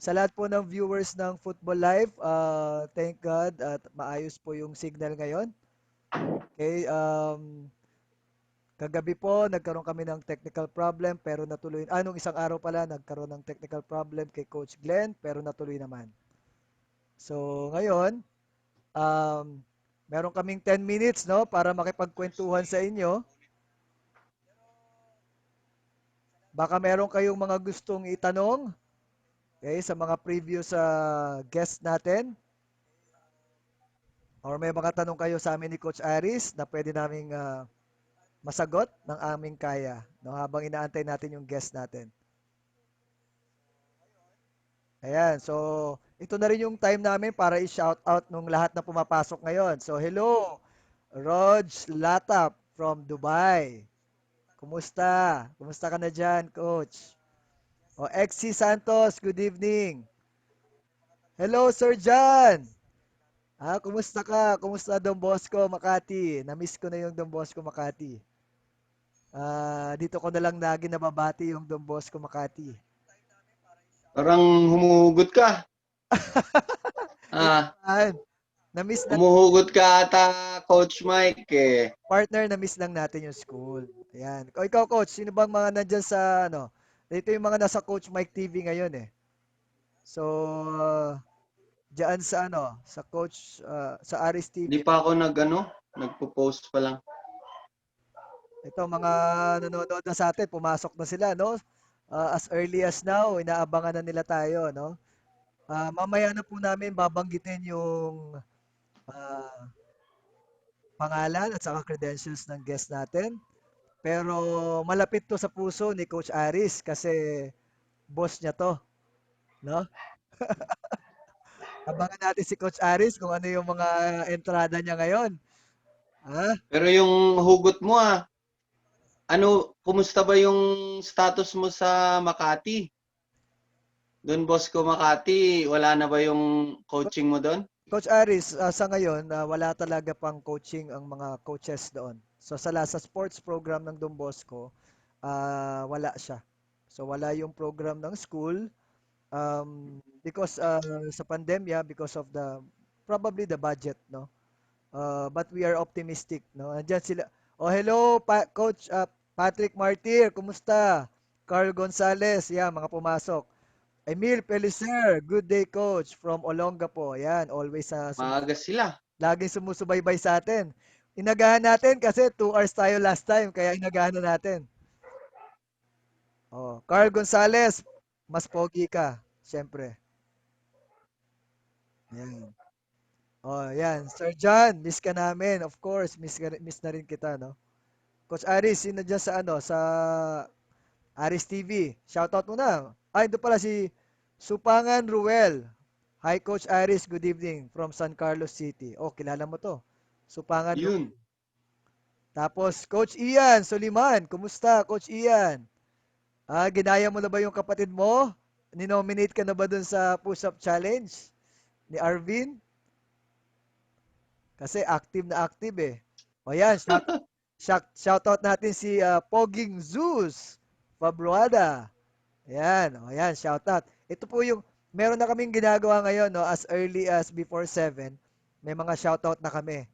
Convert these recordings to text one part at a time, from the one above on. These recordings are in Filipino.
Sa lahat po ng viewers ng Futbol Life, thank God at maayos po yung signal ngayon. Okay, kagabi po nagkaroon kami ng technical problem pero natuloy. Nung isang araw pala nagkaroon ng technical problem kay Coach Glenn pero natuloy naman. So ngayon, um, meron kaming 10 minutes no para makipagkwentuhan sa inyo. Baka meron kayong mga gustong itanong, okay, sa mga previous guest natin. Or may mga tanong kayo sa amin ni Coach Aris na pwede naming masagot ng aming kaya no, habang inaantay natin yung guest natin. Ayan, so ito na rin yung time namin para i-shout out nung lahat na pumapasok ngayon. So hello, Rog Latap from Dubai. Kumusta? Kumusta ka na dyan, Coach? O, XC Santos, good evening. Hello, Sir John. Kumusta ka? Kumusta Don Bosco, Makati? Na-miss ko na yung Don Bosco, Makati. Dito ko na lang lagi nababati yung Don Bosco, Makati. Parang humuhugot ka. Hindi Ah, naman. Na-miss na, humuhugot ka ata, Coach Mike eh. partner, na-miss lang natin yung school. Ayan. O ikaw, Coach, sino bang mga nandyan sa, ano, dito yung mga nasa Coach Mike TV ngayon eh. So, diyan sa, ano, sa Coach, sa Aris Hindi TV. pa ako nagpo-post pa lang. Ito, mga nanonood na sa atin, pumasok na sila, no? As early as now, inaabangan na nila tayo, no? Mamaya na po namin babanggitin yung ah, pangalan at saka credentials ng guest natin. Pero malapit to sa puso ni Coach Aris kasi boss niya to, no? Abangan natin si Coach Aris kung ano yung mga entrada niya ngayon. Ha? Pero yung hugot mo kumusta ba yung status mo sa Makati? Doon Bosco Makati, wala na ba yung coaching mo doon? Coach Aris, sa ngayon, wala talaga pang coaching ang mga coaches doon. So sa sports program ng Don Bosco, wala siya. So wala yung program ng school because sa pandemya, because of the probably the budget, no? But we are optimistic, no? Andiyan sila. Oh, hello, Coach Patrick Martir, kumusta? Carl Gonzalez, yeah, mga pumasok. Emil Pelicer, good day coach from Olongapo. Yan, always Maaga sila. laging sumusubaybay sa atin. Inagahan natin kasi 2 hours tayo last time, kaya inagahan na natin. Oh, Carl Gonzalez, mas pogi ka, siyempre. Yan. Oh, yan. Sir John, miss ka namin. Of course, miss na rin kita, no? Coach Aris, sino dyan sa ano, sa Aris TV? Shoutout mo na. Ito pala si Supangan Ruel. Hi Coach Aris, good evening from San Carlos City. Oh, kilala mo to. Supangan Ruel. Yun. Tapos Coach Ian Soliman, kumusta Coach Ian? Ginaya mo na ba yung kapatid mo? Ninominate ka na ba dun sa push-up challenge ni Arvin? Kasi active na active eh. O yan, shoutout natin si Poging Zeus Fabruada. Ayan, o yan, shoutout. Ito po yung, meron na kaming ginagawa ngayon, no, as early as before 7, may mga shoutout na kami,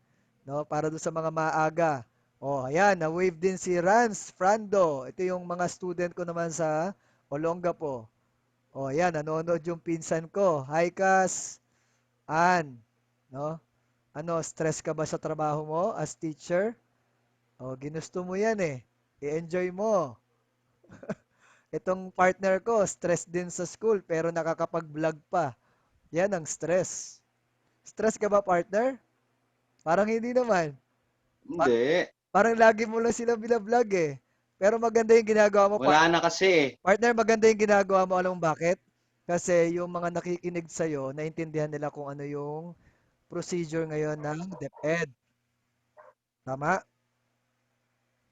no, para doon sa mga maaga. O, ayan, na-wave din si Rans Frando. Ito yung mga student ko naman sa Olongapo. O, ayan, nanonood yung pinsan ko. Hi, Kas. Ann, no? Ano, stress ka ba sa trabaho mo as teacher? O, ginusto mo yan eh. I-enjoy mo. Itong partner ko, stress din sa school pero nakakapag-vlog pa. Yan ang stress. Stress ka ba, partner? Parang hindi naman. Pa- Hindi. parang lagi mo lang sila binablog eh. Pero maganda yung ginagawa mo, Wala na kasi eh. partner, maganda yung ginagawa mo. Alam mo bakit? Kasi yung mga nakikinig sa'yo, naintindihan nila kung ano yung procedure ngayon ng DepEd. Tama?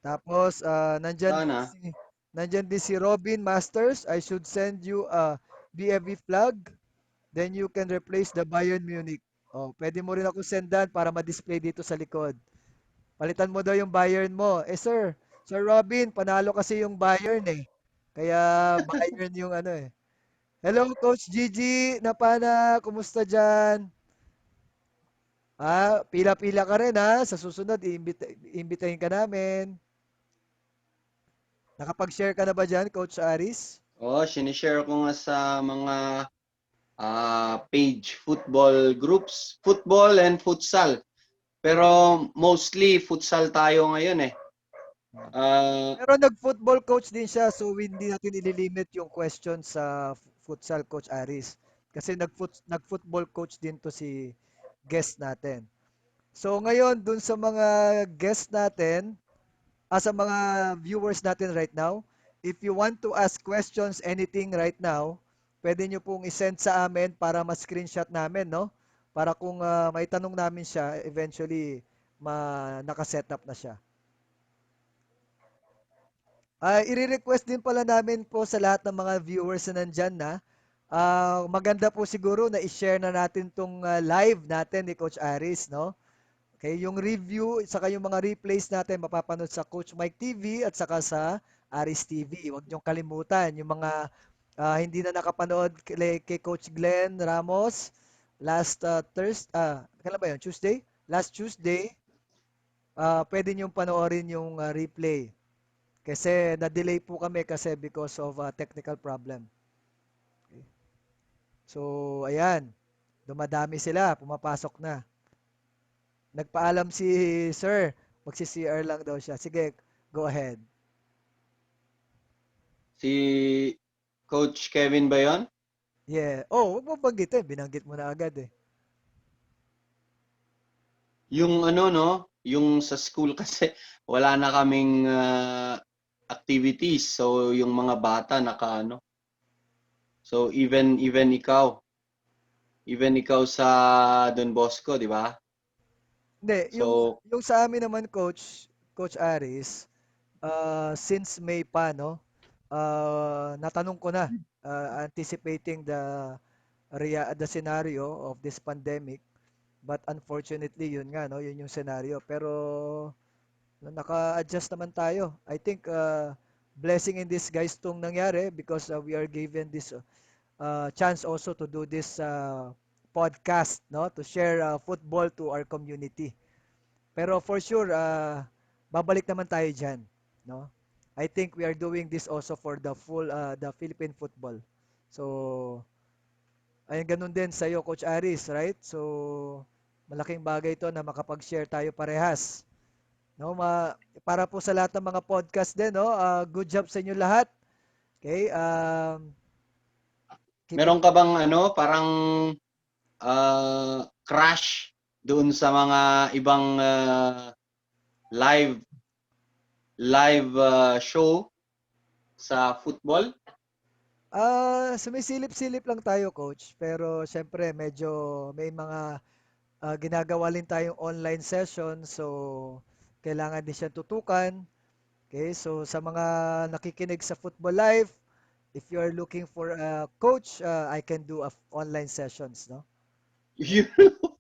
Tapos, Sana. nandyan din si Robin Masters. I should send you a BFF flag. Then you can replace the Bayern Munich. Oh, pwede mo rin ako sendan para ma-display dito sa likod. Palitan mo daw yung Bayern mo. Sir, Sir Robin, panalo kasi yung Bayern eh. Kaya Bayern yung ano eh. Hello, Coach Gigi. Napana, kumusta dyan? Pila-pila ka rin ha. Sa susunod, iimbitahin ka namin. Nakapag-share ka na ba dyan, Coach Aris? Oo, sinishare ko nga sa mga page, football groups, football and futsal. Pero mostly futsal tayo ngayon eh. Ah, Pero nag-football coach din siya, so hindi natin ililimit yung question sa futsal Coach Aris. Kasi nag-football coach din to si guest natin. So ngayon, dun sa mga guest natin, sa mga viewers natin right now, if you want to ask questions, anything right now, pwede nyo pong isend sa amin para ma-screenshot namin, no? Para kung may tanong namin siya, eventually, naka-setup na siya. I-request din pala namin po sa lahat ng mga viewers na nandyan na, maganda po siguro na i-share na natin tong live natin ni Coach Aris, no? Okay, yung review, saka yung mga replays natin mapapanood sa Coach Mike TV at saka sa Aris TV. Huwag niyong kalimutan yung mga hindi na nakapanood kay Coach Glenn Ramos last Thursday, kailan ba yun? Tuesday? Last Tuesday, pwede niyong panoorin yung replay. Kasi na-delay po kami kasi because of technical problem. Okay. So, ayan. Dumadami sila. Pumapasok na. Nagpaalam si Sir. Magsi-CR lang daw siya. Sige, go ahead. si Coach Kevin ba yon? Yeah. Oh, huwag mo banggitin. Binanggit mo na agad eh. Yung ano no, yung sa school kasi wala na kaming activities. So yung mga bata naka. So even ikaw sa Don Bosco, di ba? Hindi, So yung sa amin naman, Coach Aris, since May pa, no? Natanong ko na, anticipating the scenario of this pandemic. But unfortunately, yun nga, no? Yun yung scenario. Pero naka-adjust naman tayo. I think blessing in disguise tong nangyari because we are given this chance also to do this podcast, no? To share football to our community. Pero for sure, babalik naman tayo diyan, no? I think we are doing this also for the Philippine football. So, ayun ganun din sa iyo Coach Aris, right? So, malaking bagay 'to na makapag-share tayo parehas. No, para po sa lahat ng mga podcast din, no? Good job sa inyo lahat. Okay? Keep it meron ka bang ano, parang crush doon sa mga ibang live live show sa football? sumisilip-silip lang tayo, coach. Pero syempre, medyo may mga ginagawa din tayong online session. So, kailangan din siya tutukan. Okay, so sa mga nakikinig sa Futbol Life, if you are looking for a coach, I can do online sessions, no? Okay. You,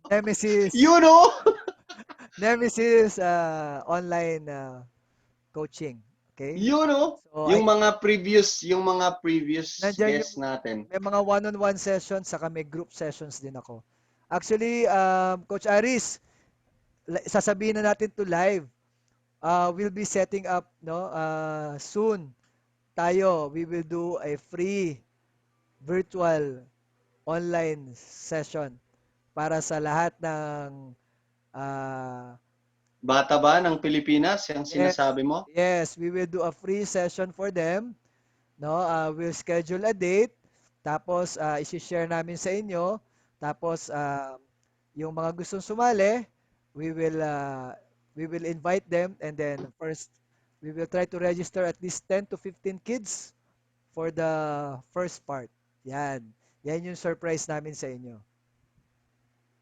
Nemesis, you know? Nemesis online coaching. Okay? You know? So, Yung mga previous nandyan yung guests natin. may mga one-on-one sessions saka may group sessions din ako. Actually, Coach Aris, sasabihin na natin to live. We'll be setting up no soon tayo. We will do a free virtual online session para sa lahat ng ah, Bata ba ng Pilipinas, yung yes, sinasabi mo? yes, we will do a free session for them. No, we'll schedule a date. Tapos i-share namin sa inyo. Tapos yung mga gustong sumali, we will uh, we will invite them and then first we will try to register at least 10 to 15 kids for the first part. Yan. Yan yung surprise namin sa inyo.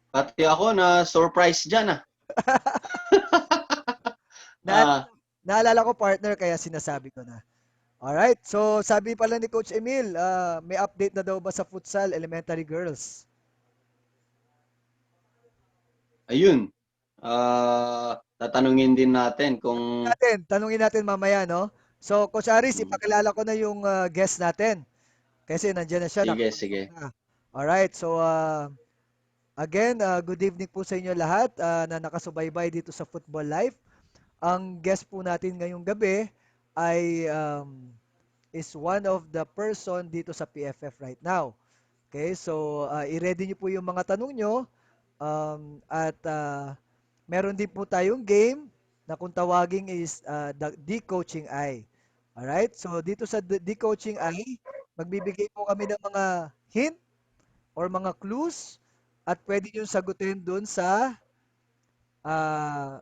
Pati ako na surprise dyan ah. Naalala, Ah, naalala ko partner kaya sinasabi ko na. Alright, so sabi pala ni Coach Emil, may update na daw ba sa futsal elementary girls? ayun. Tatanungin din natin kung Tanungin natin mamaya, no? So, Coach Aris, mm, ipakilala ko na yung guest natin. Kasi nandiyan na siya, Sige, nakapasok sige. na. Alright, so again, good evening po sa inyo lahat na nakasubaybay dito sa Football Life. Ang guest po natin ngayong gabi ay is one of the person dito sa PFF right now. Okay, so i-ready niyo po yung mga tanong nyo at meron din po tayong game na kung tawagin is the D-Coaching Eye. Alright, so dito sa D-Coaching Eye, magbibigay po kami ng mga hint or mga clues at pwede nyo sagutin dun sa ah,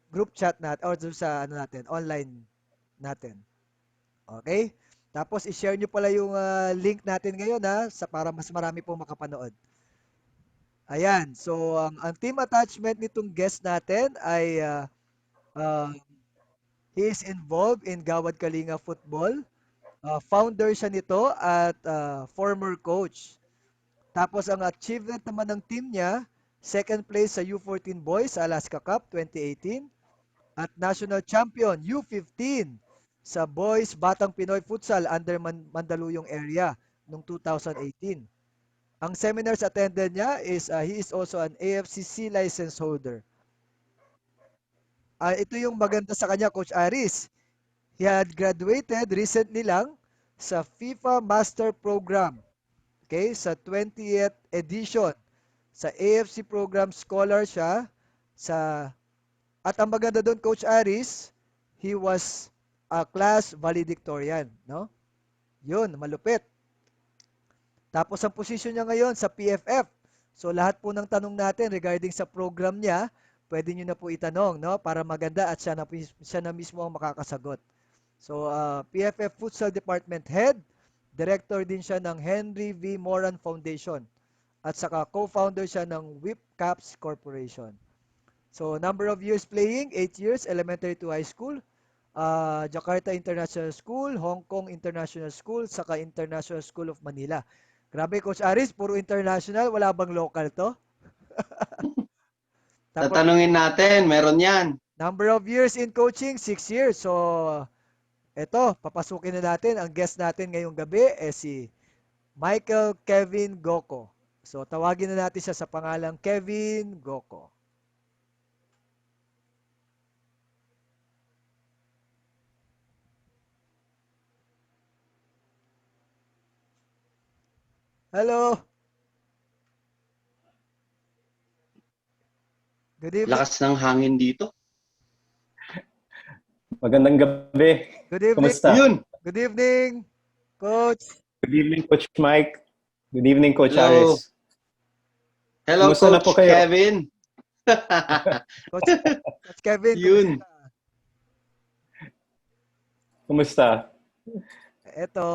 group chat natin or dun sa ano natin, online natin. Okay? Tapos i-share nyo pala yung link natin ngayon para mas marami po makapanood. Ayan. So ang team attachment nitong guest natin ay uh, he is involved in Gawad Kalinga Football. Founder siya nito at former coach. Tapos ang achievement naman ng team niya, second place sa U14 Boys sa Alaska Cup 2018 at national champion U15 sa Boys Batang Pinoy Futsal under Mandaluyong area noong 2018. Ang seminars attended niya is he is also an AFCC license holder. Ito yung maganda sa kanya, Coach Aris. He had graduated recently lang sa FIFA Master Program. Okay, sa 20th edition. Sa AFC program scholar siya sa at ang maganda doon, Coach Aris, he was a class valedictorian, no? Yun, malupit. Tapos ang position niya ngayon sa PFF. So lahat po ng tanong natin regarding sa program niya, pwede niyo na po itanong, no? Para maganda at siya na mismo ang makakasagot. So PFF Futsal Department Head, Director din siya ng Henry V. Moran Foundation at saka co-founder siya ng Whip Caps Corporation. So number of years playing, 8 years, elementary to high school, Jakarta International School, Hong Kong International School, saka International School of Manila. Grabe, Coach Aris, puro international, wala bang local to? Tapos, Tatanungin natin, meron yan. number of years in coaching, 6 years. So, eto, papasukin na natin. Ang guest natin ngayong gabi si Michael Kevin Goco. So, tawagin na natin siya sa pangalang Kevin Goco. Hello. Good evening. Lakas ng hangin dito. Magandang gabi. Good evening. Kumusta? Yun. Good evening, Coach. Good evening, Coach Mike. Good evening, Coach Hello. Aris. Hello, Kumusta na po Coach kayo? Kevin. Coach Kevin, Yun. Kumusta? Eto,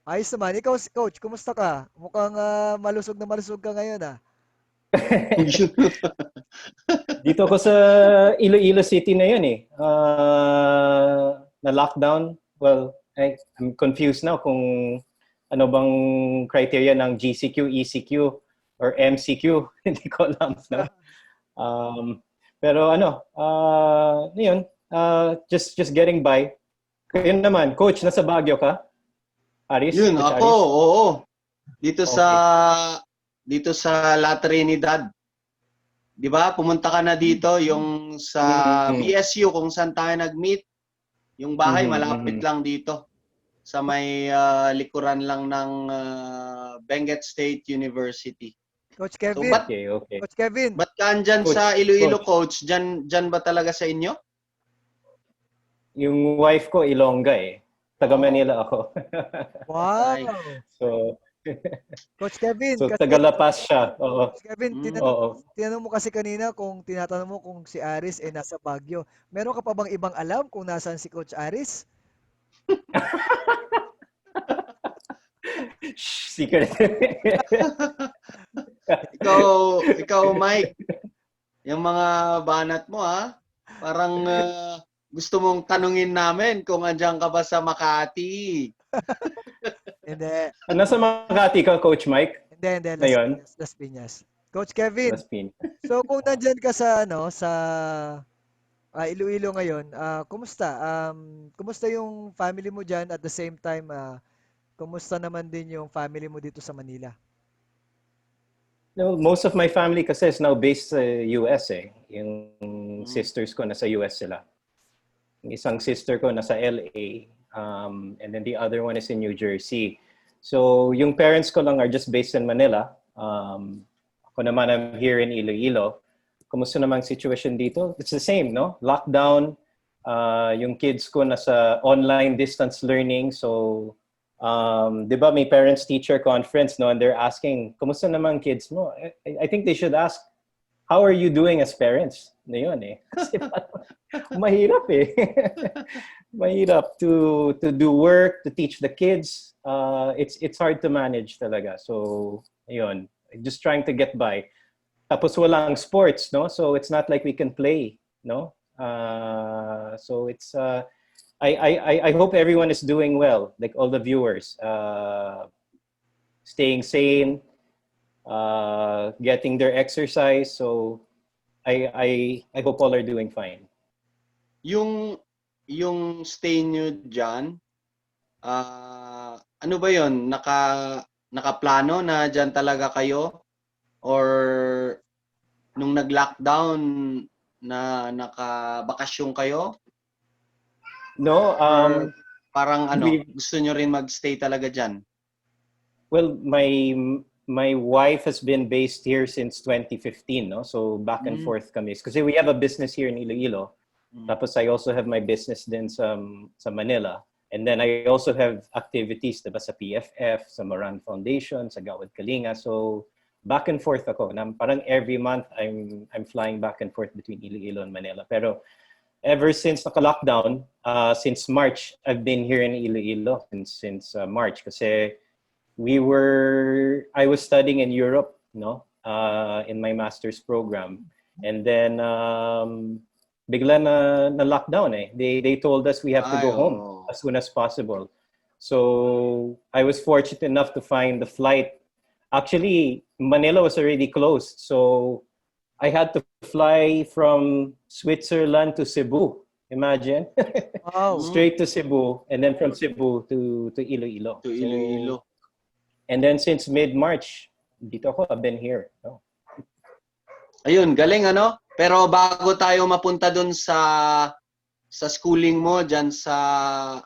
ayos naman. Ikaw, Coach, kumusta ka? Mukhang malusog na malusog ka ngayon. Dito ako sa Iloilo City na yun eh. Na lockdown. Well, I'm confused now kung ano bang criteria ng GCQ, ECQ, or MCQ. Hindi ko alam. No? Pero yun, just getting by. Kayo naman, Coach, nasa Baguio ka? Aris? Yun, Coach ako, Aris? oo. Dito Okay. dito sa La Trinidad. 'Di ba? Pumunta ka na dito yung sa BSU kung saan tayo nag-meet. Yung bahay malapit lang dito. Sa may likuran lang ng Benguet State University. Coach So, Kevin, Okay. Coach Kevin, ba't ka andyan Coach, sa Iloilo, Coach? Dyan ba talaga sa inyo? Yung wife ko, Ilongga eh. Taga Oh. Manila ako. wow. so, Coach Kevin, so kasi, taga La Paz siya. Oo. Coach Kevin, Oo. tinanong mo kasi kanina tinatanong mo kung si Aris nasa Baguio. Meron ka pa bang ibang alam kung nasaan si Coach Aris? Shh, secret. Ikaw, Mike, yung mga banat mo, parang gusto mong tanungin namin kung andyan ka ba sa Makati. Hindi. Nasa Makati ka, Coach Mike? Hindi. Ngayon? Las Piñas. Coach Kevin, Las Piñas. so kung nandyan ka sa Iloilo ngayon, kumusta? Kumusta yung family mo dyan at the same time, kumusta naman din yung family mo dito sa Manila? No, most of my family kasi is now based sa US eh. Yung sisters ko nasa US sila. Yung isang sister ko nasa LA, and then the other one is in New Jersey. So yung parents ko lang are just based in Manila. Ako naman, I'm here in Iloilo. Kumusta naman ang situation dito? It's the same, no? Lockdown, yung kids ko nasa online distance learning. So, di ba may parents-teacher conference, no? And they're asking, kumusta naman kids mo? I think they should ask, how are you doing as parents? Na yun eh. Kasi mahirap eh. Mahirap to do work, to teach the kids. It's hard to manage talaga. So, ayun. Just trying to get by. Tapos walang sports, no? So it's not like we can play, no? So it's I hope everyone is doing well, like all the viewers, staying sane, getting their exercise. So I hope all are doing fine. Yung stay nyo dyan, ano ba yun? Nakaplano na dyan talaga kayo? Or nung nag-lockdown na nakabakasyon kayo? No, Or parang we- gusto nyo rin mag-stay talaga dyan? well, my wife has been based here since 2015, no? So back and forth kami. Kasi we have a business here in Iloilo. Tapos I also have my business din sa Manila. And then I also have activities, diba, sa PFF, sa Moran Foundation, sa Gawad Kalinga. So back and forth ako. Parang every month I'm flying back and forth between Iloilo and Manila. Pero ever since naka-lockdown, since March, I've been here in Iloilo since March kasi I was studying in Europe, no, in my master's program, and then bigla na lockdown eh. They told us we have to go home as soon as possible. So I was fortunate enough to find the flight. Actually, Manila was already closed, so I had to fly from Switzerland to Cebu. Imagine. Wow. Straight to Cebu, and then from Cebu to Iloilo. To Iloilo. And then since mid-March, dito ako, I've been here. No? Ayun, galing ano? Pero bago tayo mapunta dun sa schooling mo dyan sa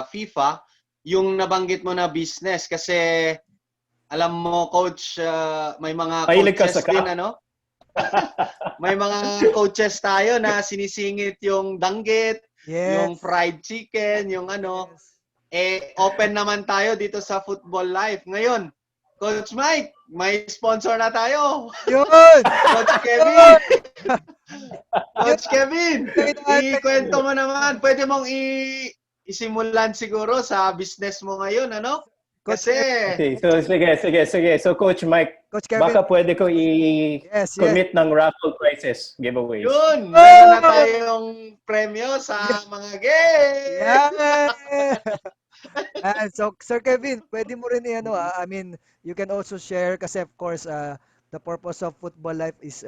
FIFA, yung nabanggit mo na business kasi alam mo coach, may mga Mahilig ka coaches sa din ano? May mga coaches tayo na sinisingit yung danggit, yung Yes. fried chicken, yung Yes. open naman tayo dito sa FUTBOLife. Ngayon, Coach Mike, may sponsor na tayo. Yun! Coach Kevin. Coach Yun! Kevin, Yun! ikwento mo naman. Pwede mong isimulan siguro sa business mo ngayon, ano? Coach Kasi, Okay, so sige. So Coach Mike, Coach Kevin. baka pwede ko Yes. i-commit ng raffle prizes, giveaways. yun, meron na tayong premyo sa mga game. Yeah! So, Sir Kevin, pwede mo rin I mean, you can also share kasi of course, the purpose of FUTBOLife is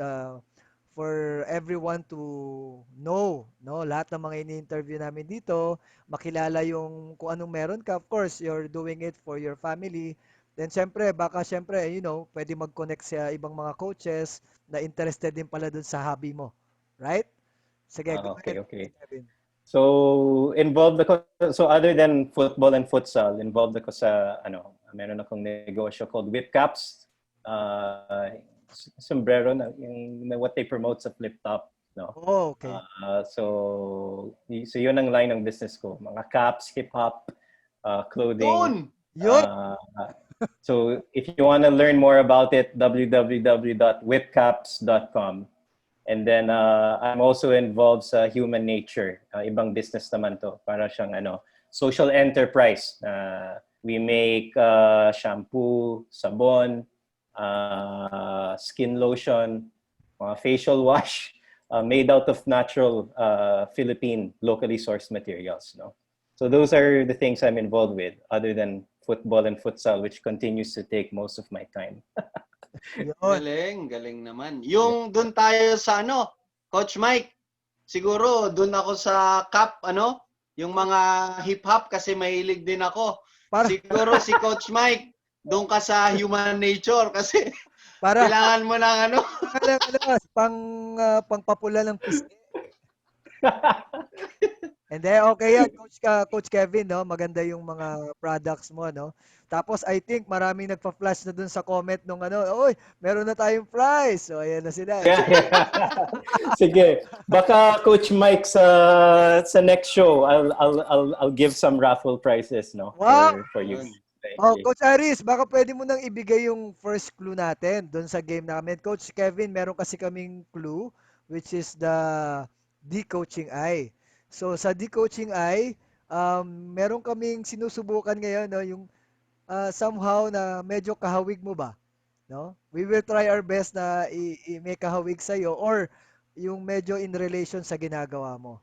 for everyone to know, no? Lahat ng mga ini-interview namin dito, makilala yung kung anong meron ka. Of course, you're doing it for your family. Then, baka pwede mag-connect sa ibang mga coaches na interested din pala dun sa hobby mo. Right? Sige, go ahead, Okay. Kevin. So so other than football and futsal, involved ako sa meron akong negosyo called Whip Caps. Sombrero na yung what they promote sa flip top, no. Oh, okay. So yun ang line ng business ko, mga caps, hip hop, clothing. Yun! So if you want to learn more about it, www.whipcaps.com. And then I'm also involved sa Human Nature. Ibang business naman to. Para siyang social enterprise. We make shampoo, sabon, skin lotion, facial wash made out of natural Philippine locally sourced materials. No? So those are the things I'm involved with, other than football and futsal, which continues to take most of my time. Galing naman. Yung doon tayo sa Coach Mike, siguro doon ako sa cup, yung mga hip-hop kasi mahilig din ako. Para, Siguro si Coach Mike, doon ka sa human nature kasi para, kailangan mo ng ano. pangpapula ng pisngi. Hindi, okay yan. Coach Kevin, no? Maganda yung mga products mo, no? Tapos, I think maraming nagpa-flash na dun sa comment nung ano, oy, meron na tayong prize. So, ayan na sila. Yeah, yeah. Sige. Baka Coach Mike sa next show, I'll give some raffle prizes, no? Wow! For you. Yun. Thank Oh, you. Coach Aris, baka pwede mo nang ibigay yung first clue natin doon sa game namin. Coach Kevin, meron kasi kaming clue which is the coaching eye. So sa coaching eye, meron kaming sinusubukan ngayon, no, yung somehow na medyo kahawig mo ba, no? We will try our best na may kahawig sa or yung medyo in relation sa ginagawa mo.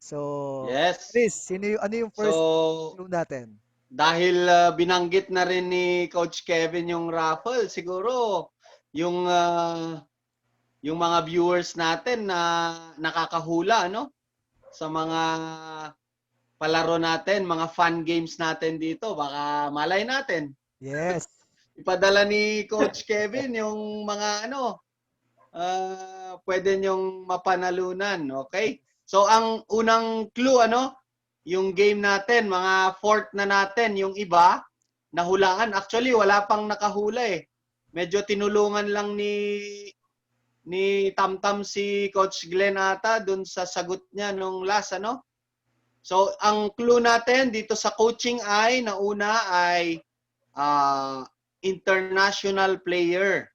So, Yes. Aris, ano yung first So, clue natin? dahil binanggit na rin ni Coach Kevin yung raffle, siguro yung yung mga viewers natin na nakakahula, no? Sa mga palaro natin, mga fun games natin dito, baka malay natin. Yes. Ipadala ni Coach Kevin yung mga pwede nyong mapanalunan, okay? So ang unang clue yung game natin, mga fourth na natin, yung iba nahulaan. Actually wala pang nakahula eh. Medyo tinulungan lang ni Tamtam si Coach Glenn ata dun sa sagot niya nung last So ang clue natin dito sa coaching ay na una ay international player.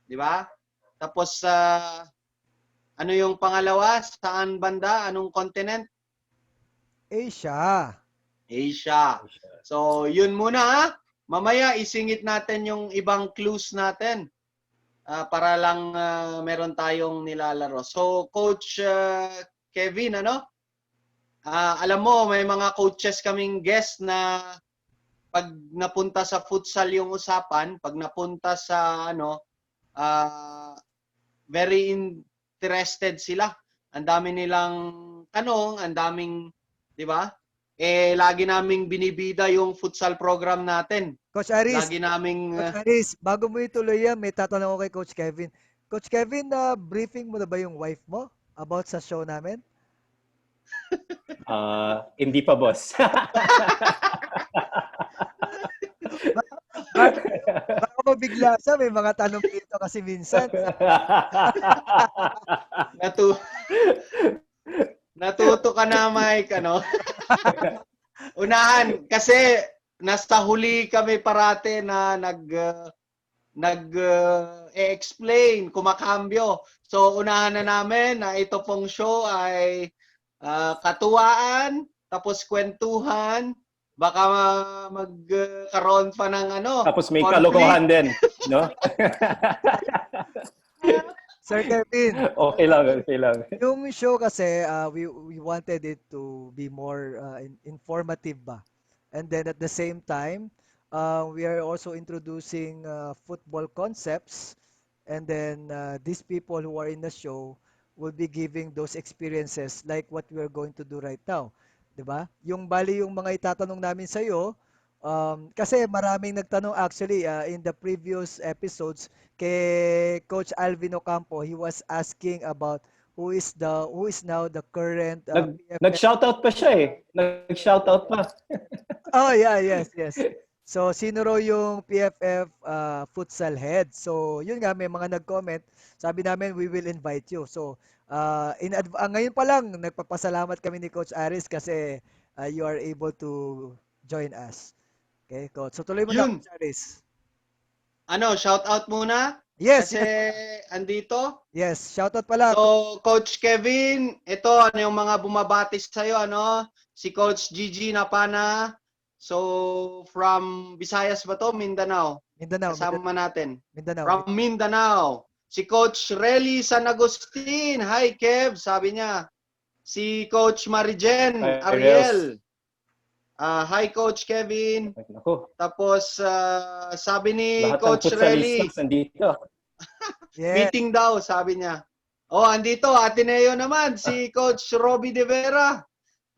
'Di ba? Tapos ano yung pangalawa? Saan banda? Anong continent? Asia. Asia. So, yun muna ha. Mamaya isingit natin yung ibang clues natin para lang meron tayong nilalaro. So, Coach Kevin, alam mo, may mga coaches kaming guest na pag napunta sa futsal yung usapan, pag napunta sa very interested sila. Ang dami nilang tanong, ang daming, 'di ba? Lagi naming binibida yung futsal program natin. Coach Aris, Lagi naming Coach Aris, bago mo ituloy yan, may tatanong ako kay Coach Kevin. Coach Kevin, briefing mo na ba yung wife mo about sa show namin? Hindi pa, boss. Baka, baka mabigla siya, may mga tanong dito kasi minsan. natuto ka na, Mike, Unahan kasi nasa huli kami parate na explain, kumakambyo. So unahan na namin na ito pong show ay katuwaan, tapos kwentuhan, baka magkaroon pa ng Tapos may conflict. kalokohan din, no? Sir Kevin, Okay lang. yung show kasi, we wanted it to be more informative ba? And then at the same time, we are also introducing football concepts. And then these people who are in the show will be giving those experiences like what we are going to do right now. 'Di ba? Yung bali yung mga itatanong namin sa iyo, kasi maraming nagtanong actually in the previous episodes kay Coach Alvin Ocampo, he was asking about who is now the current PFF. Nag-shoutout pa siya eh. Nag-shoutout pa. Oh, yeah, yes. So, sino raw yung PFF Futsal Head? So, yun nga, may mga nag-comment. Sabi namin, we will invite you. So, ngayon pa lang, nagpapasalamat kami ni Coach Aris kasi you are able to join us. Okay, Coach. So, tuloy mo na, Yun. Coach Aris. Shout out muna? Yes, Kasi andito. yes. Shoutout pala. So, Coach Kevin, ito yung mga bumabati sa'yo, Si Coach Gigi Napana. So, from Visayas ba to? Mindanao. Mindanao. Kasama natin. Mindanao. From Mindanao. Si Coach Relly San Agustin. Hi, Kev. Sabi niya. Si Coach Marijen Hi, Ariel. Hi, Coach Kevin. Naku, Tapos, sabi ni lahat ng Coach Relly. futsalistas nandito. Yes. Meeting daw, sabi niya. Andito, Ateneo naman, si Coach Robbie De Vera.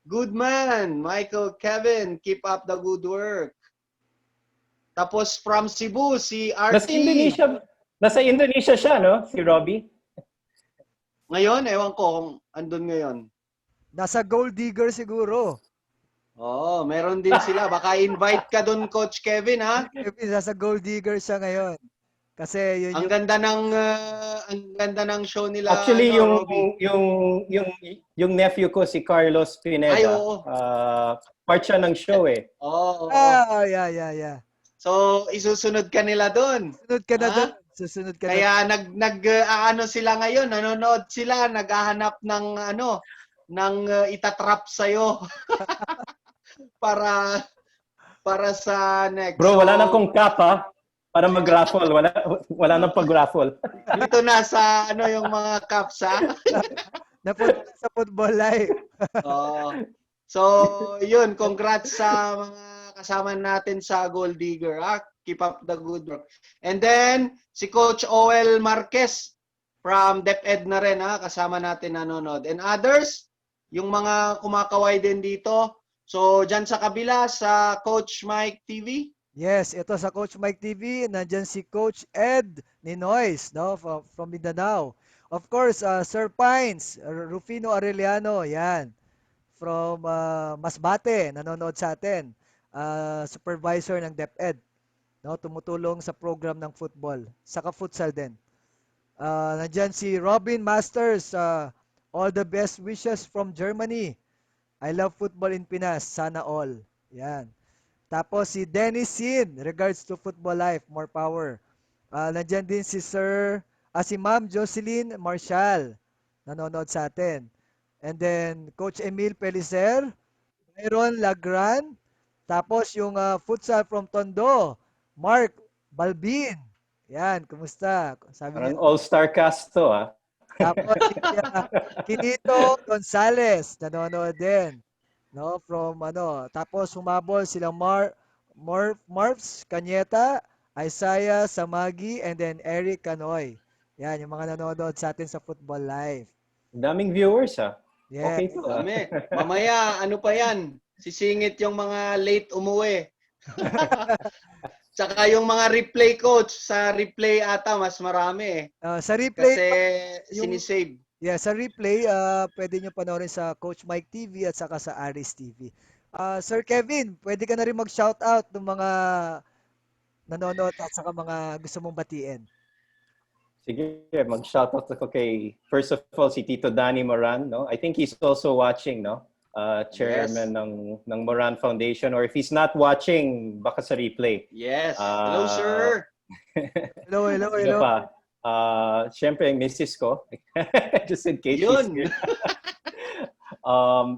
Good man, Michael Kevin. Keep up the good work. Tapos from Cebu, si Nasa Archie. Indonesia, nasa Indonesia siya, no? Si Robbie. Ngayon, ewan ko kung andun ngayon. Nasa gold digger siguro. Oo, meron din sila. Baka invite ka dun, Coach Kevin, ha? Kevin, nasa gold digger siya ngayon. Kasi yun yung Ang ganda ng show nila, Actually, Robbie. yung nephew ko, si Carlos Ay, Pineda, oo. part siya ng show eh. Oo. yeah. So, isusunod ka nila doon. Susunod ka na Ha? doon. Susunod ka na. Kaya ano sila ngayon, nanonood sila, naghahanap ng itatrap sa'yo para sa next. Bro, wala So, nang kung cap ha, para mag-raffle. Wala nang pag-raffle. dito na sa yung mga caps, ha? Napunta sa FUTBOLife. Oo. So, yun, congrats sa mga kasama natin sa Gold Digger, ha? Keep up the good work. And then, si Coach Oel Marquez from DepEd na rin, ha? Kasama natin nanonood. And others, yung mga kumakaway din dito. So, dyan sa kabila, sa Coach Mike TV. Yes, ito sa Coach Mike TV, nandyan si Coach Ed Ninoys, no, from Mindanao. Of course, Sir Pines, Rufino Arellano, yan. From Masbate, nanonood sa atin. Supervisor ng DepEd, no, tumutulong sa program ng football, saka futsal din. Nandyan si Robin Masters, all the best wishes from Germany. I love football in Pinas, sana all. Yan. Tapos si Dennis Sin, regards to FUTBOLife, more power. Nandyan din si Ma'am Jocelyn Marshall, nanonood sa atin. And then, Coach Emil Pelicer, Byron Lagran, tapos yung futsal from Tondo, Mark Balbin. Yan, kumusta? Sabi niya. Parang all-star cast to ha. Tapos si Kinito Gonzales, nanonood din. No, from tapos humabol sila Marvs Canyeta, Isaiah Samagi, and then Eric Canoy. Yan, yung mga nanonood sa atin sa FUTBOLife. Daming viewers ha. Yes. Okay to ha. Dami. Mamaya, ano pa yan? Sisingit yung mga late umuwi. Tsaka yung mga replay, coach. Sa replay ata, mas marami eh. Sa replay, Kasi yung- sinisave. yeah, sa replay, pwede nyo panoorin sa Coach Mike TV at saka sa Aris TV. Sir Kevin, pwede ka na rin mag-shoutout ng mga nanonood at saka mga gusto mong batiin. Sige, mag-shoutout ako kay, first of all, si Tito Danny Moran, no? I think he's also watching, no? Chairman ng Moran Foundation, or if he's not watching, baka sa replay. Yes. Hello, sir. Hello. Sino pa? Siyempre, yung misis ko. Just in case she's Yun. here.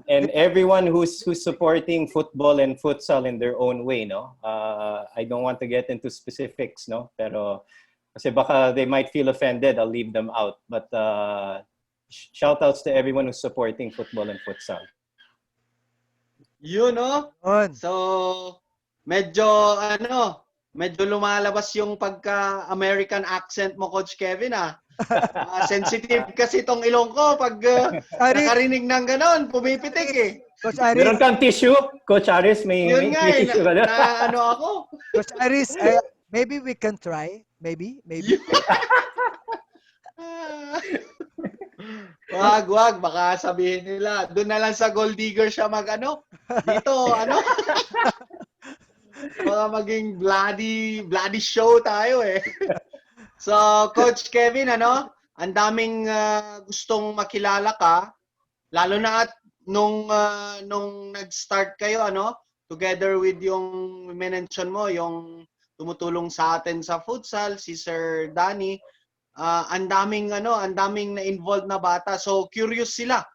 And everyone who's supporting football and futsal in their own way, no? I don't want to get into specifics, no? Pero kasi baka they might feel offended, I'll leave them out. But shout-outs to everyone who's supporting football and futsal. Yun, no? On. So, medyo lumalabas yung pagka-American accent mo, Coach Kevin, ah. Sensitive kasi itong ilong ko pag nakarinig ng ganon, pumipitik eh. Coach Meron Aris, kang tissue? Coach Aris, may Yun nga eh, tissue ka na? na ako. Coach Aris, maybe we can try. Maybe. Wag, baka sabihin nila, doon na lang sa Gold Digger siya dito, baka maging bloody show tayo eh. So, Coach Kevin, ang daming gustong makilala ka, lalo na at nung nag-start kayo, together with yung mention mo, yung tumutulong sa atin sa futsal, si Sir Danny, ang daming na-involved na bata. So, curious sila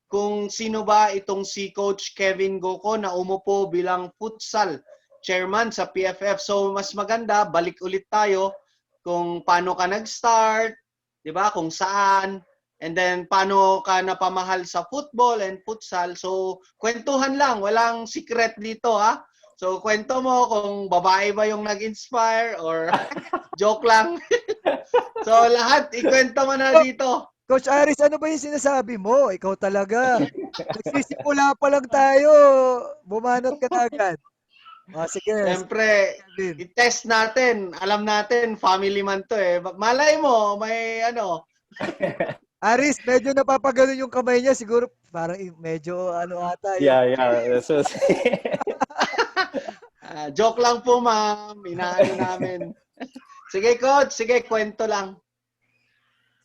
kung sino ba itong si Coach Kevin Goco na umupo bilang futsal chairman sa PFF. So, mas maganda, balik ulit tayo kung paano ka nag-start, di ba? Kung saan, and then paano ka napamahal sa football and futsal. So, kwentuhan lang, walang secret dito, ha? So, kwento mo kung babae ba yung nag-inspire or joke lang. So, lahat, ikwento mo na dito. Coach Aris, ano ba yung sinasabi mo? Ikaw talaga. Nagsisimula pa lang tayo. Bumanat ka na agad. Sige, Siyempre, Kevin. i-test natin. Alam natin, family man to eh. Malay mo, may ano. Aris, medyo napapaganon yung kamay niya. Siguro parang medyo ano ata yung... Yeah. So, Joke lang po, ma'am. Inaano namin. Sige, coach. Sige, kwento lang.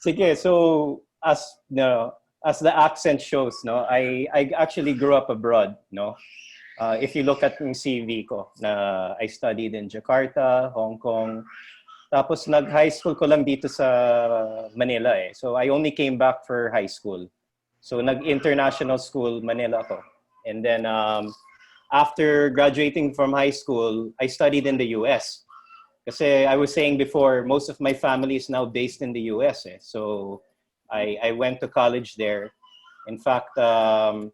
sige, so as the accent shows, no, I actually grew up abroad, no. If you look at yung CV ko, na I studied in Jakarta, Hong Kong, tapos nag-high school ko lang dito sa Manila eh. So I only came back for high school. So nag-international school Manila ako. And then after graduating from high school, I studied in the US. Kasi I was saying before, most of my family is now based in the US eh. So I went to college there. In fact, and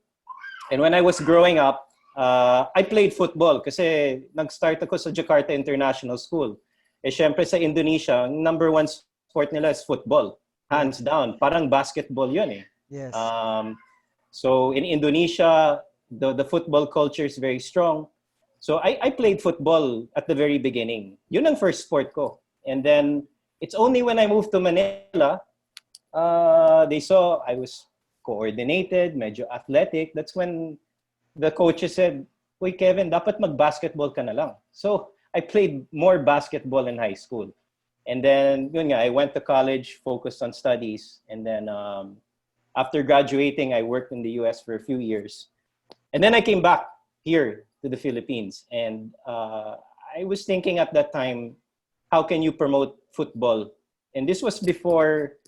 when I was growing up, I played football kasi nag-start ako sa Jakarta International School. Eh syempre sa Indonesia, number one sport nila is football. Hands down. Parang basketball yun eh. Yes. So in Indonesia, the football culture is very strong. So I played football at the very beginning. Yun ang first sport ko. And then it's only when I moved to Manila, they saw I was coordinated, medyo athletic. That's when the coaches said, "Uy, Kevin, dapat mag-basketball ka na lang." So I played more basketball in high school. And then yun nga, I went to college, focused on studies. And then after graduating, I worked in the US for a few years. And then I came back here to the Philippines. And I was thinking at that time, how can you promote football? And this was before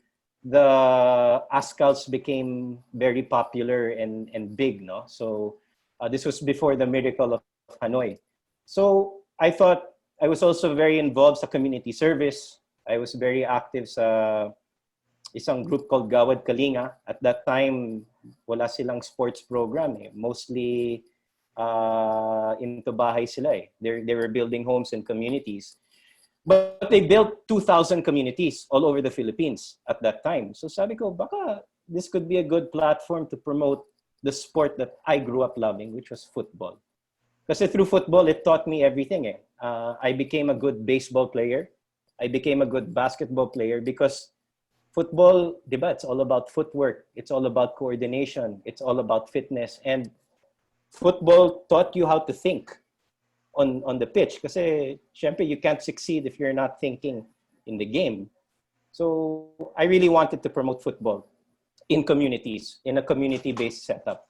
the ASCALs became very popular and big, no? So this was before the Miracle of Hanoi. So I thought I was also very involved sa community service. I was very active sa isang group called Gawad Kalinga. At that time, wala silang sports program eh. Mostly into bahay sila eh. They were building homes and communities. But they built 2,000 communities all over the Philippines at that time. So sabi ko, baka this could be a good platform to promote the sport that I grew up loving, which was football. Kasi through football, it taught me everything eh. I became a good baseball player. I became a good basketball player because football, diba, it's all about footwork. It's all about coordination. It's all about fitness. And football taught you how to think on the pitch. Kasi, syempre, you can't succeed if you're not thinking in the game. So, I really wanted to promote football in communities, in a community-based setup.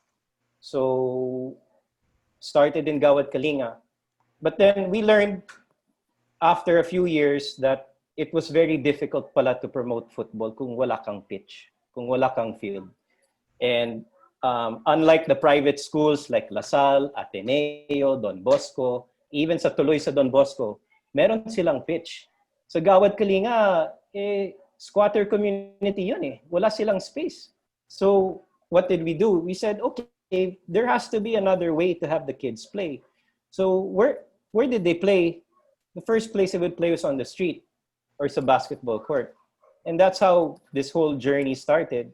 So, started in Gawad Kalinga. But then we learned after a few years that it was very difficult pala to promote football kung wala kang pitch, kung wala kang field. And unlike the private schools like LaSalle, Ateneo, Don Bosco, even sa tuloy sa Don Bosco, meron silang pitch. Sa Gawad Kalinga, squatter community yun eh. Wala silang space. So what did we do? We said, okay, there has to be another way to have the kids play. So where did they play? The first place they would play was on the street or sa basketball court. And that's how this whole journey started.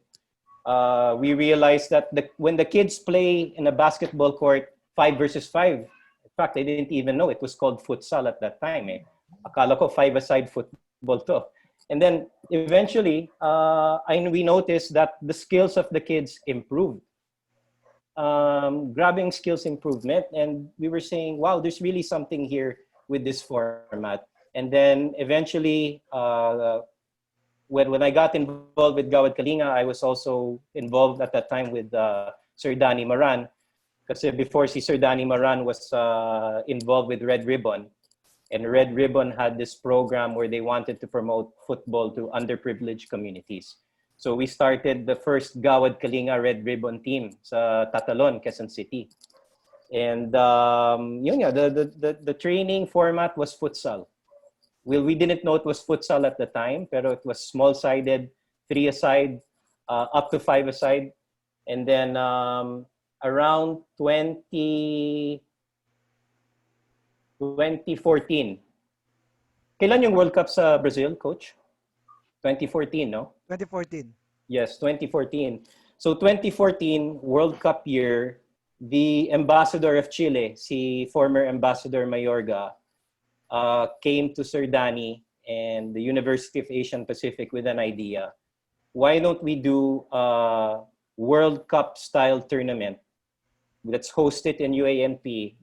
We realized that when the kids play in a basketball court, 5 versus 5, in fact, I didn't even know it was called futsal at that time. Eh. Akala ko 5-a-side football to. And then eventually, we noticed that the skills of the kids improved. Grabbing skills improvement. And we were saying, wow, there's really something here with this format. And then eventually, when I got involved with Gawad Kalinga, I was also involved at that time with Sir Danny Moran. Kasi before Sir Danny Moran was involved with Red Ribbon. And Red Ribbon had this program where they wanted to promote football to underprivileged communities. So we started the first Gawad Kalinga Red Ribbon team sa Tatalon, Quezon City. And yun nga, the training format was futsal. Well, we didn't know it was futsal at the time, pero it was small-sided, 3-a-side, up to 5-a-side. And then around 2014. Kailan yung World Cup sa Brazil, Coach? 2014, no? 2014. Yes, 2014. So 2014, World Cup year, the ambassador of Chile, si former Ambassador Mayorga, came to Sir Danny and the University of Asian Pacific with an idea. Why don't we do a World Cup style tournament that's hosted in UANP?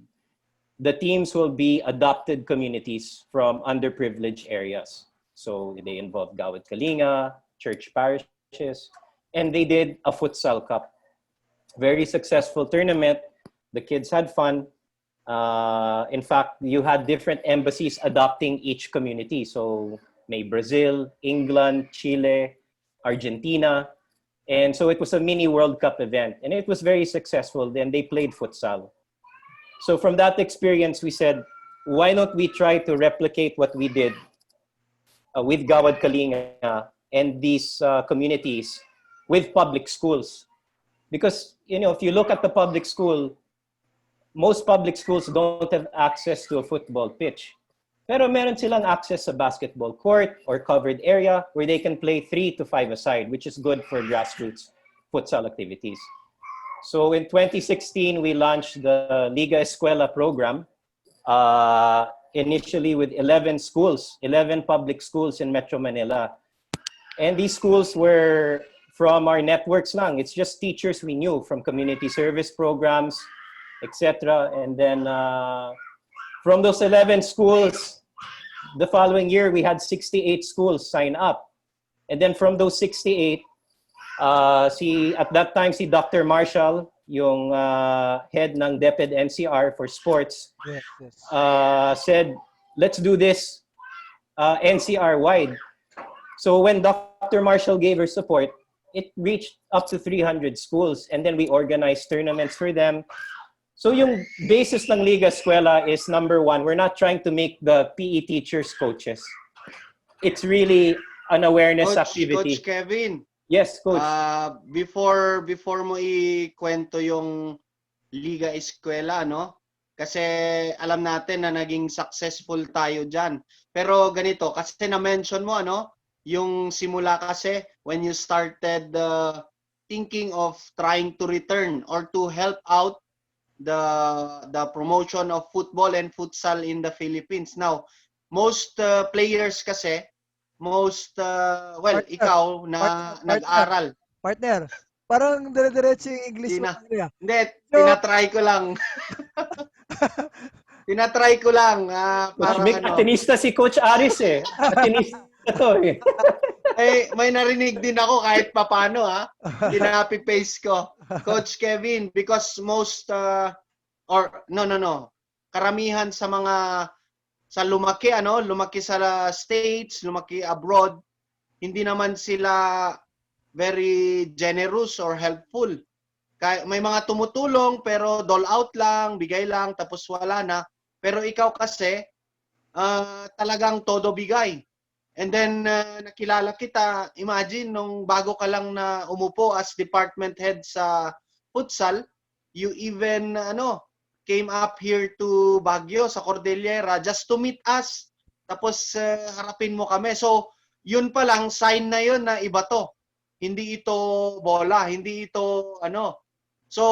The teams will be adopted communities from underprivileged areas. So they involve Gawad Kalinga, church parishes, and they did a futsal cup. Very successful tournament. The kids had fun. In fact, you had different embassies adopting each community. So may Brazil, England, Chile, Argentina. And so it was a mini World Cup event. And it was very successful. Then they played futsal. So from that experience, we said, why don't we try to replicate what we did with Gawad Kalinga and these communities with public schools? Because, you know, if you look at the public school, most public schools don't have access to a football pitch. Pero meron silang access sa basketball court or covered area where they can play 3 to 5 aside, which is good for grassroots futsal activities. So in 2016, we launched the Liga Escuela program, initially with 11 schools, 11 public schools in Metro Manila. And these schools were from our networks lang. It's just teachers we knew from community service programs, etc. And then from those 11 schools, the following year, we had 68 schools sign up. And then from those 68, at that time, si Dr. Marshall, yung head ng DepEd NCR for sports, Yes, yes. said, let's do this NCR-wide. So when Dr. Marshall gave her support, it reached up to 300 schools. And then we organized tournaments for them. So yung basis ng Liga Escuela is number one, we're not trying to make the PE teachers coaches. It's really an awareness activity. Coach Kevin. Yes, Coach. Before mo ikwento yung Liga Escuela, no? Kasi alam natin na naging successful tayo dyan. Pero ganito, kasi na-mention mo, ano? Yung simula kasi, when you started thinking of trying to return or to help out the promotion of football and futsal in the Philippines. Now, most players kasi, Partner, ikaw na nag-aral. Partner, parang dire-diretso yung English mo. Hindi, tinatry ko lang. Tinatry ko lang. Coach Mick, atinista si Coach Aris eh. Atinista to eh. May narinig din ako kahit papano Kinapi-paste ko. Coach Kevin, because most karamihan sa mga lumaki sa States, lumaki abroad, hindi naman sila very generous or helpful. May mga tumutulong pero dole out lang, bigay lang, tapos wala na. Pero ikaw kasi, talagang todo bigay. And then, nakilala kita, imagine, nung bago ka lang na umupo as department head sa futsal, you even, came up here to Baguio, sa Cordillera, just to meet us. Tapos, harapin mo kami. So, yun pa lang, sign na yun na iba to. Hindi ito bola, hindi ito, So,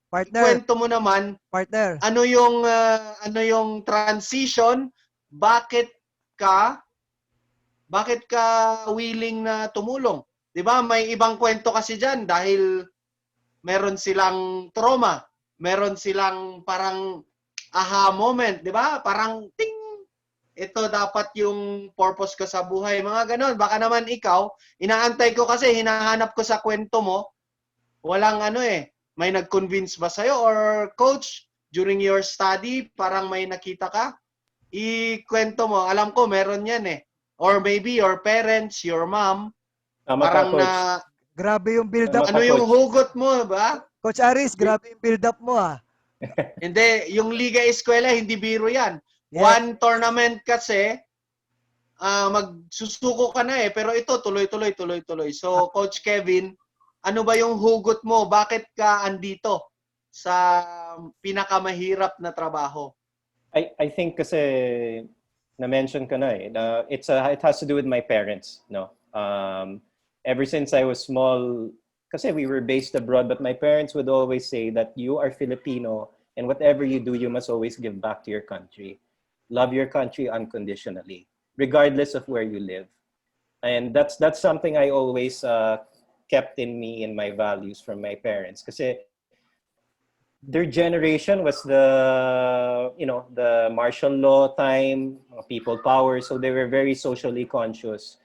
Partner, kwento mo naman, partner. ano yung transition, bakit ka willing na tumulong? 'Di ba? May ibang kwento kasi diyan dahil meron silang trauma, meron silang parang aha moment, 'di ba? Parang ting, ito dapat yung purpose ko sa buhay, mga ganon. Baka naman ikaw, inaantay ko kasi hinahanap ko sa kwento mo, walang may nag-convince ba sa'yo or coach during your study, parang may nakita ka? Ikwento mo, alam ko meron yan Or maybe your parents, your mom, parang na... Grabe yung build-up. Ano yung hugot mo, ba? Coach Aris, grabe yung build-up mo Hindi, yung Liga Escuela, hindi biro yan. Yes. One tournament kasi, magsusuko ka na pero ito, tuloy-tuloy. So, Coach Kevin, ano ba yung hugot mo? Bakit ka andito sa pinakamahirap na trabaho? I think kasi na-mention ko na it has to do with my parents, no? Ever since I was small, kasi we were based abroad, but my parents would always say that you are Filipino and whatever you do, you must always give back to your country. Love your country unconditionally, regardless of where you live. And that's something I always kept in me and my values from my parents. Kasi their generation was the martial law time, people power, so they were very socially conscious,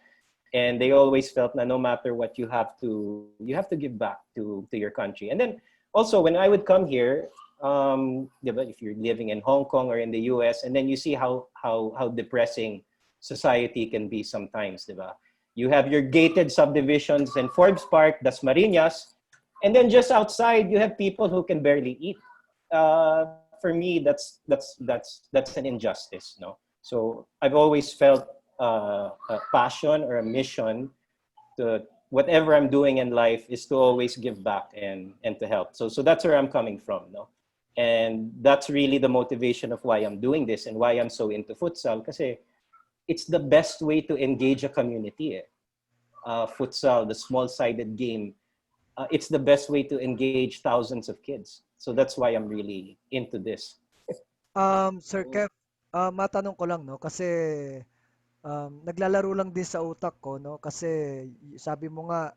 and they always felt that no matter what, you have to give back to your country. And then also when I would come here, diba, if you're living in Hong Kong or in the US, and then you see how depressing society can be sometimes, diba? You have your gated subdivisions in Forbes Park, Das Marinas, and then just outside you have people who can barely eat. For me, that's an injustice, no? So I've always felt a passion or a mission to whatever I'm doing in life is to always give back and to help. So that's where I'm coming from, no? And that's really the motivation of why I'm doing this and why I'm so into futsal. Kasi it's the best way to engage a community. Futsal, the small-sided game, it's the best way to engage thousands of kids. So that's why I'm really into this. Sir Kev, matanong ko lang, no? Kasi naglalaro lang din sa utak ko, no? Kasi sabi mo nga,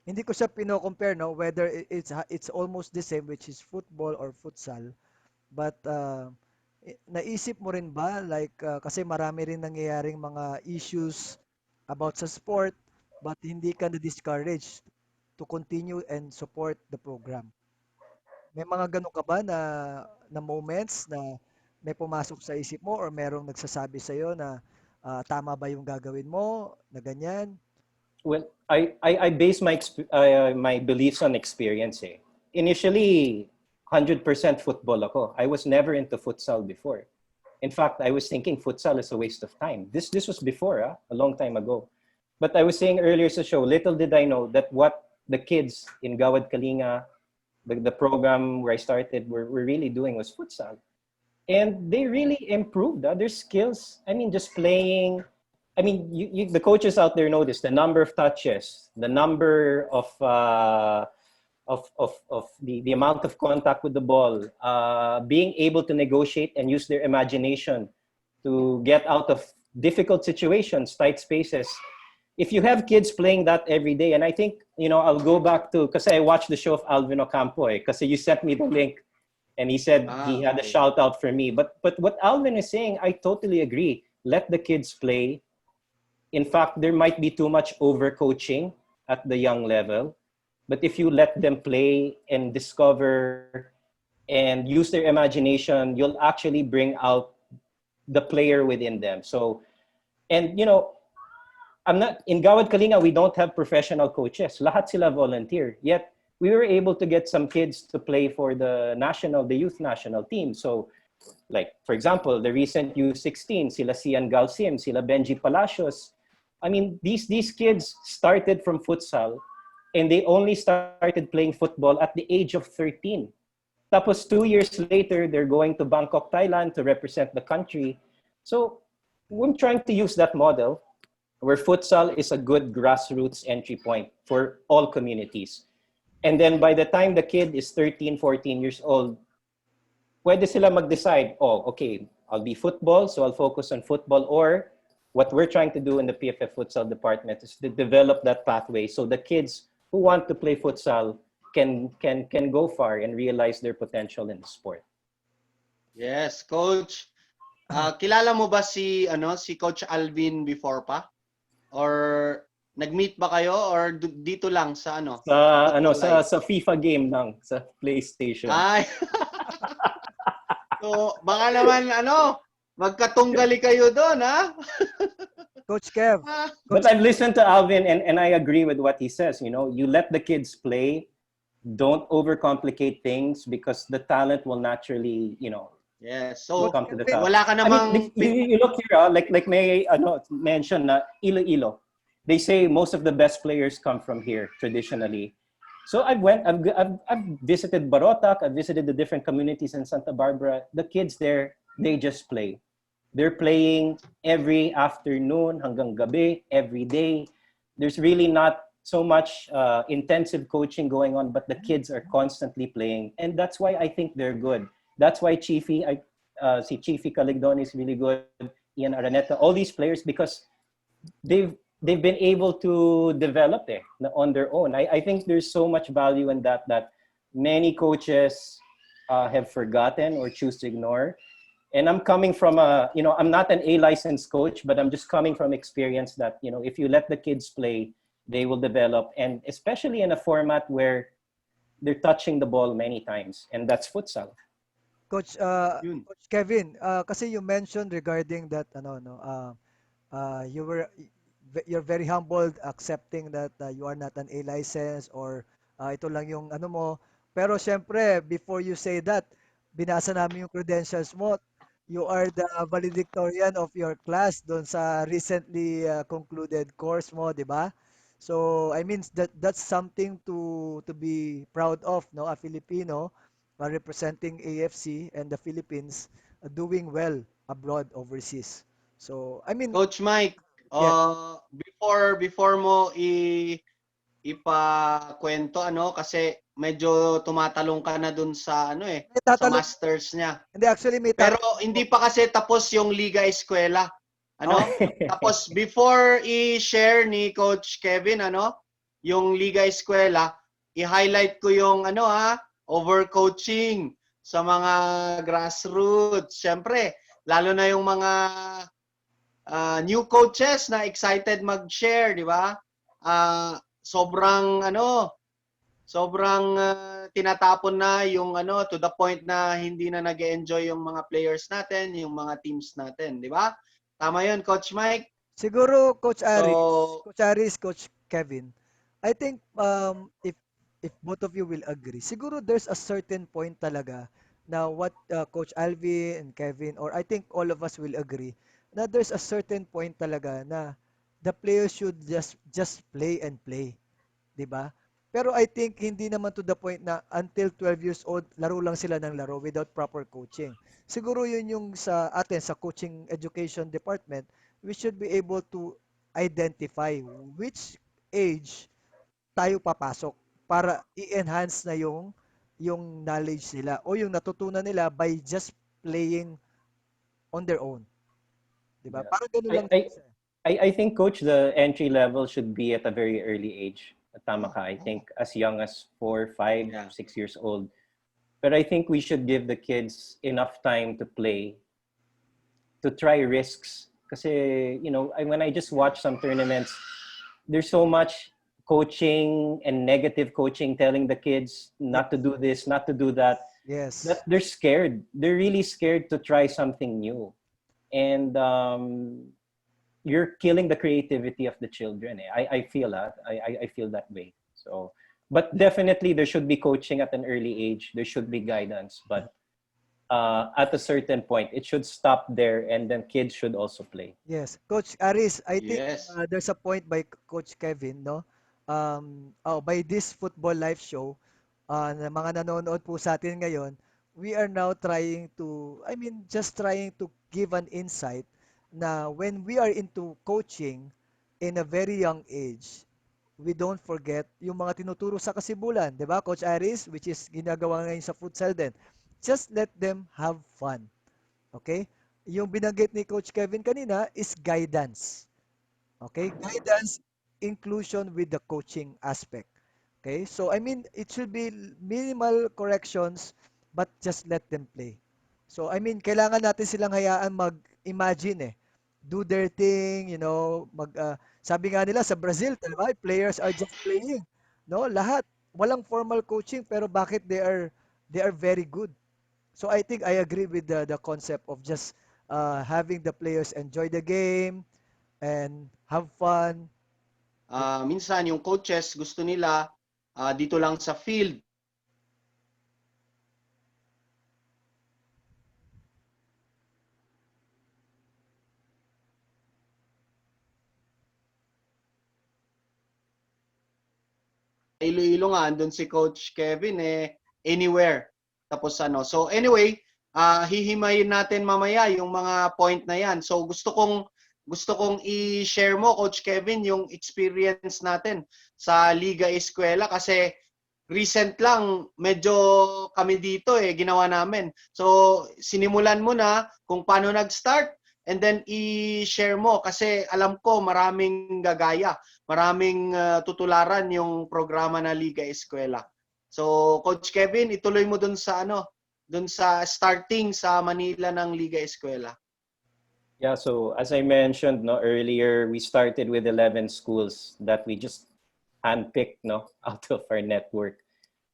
hindi ko siya pino-compare, no? Whether it's almost the same, which is football or futsal. But naisip mo rin ba, like, kasi marami rin nangyayaring mga issues about sa sport, but hindi ka na-discourage to continue and support the program? May mga ganun ka ba na moments na may pumasok sa isip mo or merong nagsasabi sa iyo na tama ba yung gagawin mo na ganyan? Well, I base my beliefs on experience. Eh. Initially, 100% football ako. I was never into futsal before. In fact, I was thinking futsal is a waste of time. This was before, a long time ago. But I was saying earlier sa show, little did I know that what the kids in Gawad Kalinga, the program where I started, were really doing was futsal. And they really improved their skills. I mean, just playing. I mean, the coaches out there know this: the number of touches, the number of the amount of contact with the ball, being able to negotiate and use their imagination to get out of difficult situations, tight spaces. If you have kids playing that every day, and I think, I'll go back to, because I watched the show of Alvin Ocampo, because you sent me the link, and he said he had a shout out for me. But what Alvin is saying, I totally agree. Let the kids play. In fact, there might be too much overcoaching at the young level. But if you let them play and discover and use their imagination, you'll actually bring out the player within them. So, and I'm not in Gawad Kalinga. We don't have professional coaches. Lahat sila volunteer. Yet we were able to get some kids to play for the youth national team. So, like for example, the recent U16, sila Sian Galsim, sila Benji Palacios. I mean, these kids started from futsal, and they only started playing football at the age of 13. Tapos 2 years later, they're going to Bangkok, Thailand to represent the country. So we're trying to use that model where futsal is a good grassroots entry point for all communities. And then by the time the kid is 13, 14 years old, pwede sila mag-decide, okay, I'll be football, so I'll focus on football. Or what we're trying to do in the PFF Futsal department is to develop that pathway so the kids who want to play futsal can go far and realize their potential in the sport. Yes, coach. Kilala mo ba si Coach Alvin before pa? Or nag-meet ba kayo or dito lang sa sa FIFA game lang sa PlayStation. Ay. So, baka naman magkatunggali kayo doon, ha? Coach Kev. But I've listened to Alvin and I agree with what he says. You let the kids play. Don't overcomplicate things because the talent will naturally, yes. So, come to the top. Wala ka namang... you look here, like may mention na Iloilo. They say most of the best players come from here traditionally. So I've visited Barotac, I've visited the different communities in Santa Barbara. The kids there, they just play. They're playing every afternoon hanggang gabi, every day. There's really not so much intensive coaching going on, but the kids are constantly playing, and that's why I think they're good. That's why si Chiefy Caligdon is really good, Ian Araneta, all these players, because they've been able to develop on their own. I think there's so much value in that many coaches have forgotten or choose to ignore. And I'm coming from I'm not an A licensed coach, but I'm just coming from experience that, if you let the kids play, they will develop. And especially in a format where they're touching the ball many times, and that's futsal. Coach Yun. Coach Kevin, kasi you mentioned regarding that you were you're very humbled accepting that you are not an A license or ito lang yung ano mo. Pero syempre, before you say that, binasa namin yung credentials mo. You are the valedictorian of your class doon sa recently concluded course mo, di ba? So, I mean that's something to be proud of, no? A Filipino representing AFC and the Philippines doing well abroad overseas. So, I mean, Coach Mike, yeah, before mo ipakwento kasi medyo tumatalong ka na dun sa may sa tatanong, masters niya. hindi actually may Pero tatanong hindi ako. pa kasi tapos yung Liga Eskwela. Tapos before i-share ni Coach Kevin yung Liga Eskwela, i-highlight ko yung overcoaching sa mga grassroots. Siyempre, lalo na yung mga new coaches na excited mag-share, di ba? Sobrang tinatapon na yung to the point na hindi na nag-enjoy yung mga players natin, yung mga teams natin, di ba? Tama 'yun, Coach Mike. Siguro So, Coach Aris, Coach Kevin, I think if both of you will agree, siguro there's a certain point talaga na what Coach Alvin and Kevin or I think all of us will agree na there's a certain point talaga na the players should just play and play. 'Di ba? Pero I think hindi naman to the point na until 12 years old, laro lang sila ng laro without proper coaching. Siguro yun yung sa atin, sa coaching education department, we should be able to identify which age tayo papasok para i-enhance na yung knowledge nila o yung natutunan nila by just playing on their own. 'Di ba? Yeah. Parang ganun I, lang I, din siya. I think, Coach, the entry level should be at a very early age. Tama Mm, ka. I mm. think as young as 4, 5, yeah. 6 years old. But I think we should give the kids enough time to play, to try risks. Kasi, when I just watch some tournaments, there's so much coaching and negative coaching telling the kids Yes, not to do this, not to do that, that yes. they're scared. They're really scared to try something new. And you're killing the creativity of the children. I feel that. I feel that way. So, but definitely there should be coaching at an early age. There should be guidance. But at a certain point, it should stop there, and then kids should also play. Yes, Coach Aris, I think Yes. there's a point by Coach Kevin, no? By this Football Life show, na mga nanonood po sa atin ngayon, we are now trying to, I mean, just trying to give an insight na when we are into coaching in a very young age, we don't forget yung mga tinuturo sa kasibulan, di ba, Coach Aris, which is ginagawa ngayon sa futsal din. Just let them have fun. Okay? Yung binanggit ni Coach Kevin kanina is guidance. Okay? Guidance, inclusion with the coaching aspect. Okay? So, I mean, it should be minimal corrections, but just let them play. So, I mean, kailangan natin silang hayaan mag-imagine eh. Do their thing, sabi nga nila sa Brazil, diba? Players are just playing. No, lahat. Walang formal coaching, pero bakit they are very good. So I think I agree with the concept of just having the players enjoy the game and have fun. Minsan yung coaches gusto nila dito lang sa field Iloilo nga, andun si Coach Kevin anywhere. Tapos So anyway, hihimayin natin mamaya yung mga point na yan. So gusto kong gusto kong i-share mo, Coach Kevin, yung experience natin sa Liga Eskwela kasi recent lang, medyo kami dito ginawa namin. So, sinimulan mo na kung paano nag-start and then i-share mo kasi alam ko maraming gagaya, maraming tutularan yung programa na Liga Eskwela. So, Coach Kevin, ituloy mo dun sa dun sa starting sa Manila ng Liga Eskwela. Yeah, so as I mentioned earlier, we started with 11 schools that we just handpicked out of our network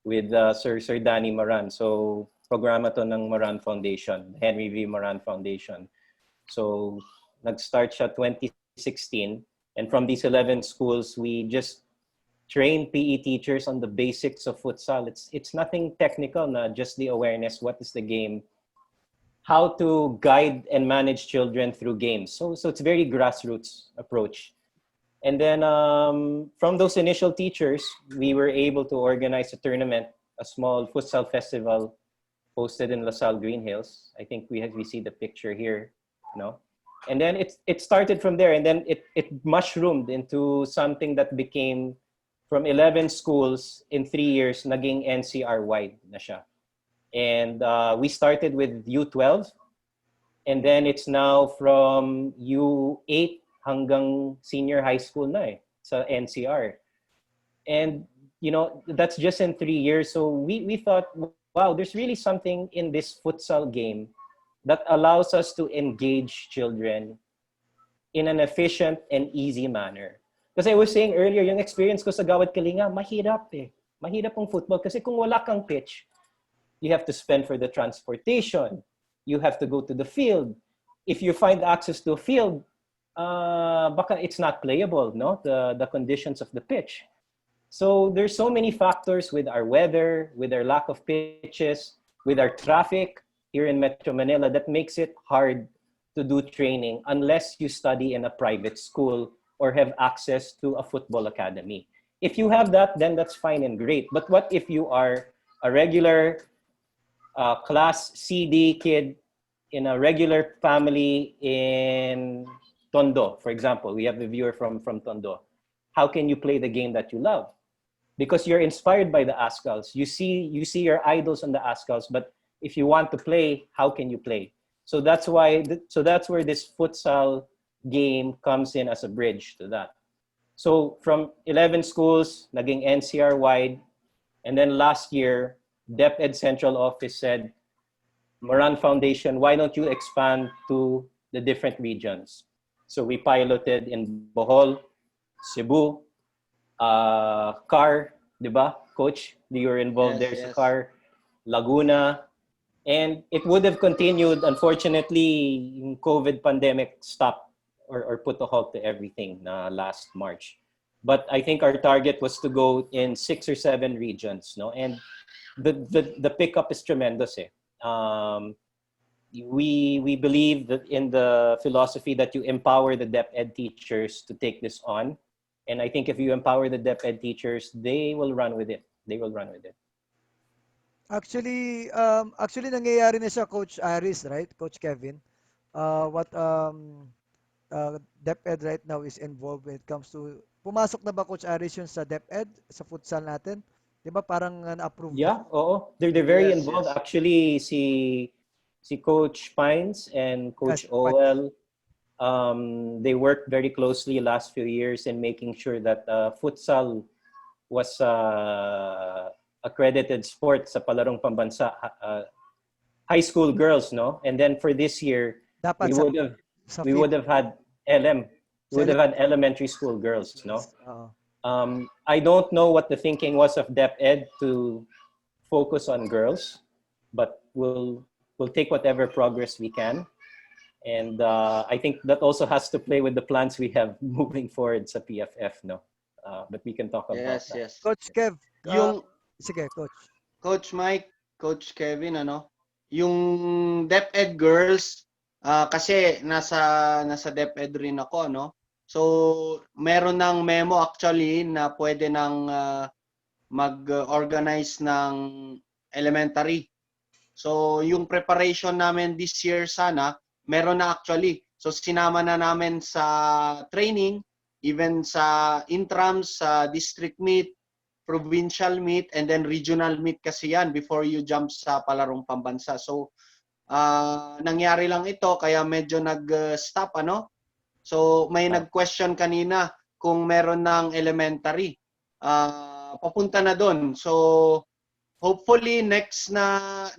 with Sir Danny Moran. So programa to ng Moran Foundation, Henry V. Moran Foundation. So nag-start siya 2016, and from these 11 schools, we just train PE teachers on the basics of futsal. It's nothing technical, just the awareness, what is the game, how to guide and manage children through games. So it's very grassroots approach. And then from those initial teachers, we were able to organize a tournament, a small futsal festival hosted in LaSalle Green Hills. I think we see the picture here, And then it started from there, and then it mushroomed into something that became from 11 schools in 3 years, naging NCR-wide na siya. And we started with U12, and then it's now from U8 hanggang senior high school na sa NCR. And, that's just in 3 years. So we thought, wow, there's really something in this futsal game that allows us to engage children in an efficient and easy manner. Kasi I was saying earlier, yung experience ko sa Gawad Kalinga, mahirap Mahirap ang football kasi kung wala kang pitch, you have to spend for the transportation. You have to go to the field. If you find access to a field, baka it's not playable, the conditions of the pitch. So there's so many factors with our weather, with our lack of pitches, with our traffic here in Metro Manila that makes it hard to do training unless you study in a private school or have access to a football academy. If you have that, then that's fine and great. But what if you are a regular class CD kid in a regular family in Tondo, for example? We have a viewer from Tondo. How can you play the game that you love? Because you're inspired by the Ascals. You see your idols on the Ascals, but if you want to play, how can you play? So that's where this futsal game comes in as a bridge to that. So from 11 schools, naging NCR-wide, and then last year, DepEd Central Office said, Moran Foundation, why don't you expand to the different regions? So we piloted in Bohol, Cebu, CAR, di ba? Coach, you were involved there sa CAR, Laguna, and it would have continued. Unfortunately, yung COVID pandemic stopped or put a halt to everything last March. But I think our target was to go in 6 or 7 regions, and the pickup is tremendous. We believe that in the philosophy that you empower the DepEd teachers to take this on. And I think if you empower the DepEd teachers, they will run with it. Actually, nangyayari na siya, Coach Aris, right? Coach Kevin. What DepEd right now is involved when it comes to, pumasok na ba, Coach Aris, yun sa DepEd, sa futsal natin? Di ba parang na-approve Yeah, na? oo. They're very involved. Yes. Actually, si Coach Pines and Coach OL, they worked very closely last few years in making sure that futsal was accredited sport sa palarong pambansa, high school girls, and then for this year Dapat we would have had elementary school girls, I don't know what the thinking was of DepEd to focus on girls, but we'll take whatever progress we can. And I think that also has to play with the plans we have moving forward sa PFF, but we can talk about that. Yes. Coach Kev, sige, Coach. Coach Mike, Coach Kevin, yung DepEd girls, kasi nasa DepEd rin ako, So, meron ng memo actually na pwede nang mag-organize ng elementary. So, yung preparation namin this year sana, meron na actually. So sinama na namin sa training, even sa intrams, sa district meet, provincial meet, and then regional meet kasi yan before you jump sa palarong pambansa. So nangyari lang ito kaya medyo nag-stop ano. So may nag-question kanina kung meron ng elementary. Papunta na doon. So hopefully next na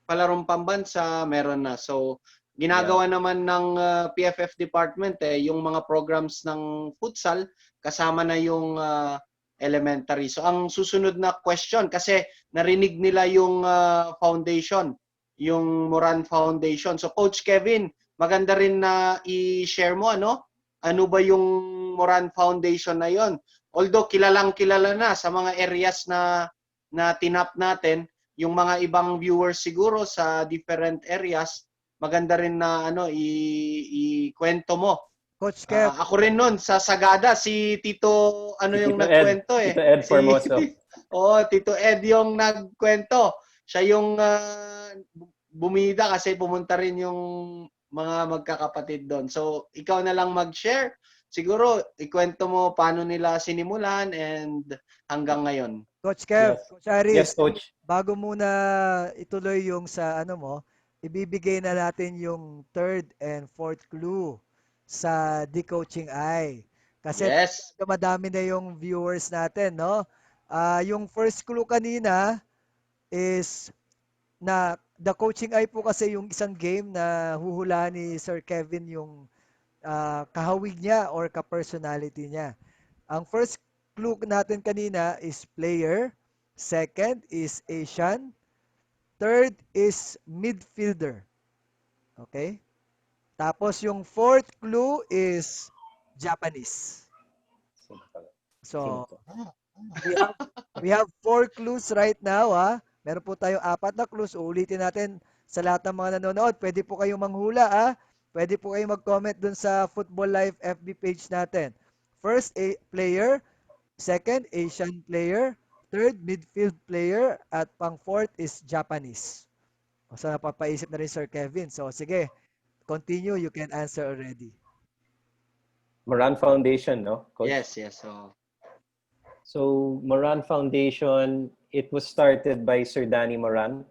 palarong pambansa meron na. So ginagawa naman ng PFF department yung mga programs ng futsal kasama na yung elementary. So ang susunod na question kasi narinig nila yung foundation, yung Moran Foundation. So Coach Kevin, maganda rin na i-share mo ano? Ano ba yung Moran Foundation na yon? Although kilalang-kilala na sa mga areas na tinap natin, yung mga ibang viewers siguro sa different areas, maganda rin na ano ikwento mo. Coach Kev, Ako rin noon sa Sagada si Tito ano Si yung Tito nagkwento Ed, Tito Ed Formoso. Tito Ed yung nagkwento. Siya yung bumida kasi pumunta rin yung mga magkakapatid doon. So ikaw na lang mag-share. Siguro ikwento mo paano nila sinimulan and hanggang ngayon. Coach Kev, Yes. Coach Aris, Yes, Coach. bago muna ituloy yung sa ano mo, ibibigay na natin yung third and fourth clue sa The Coaching Eye. Kasi Yes. madami na yung viewers natin, no? Yung first clue kanina is na The Coaching Eye po kasi yung isang game na huhulaan ni Sir Kevin yung kahawig niya or ka-personality niya. Ang first clue natin kanina is player, second is Asian, third is midfielder. Okay? Tapos yung fourth clue is Japanese. So, we have 4 clues right now, ha? Meron po tayong 4 na clues. Uulitin natin sa lahat ng mga nanonood. Pwede po kayong manghula, ha? Pwede po kayong mag-comment dun sa FUTBOLife FB page natin. First, player. Second, Asian player. Third, midfield player. At pang-fourth is Japanese. So, napapaisip na rin Sir Kevin. So, sige. Continue. You can answer already. Moran Foundation, no, Coach? Yes. So Moran Foundation, it was started by Sir Danny Moran.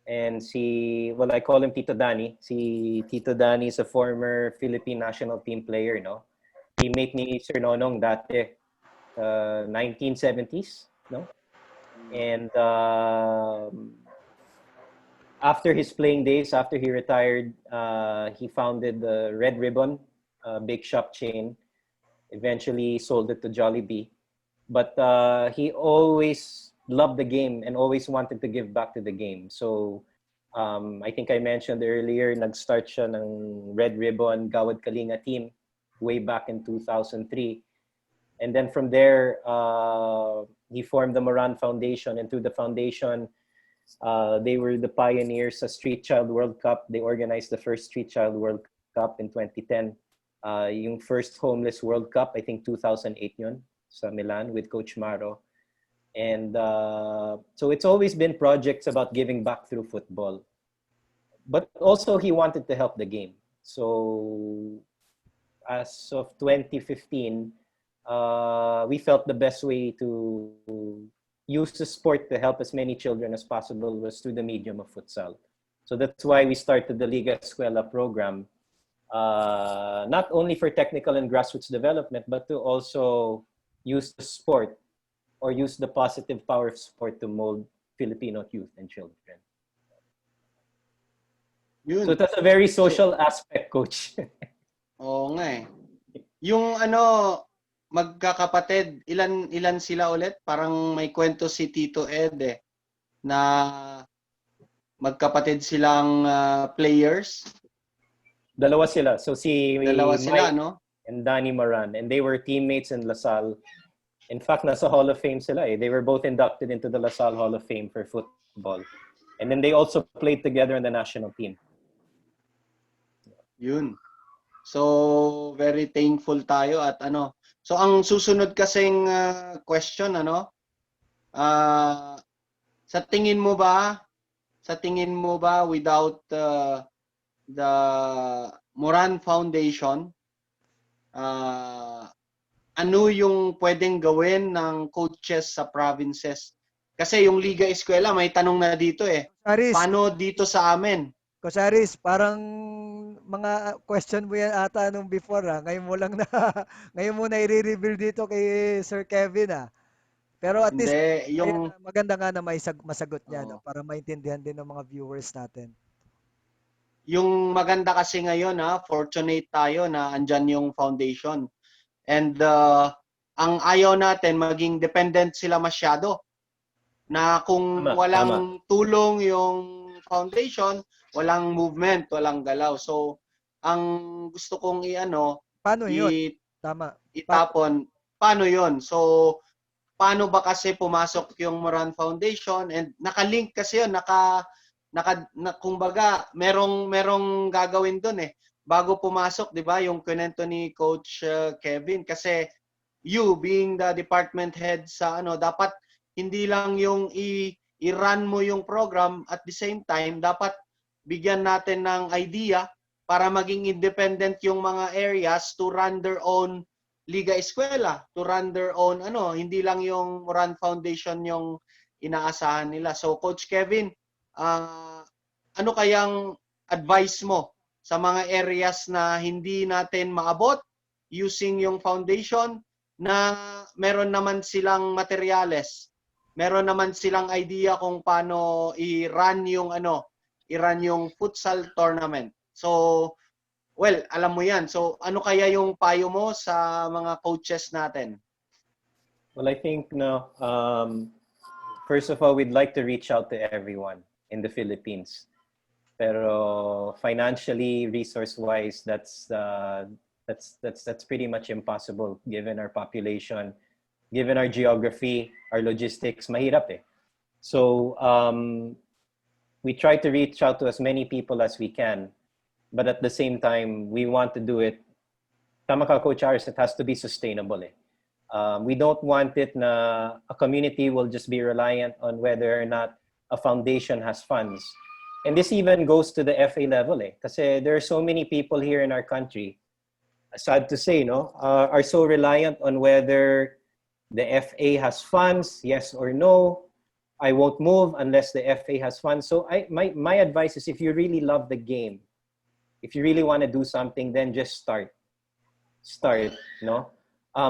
And I call him Tito Danny. Si Tito Danny is a former Philippine national team player, no? Teammate ni Sir Nonong dati, 1970s, no? And after his playing days, after he retired, he founded the Red Ribbon, big shop chain. Eventually sold it to Jollibee. But he always loved the game and always wanted to give back to the game. So I think I mentioned earlier, nag-start siya ng Red Ribbon Gawad Kalinga team way back in 2003. And then from there, he formed the Moran Foundation. And through the foundation, they were the pioneers sa Street Child World Cup. They organized the first Street Child World Cup in 2010. Yung first Homeless World Cup, I think 2008 yun, sa Milan with Coach Maro. And so it's always been projects about giving back through football. But also he wanted to help the game. So as of 2015, we felt the best way to use the sport to help as many children as possible was through the medium of futsal. So that's why we started the Liga Escuela program, not only for technical and grassroots development, but to also use the sport or use the positive power of sport to mold Filipino youth and children. Yun. So that's a very social aspect, Coach. Oo nga eh. Yung magkakapatid, ilan sila ulit? Parang may kwento si Tito Ed na magkapatid silang players. Dalawa sila. So Dalawa sila, Mike no? and Danny Moran, and they were teammates in LaSalle. In fact, nasa Hall of Fame sila eh. They were both inducted into the LaSalle Hall of Fame for football. And then they also played together in the national team. Yun. So, very thankful tayo at So, ang susunod kasing question, sa tingin mo ba without the Moran Foundation, ano yung pwedeng gawin ng coaches sa provinces? Kasi yung Liga Eskwela, may tanong na dito eh. Aris, Paano dito sa amin? Kosaris, parang mga question mo yan ata nung before Ngayon mo lang na ngayon mo na i-reveal dito kay Sir Kevin Pero at least Hindi, ayan, yung maganda nga na masagot niya no oh, para maintindihan din ng mga viewers natin. yung maganda kasi ngayon fortunate tayo na andyan yung foundation. And ang ayaw natin maging dependent sila masyado. Na kung Tama. walang tulong yung foundation, walang movement, walang galaw. So, ang gusto kong Paano 'yun? i- Tama. Pa- itapon, paano yon? So, paano ba kasi pumasok yung Moran Foundation and nakalink kasi yun, kumbaga, merong gagawin doon eh. Bago pumasok, 'di ba, yung kwento ni Coach Kevin kasi you being the department head sa dapat hindi lang yung i-run mo yung program at the same time dapat bigyan natin ng idea para maging independent yung mga areas to run their own Liga Eskwela, to run their own hindi lang yung Moran Foundation yung inaasahan nila. So Coach Kevin, ano kayang advice mo sa mga areas na hindi natin maabot using yung foundation na meron naman silang materyales, meron naman silang idea kung paano i-run yung futsal tournament. So, well, alam mo yan. So, ano kaya yung payo mo sa mga coaches natin? Well, I think no. First of all, we'd like to reach out to everyone in the Philippines. Pero financially, resource-wise, that's pretty much impossible given our population, given our geography, our logistics. Mahirap eh. So we try to reach out to as many people as we can, but at the same time, we want to do it. Tama ka, Coach Aris, it has to be sustainable eh. We don't want it na a community will just be reliant on whether or not a foundation has funds. And this even goes to the FA level eh. Kasi there are so many people here in our country, sad to say, no, are so reliant on whether the FA has funds, yes or no. I won't move unless the FA has funds. So my advice is if you really love the game, if you really want to do something, then just start, no?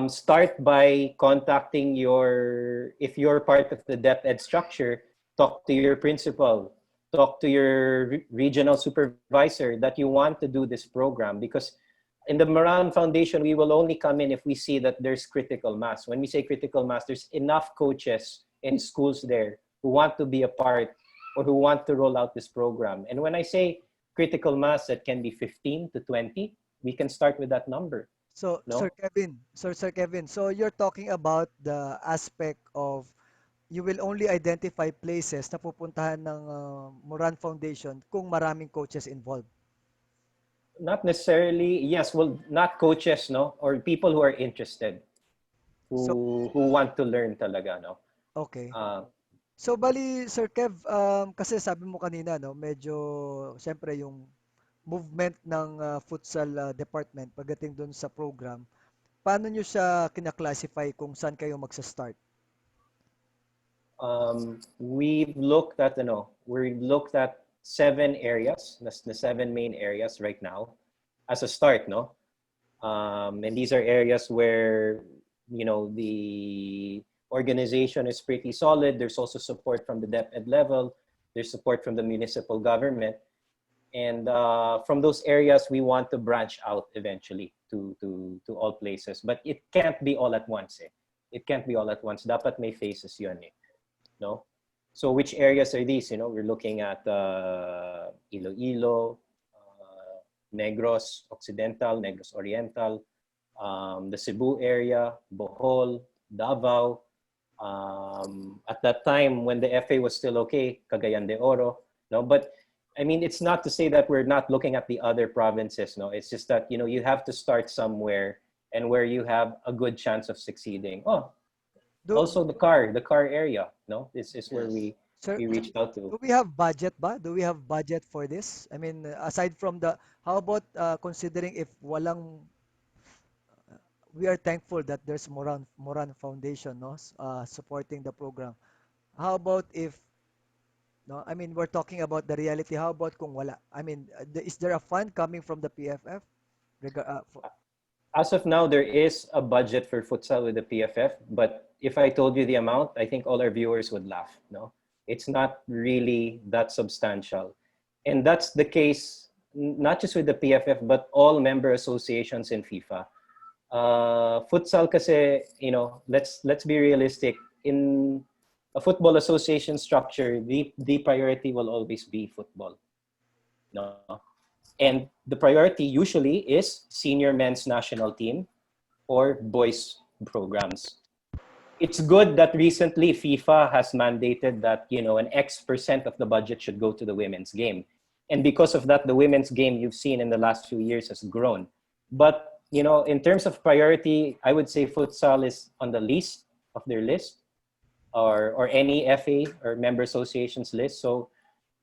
Start by contacting if you're part of the DepEd structure, talk to your principal, talk to your regional supervisor that you want to do this program, because in the Moran Foundation, we will only come in if we see that there's critical mass. When we say critical mass, there's enough coaches in schools there who want to be a part or who want to roll out this program. And when I say critical mass, that can be 15 to 20. We can start with that number. So, No? Sir Kevin, so you're talking about the aspect of you will only identify places na pupuntahan ng Moran Foundation kung maraming coaches involved. Not necessarily, yes, well, not coaches, no? Or people who are interested, So, who want to learn talaga, no? okay. Uh, So, bali, Sir Kev, kasi sabi mo kanina, no, medyo, syempre, yung movement ng futsal department pagdating dun sa program, paano nyo siya kinaklasify kung saan kayo magsa-start? we've looked at, we've looked at 7 areas, the 7 main areas right now as a start, no? And these are areas where, the organization is pretty solid. There's also support from the DepEd level. There's support from the municipal government. And from those areas, we want to branch out eventually to all places. But it can't be all at once. Eh? It can't be all at once. Dapat may phases yun eh. No? So which areas are these? We're looking at Iloilo, Negros Occidental, Negros Oriental, the Cebu area, Bohol, Davao. At that time, when the FA was still okay, Cagayan de Oro. No, but I mean, it's not to say that we're not looking at the other provinces. No, it's just that you have to start somewhere and where you have a good chance of succeeding. Oh, Do, also the car area. No, this is where Yes. Sir, we reached out do to. we have budget ba? Do we have budget for this? I mean, aside from how about considering if walang, we are thankful that there's Moran Foundation, no, supporting the program. How about if, no, I mean, we're talking about the reality. How about kung wala? I mean, is there a fund coming from the PFF? As of now, there is a budget for futsal with the PFF, but if I told you the amount, I think all our viewers would laugh. No, it's not really that substantial, and that's the case not just with the PFF but all member associations in FIFA. Futsal kasi, let's be realistic. In a football association structure, the priority will always be football. No? And the priority usually is senior men's national team or boys programs. It's good that recently FIFA has mandated that, an X% of the budget should go to the women's game. And because of that, the women's game you've seen in the last few years has grown. But, in terms of priority, I would say futsal is on the least of their list, or any FA or member associations list. So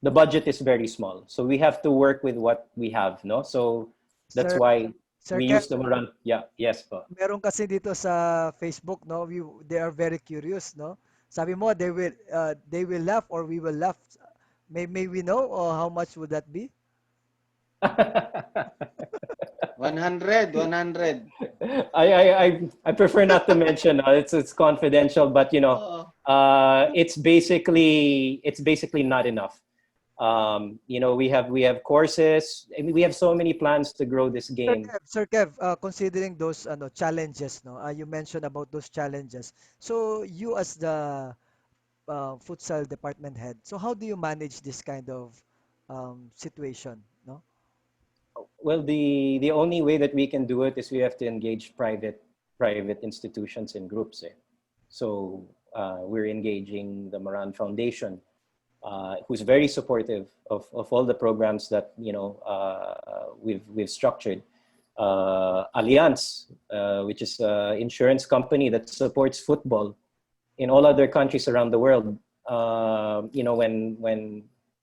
the budget is very small. So we have to work with what we have, no? So that's Sir, why Sir we Kev, use them around. Yeah, yes po. meron kasi dito sa Facebook, no, they are very curious, no? Sabi mo, they will laugh or we will laugh. May we know or how much would that be? 100, 100. I prefer not to mention. It's confidential, but Oo. it's basically not enough. We have courses. I mean, we have so many plans to grow this game. Sir Kev, considering those challenges, no, you mentioned about those challenges. So you as the futsal department head, so how do you manage this kind of situation, no? Well, the only way that we can do it is we have to engage private institutions and groups. So we're engaging the Moran Foundation, who's very supportive of all the programs that we've structured. Allianz, which is an insurance company that supports football in all other countries around the world.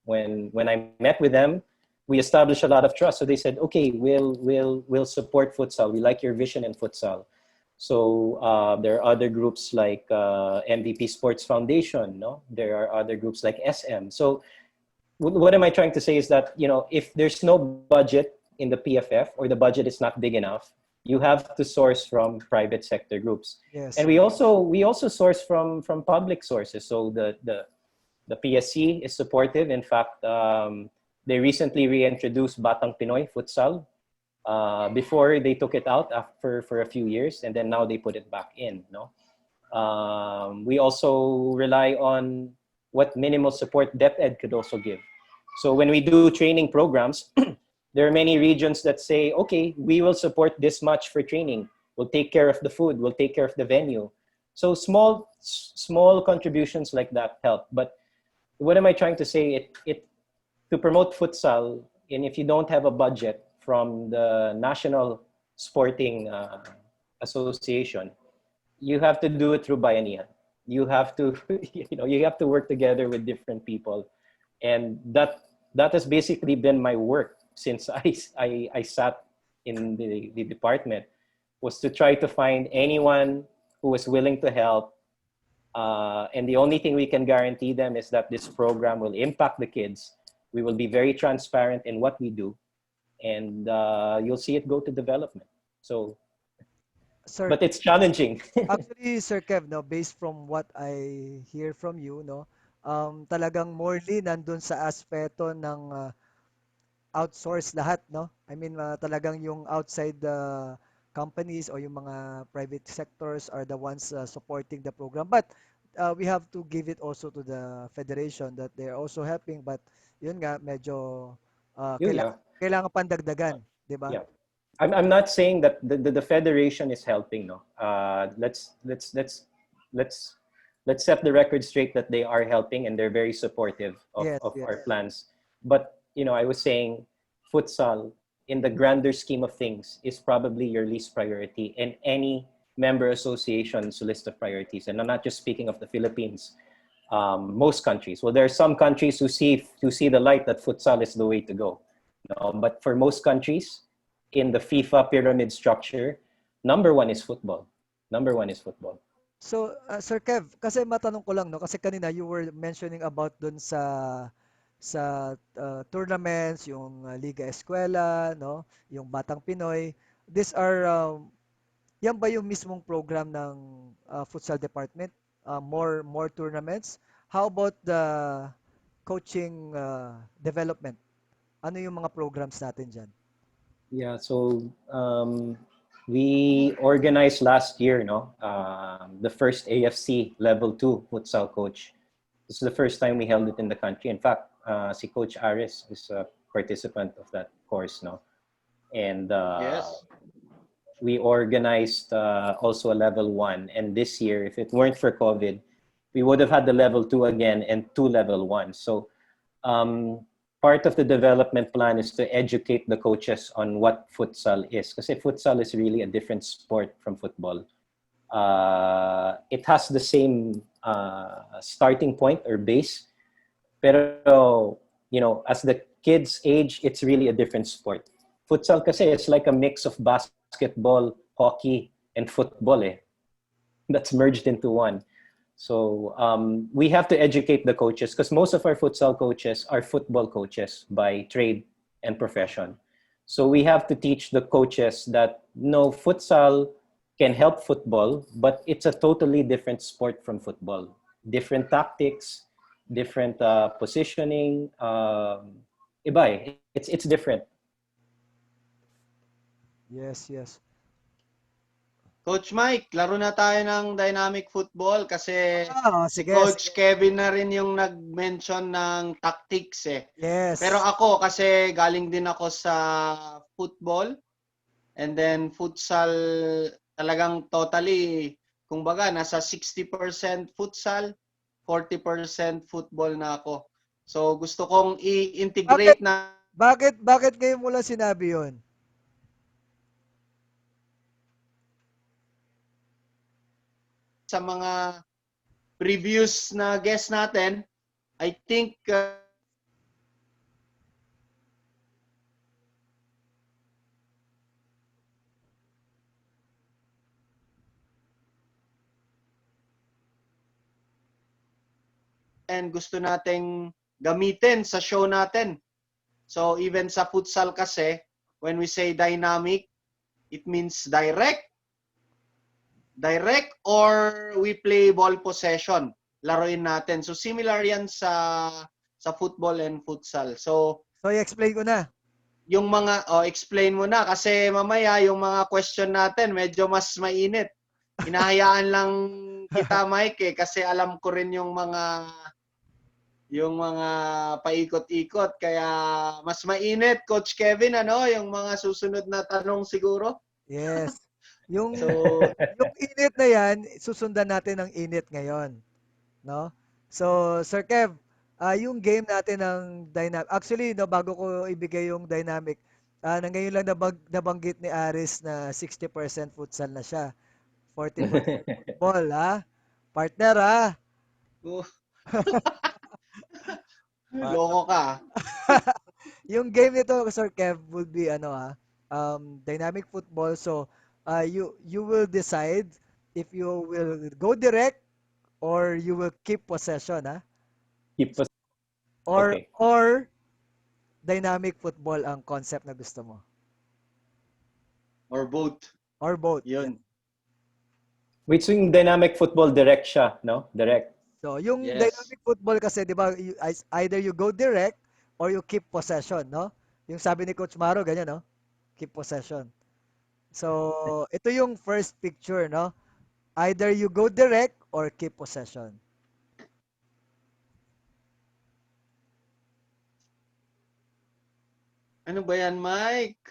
When I met with them, we established a lot of trust. So they said, okay, we'll support futsal. We like your vision in futsal. So there are other groups like MVP Sports Foundation. No, there are other groups like SM. So what am I trying to say is that if there's no budget in the PFF or the budget is not big enough, you have to source from private sector groups. Yes. And we also source from public sources. So the PSC is supportive. In fact, they recently reintroduced Batang Pinoy Futsal. Before they took it out for a few years, and then now they put it back in. No, we also rely on what minimal support DepEd could also give. So when we do training programs, there are many regions that say, okay, we will support this much for training. We'll take care of the food. We'll take care of the venue. So small contributions like that help. But what am I trying to say? It to promote futsal, and if you don't have a budget from the National Sporting Association, you have to do it through bayanihan. You have to, you have to work together with different people, and that has basically been my work since I sat in the department, was to try to find anyone who was willing to help. And the only thing we can guarantee them is that this program will impact the kids. We will be very transparent in what we do, and you'll see it go to development. So, Sir, but it's challenging. actually, Sir Kev, no, based from what I hear from you, no, talagang morely nandun sa aspeto ng outsource lahat, no? I mean, talagang yung outside the companies or yung mga private sectors are the ones supporting the program. But we have to give it also to the federation that they're also helping. But yun nga, medyo Yeah, kailangan pandagdagan, di ba? yeah. I'm not saying that the federation is helping. No, let's set the record straight that they are helping and they're very supportive Yes, of yes. our plans. But I was saying futsal in the grander scheme of things is probably your least priority in any member association's list of priorities. And I'm not just speaking of the Philippines. Most countries. Well, there are some countries who see the light that futsal is the way to go. No? But for most countries, in the FIFA pyramid structure, number one is football. Number one is football. So, Sir Kev, kasi matanong ko lang, no? Kasi kanina you were mentioning about dun sa tournaments, yung Liga Eskwela, no? Yung Batang Pinoy. These are, yan ba yung mismong program ng futsal department? More tournaments? How about the coaching development? Ano yung mga programs natin dyan? Yeah, so we organized last year, the first AFC Level 2 futsal coach. This is the first time we held it in the country. In fact, si Coach Aris is a participant of that course, no? And Yes. we organized also a level 1. And this year, if it weren't for COVID, we would have had the level 2 again and 2 level 1. So part of the development plan is to educate the coaches on what futsal is. Because futsal is really a different sport from football. It has the same starting point or base. Pero, as the kids age, it's really a different sport. Futsal kasi it's like a mix of basketball, hockey, and football. That's merged into one. So we have to educate the coaches because most of our futsal coaches are football coaches by trade and profession. So we have to teach the coaches that no, futsal can help football, but it's a totally different sport from football. Different tactics, different positioning. Iba eh. It's different. Yes, yes. Coach Mike, laro na tayo ng dynamic football kasi si Sige, Coach sige. Kevin na rin yung nag-mention ng tactics eh. Pero Yes. ako kasi galing din ako sa football and then futsal talagang totally, kumbaga nasa 60% futsal, 40% football na ako. So gusto kong Bakit, i-integrate na bakit ngayon mo lang sinabi yun? sa mga previous na guest natin. I think and gusto nating gamitin sa show natin. So even sa futsal kasi, when we say dynamic, it means direct or we play ball possession. Laruin natin. So similar yan sa football and futsal. So So, i-explain ko na. yung mga explain mo na kasi mamaya yung mga question natin medyo mas mainit. Hinahayaan lang kita Mike kasi alam ko rin yung mga paikot-ikot kaya mas mainit Coach Kevin yung mga susunod na tanong siguro. Yes. Yung So yung init na yan, susundan natin ang init ngayon, no? So, Sir Kev, yung game natin ng dynamic. Actually, no, bago ko ibigay yung dynamic, na ngayon lang nabanggit ni Aris na 60% futsal na siya, 40% football, ha? Partner, ha? loko ka. Yung game nito, Sir Kev, will be dynamic football. So, you will decide if you will go direct or you will keep possession, ha? Keep us Or okay. or dynamic football ang concept na gusto mo. Or both. Or both. Yun. Wait, so yung dynamic football direct siya, no? Direct. So, yung Yes. dynamic football kasi, 'di ba, either you go direct or you keep possession, no? Yung sabi ni Coach Maro, ganyan, no? Keep possession. So, ito yung first picture, no? Either you go direct or keep possession. Ano ba yan, Mike?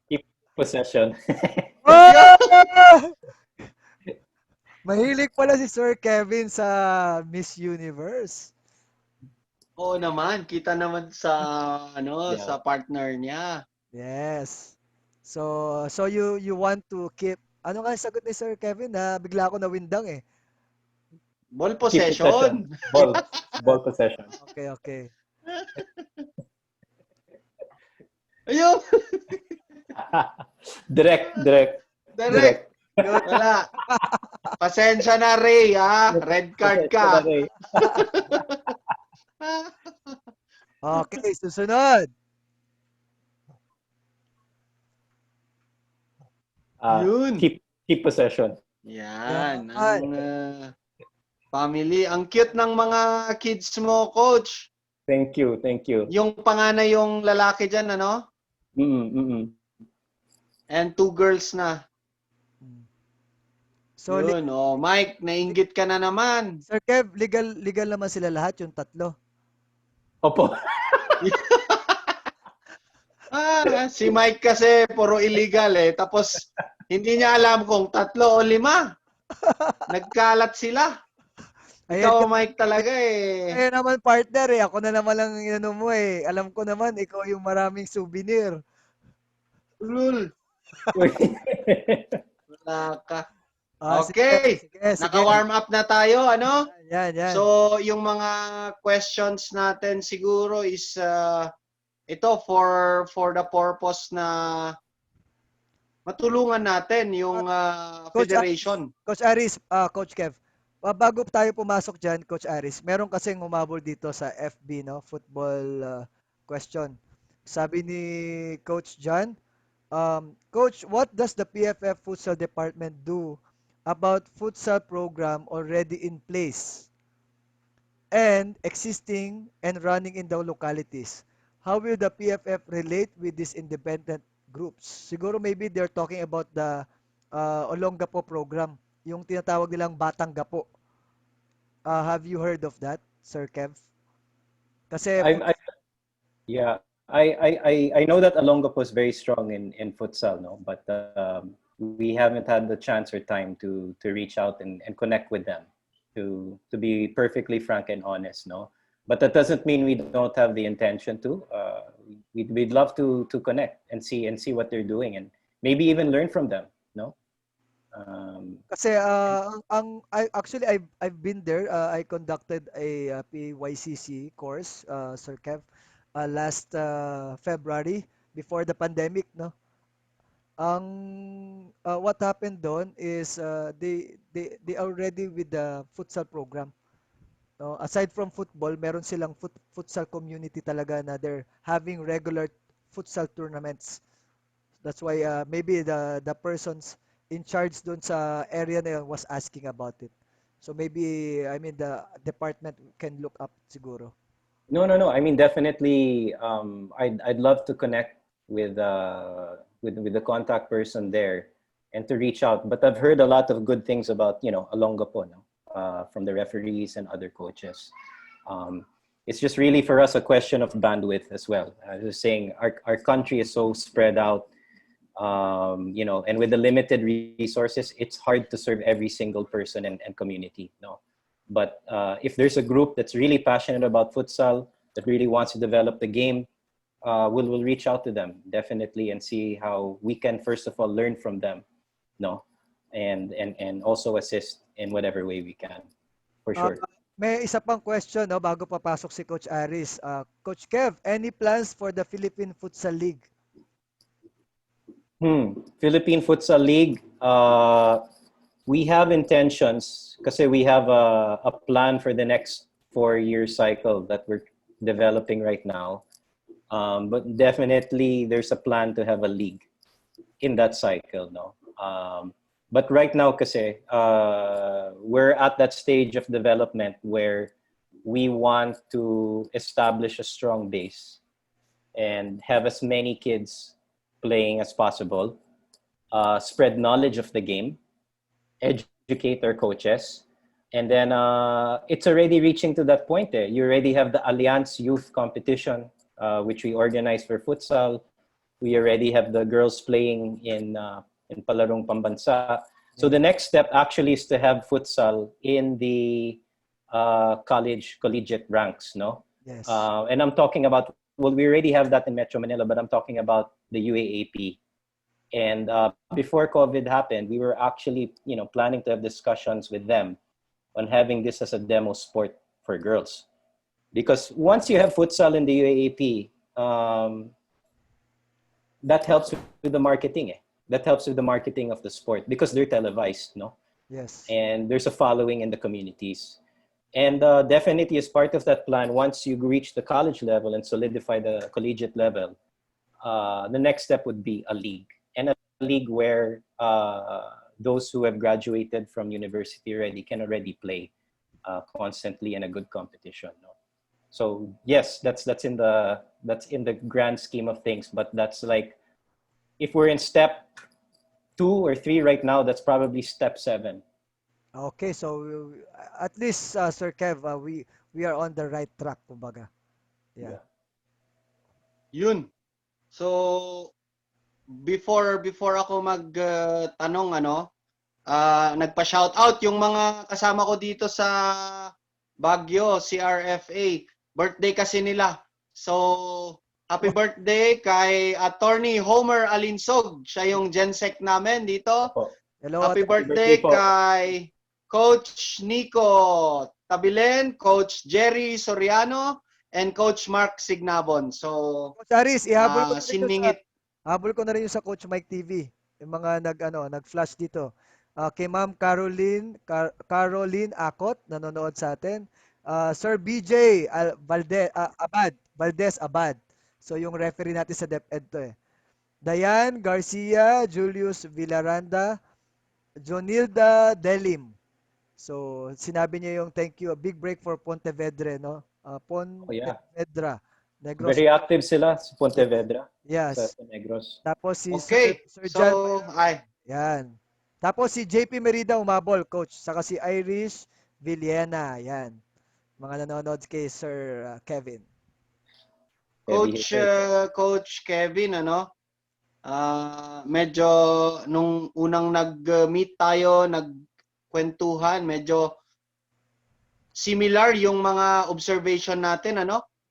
Keep possession. Oh! Mahilig pala si Sir Kevin sa Miss Universe. Oo naman, kita naman sa Yeah. sa partner niya. Yes. So you want to keep, ano nga yung sagot ni Sir Kevin, na bigla ako nawindang eh. Ball Keep possession. possession. Ball possession. Okay. Ayun, Direct. direct. Good. Wala. Pasensya na, Ray, ha? Red card ka. Okay, susunod. Yun. Keep possession. Yan. Ang Yan. family. Ang cute ng mga kids mo, coach. Thank you. Yung panganay yung lalaki dyan, ano? And 2 girls na. So, Yun. Oh, Mike, nainggit ka na naman. Sir Kev, legal naman sila lahat, yung tatlo. Opo. Si Mike kasi puro illegal eh. Tapos, hindi niya alam kung 3 o 5. Nagkalat sila. Ikaw, Mike, talaga eh. Kaya naman partner eh. Ako na naman lang inano mo eh. Alam ko naman, ikaw yung maraming souvenir. Ulul. Wala ka. Sige. Okay. Naka-warm up na tayo, ano? Yan. So, yung mga questions natin siguro is ito for the purpose na matulungan natin yung federation. Coach Aris, Coach Kev, bago tayo pumasok dyan, Coach Aris, meron kasing umabol dito sa FB, no? Football question. Sabi ni Coach John, Coach, what does the PFF Futsal Department do about futsal program already in place and existing and running in the localities? How will the PFF relate with these independent groups? Siguro maybe they're talking about the Olongapo program, yung tinatawag nilang Batang Gapo. Have you heard of that, Sir Kev? Kasi Yeah, I know that Olongapo is very strong in futsal, no, but we haven't had the chance or time to reach out and connect with them. To be perfectly frank and honest, no, but that doesn't mean we don't have the intention to. We'd love to connect and see what they're doing and maybe even learn from them, no. Kasi actually I've been there. I conducted a PYCC course, Sir Kev, last February before the pandemic, no. Ang what happened doon is they already with the futsal program. No, aside from football, meron silang futsal community talaga na they're having regular futsal tournaments. That's why maybe the persons in charge doon sa area na yun was asking about it. So maybe I mean the department can look up siguro. No. I mean, definitely, I'd love to connect with the contact person there and to reach out. But I've heard a lot of good things about Olongapo, no, from the referees and other coaches. It's just really for us a question of bandwidth as well. I was saying our country is so spread out, and with the limited resources, it's hard to serve every single person and community, no. But if there's a group that's really passionate about futsal, that really wants to develop the game, we'll reach out to them definitely and see how we can first of all learn from them, no, and also assist in whatever way we can, for sure. May isa pang question, no, bago papasok si Coach Aris. Coach Kev, any plans for the Philippine Futsal League? Philippine Futsal League, we have intentions kasi we have a plan for the next 4-year cycle that we're developing right now. But definitely there's a plan to have a league in that cycle, no. But right now kasi we're at that stage of development where we want to establish a strong base and have as many kids playing as possible, spread knowledge of the game, educate our coaches, and then it's already reaching to that point. You already have the Alliance Youth Competition, which we organize for futsal. We already have the girls playing in Palarong Pambansa. So the next step actually is to have futsal in the collegiate ranks, no? Yes. And I'm talking about, well, we already have that in Metro Manila, but I'm talking about the UAAP. And before COVID happened, we were actually, planning to have discussions with them on having this as a demo sport for girls. Because once you have futsal in the UAAP, that helps with the marketing. That helps with the marketing of the sport because they're televised, no? Yes. And there's a following in the communities. And definitely as part of that plan, once you reach the college level and solidify the collegiate level, the next step would be a league. And a league where those who have graduated from university already can already play constantly in a good competition. No? So yes, that's in the grand scheme of things. But that's like, if we're in step 2 or 3 right now, that's probably step 7. Okay, so at least Sir Kev, we are on the right track kumbaga. Yeah. Yeah. Yun. So, before ako magtanong, nagpa-shoutout yung mga kasama ko dito sa Baguio, CRFA. Birthday kasi nila. So, happy birthday kay Attorney Homer Alinsog. Siya yung Gensec namin dito. Opo. Hello, Happy Ate. birthday birthday po. kay Coach Nico Tabilen, Coach Jerry Soriano, and Coach Mark Signabon. So, Coach Aris, ihabol ko na rin yung sa siningit. habol ko na rin yung sa Coach Mike TV. Yung mga nag-flash dito. Kay Ma'am Caroline Akot nanonood sa atin. Sir BJ Valdez Abad. So yung referee natin sa DepEd to eh. Dayan Garcia, Julius Villaranda, Jonilda Delim. So sinabi niya yung thank you, a big break for Pontevedra, no? Oh, yeah. Pontevedra, Negros. Very active sila sa Pontevedra, Yes. sa Negros. Tapos si Okay. Sir John, So, ay, yan. Tapos si JP Merida umabol, coach. Saka si Irish Villena, yan. Mga nanonood kay Sir Kevin. Heavy Coach hitter. Coach Kevin, medyo nung unang nag-meet tayo, nagkwentuhan, medyo similar yung mga observation natin,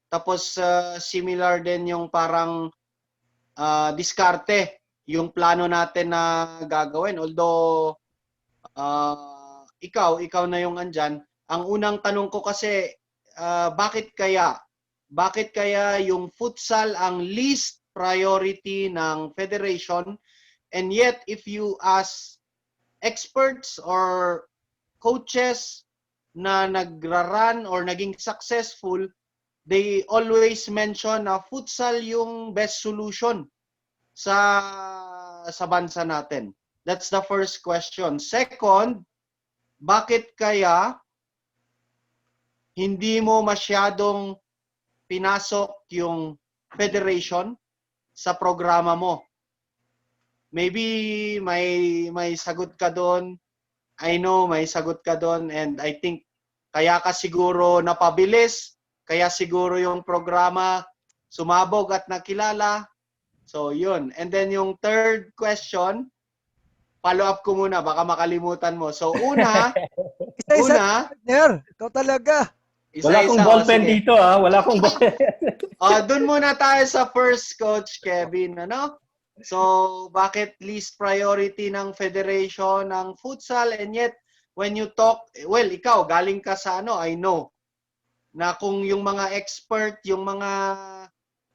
Tapos similar din yung parang diskarte, yung plano natin na gagawin. Although ikaw na yung andyan. Ang unang tanong ko kasi, bakit kaya? Bakit kaya yung futsal ang least priority ng federation, and yet if you ask experts or coaches na nagra-run or naging successful, they always mention na futsal yung best solution sa bansa natin. That's the first question. Second, bakit kaya hindi mo masyadong pinasok yung federation sa programa mo? Maybe may sagot ka doon. I know may sagot ka doon, and I think kaya ka siguro napabilis, kaya siguro yung programa sumabog at nakilala. So yun. And then yung third question, follow up ko muna, baka makalimutan mo. So una, Isa-isa, partner. Ikaw talaga. Wala akong ballpen dito, Wala akong ballpen. Doon muna tayo sa first, Coach Kevin, So, bakit least priority ng federation ng futsal, and yet when you talk, well, ikaw galing ka sa I know na kung yung mga expert, yung mga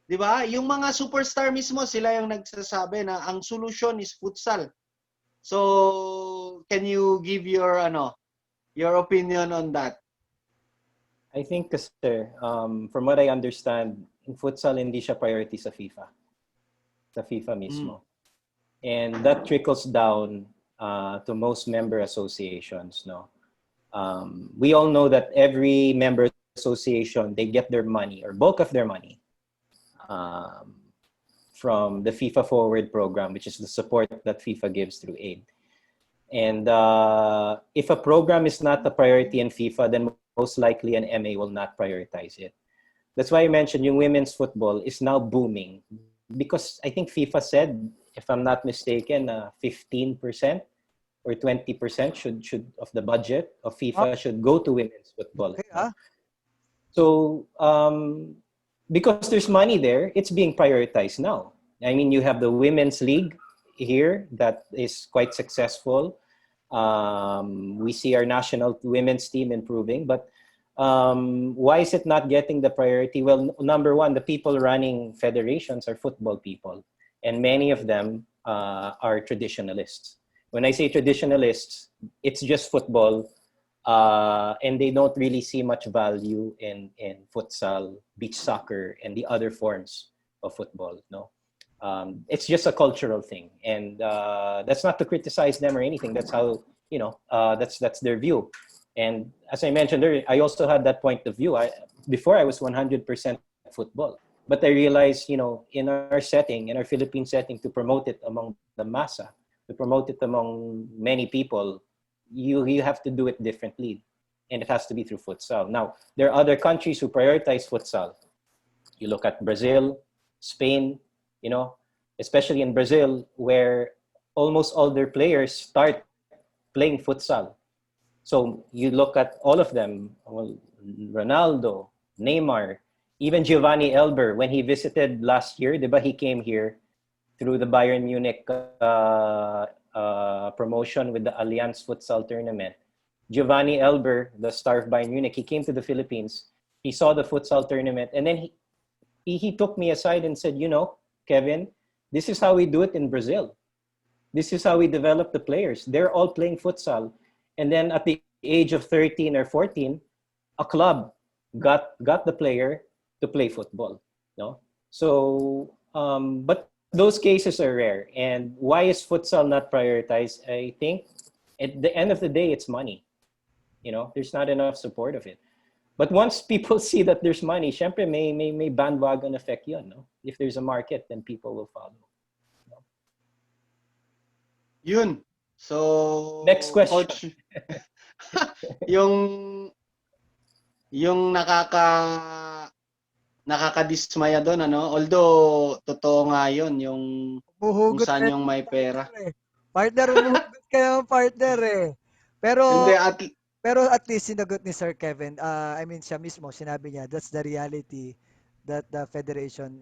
'di ba? Yung mga superstar mismo sila yung nagsasabi na ang solution is futsal. So, can you give your opinion on that? I think kasi, from what I understand, in futsal hindi siya priority sa FIFA. Sa FIFA mismo. And that trickles down to most member associations, no? We all know that every member association, they get their money or bulk of their money from the FIFA Forward program, which is the support that FIFA gives through aid. And if a program is not a priority in FIFA, then most likely an MA will not prioritize it. That's why I mentioned yung women's football is now booming, because I think FIFA said, if I'm not mistaken, 15% or 20% should of the budget of FIFA should go to women's football. Okay, So because there's money there, it's being prioritized now. I mean, you have the women's league here that is quite successful. We see our national women's team improving, but why is it not getting the priority? Well, number one, the people running federations are football people, and many of them are traditionalists. When I say traditionalists, it's just football, and they don't really see much value in futsal, beach soccer, and the other forms of football. No, it's just a cultural thing, and that's not to criticize them or anything. That's how that's their view. And as I mentioned earlier, I also had that point of view. Before I was 100% football, but I realized, in our setting, in our Philippine setting, to promote it among the massa, to promote it among many people, you have to do it differently, and it has to be through futsal. Now, there are other countries who prioritize futsal. You look at Brazil, Spain, especially in Brazil, where almost all their players start playing futsal. So you look at all of them, well, Ronaldo, Neymar, even Giovanni Elber, when he visited last year, diba, he came here through the Bayern Munich promotion with the Allianz Futsal Tournament. Giovanni Elber, the star of Bayern Munich, he came to the Philippines. He saw the futsal tournament, and then he took me aside and said, Kevin, this is how we do it in Brazil. This is how we develop the players. They're all playing futsal. And then at the age of 13 or 14, a club got the player to play football. No? So, but those cases are rare. And why is futsal not prioritized? I think at the end of the day, it's money. There's not enough support of it. But once people see that there's money, syempre may bandwagon effect yun, no? If there's a market, then people will follow. No? Yun. So, Next question. Coach, yung nakakadismaya doon, although totoo nga yun, yung kung Humuhugot saan kayo yung ng may pera. partner eh. Partner, humuhugot kayo ng partner eh. Pero Hindi, at least sinagot ni Sir Kevin, I mean siya mismo, sinabi niya, that's the reality that the federation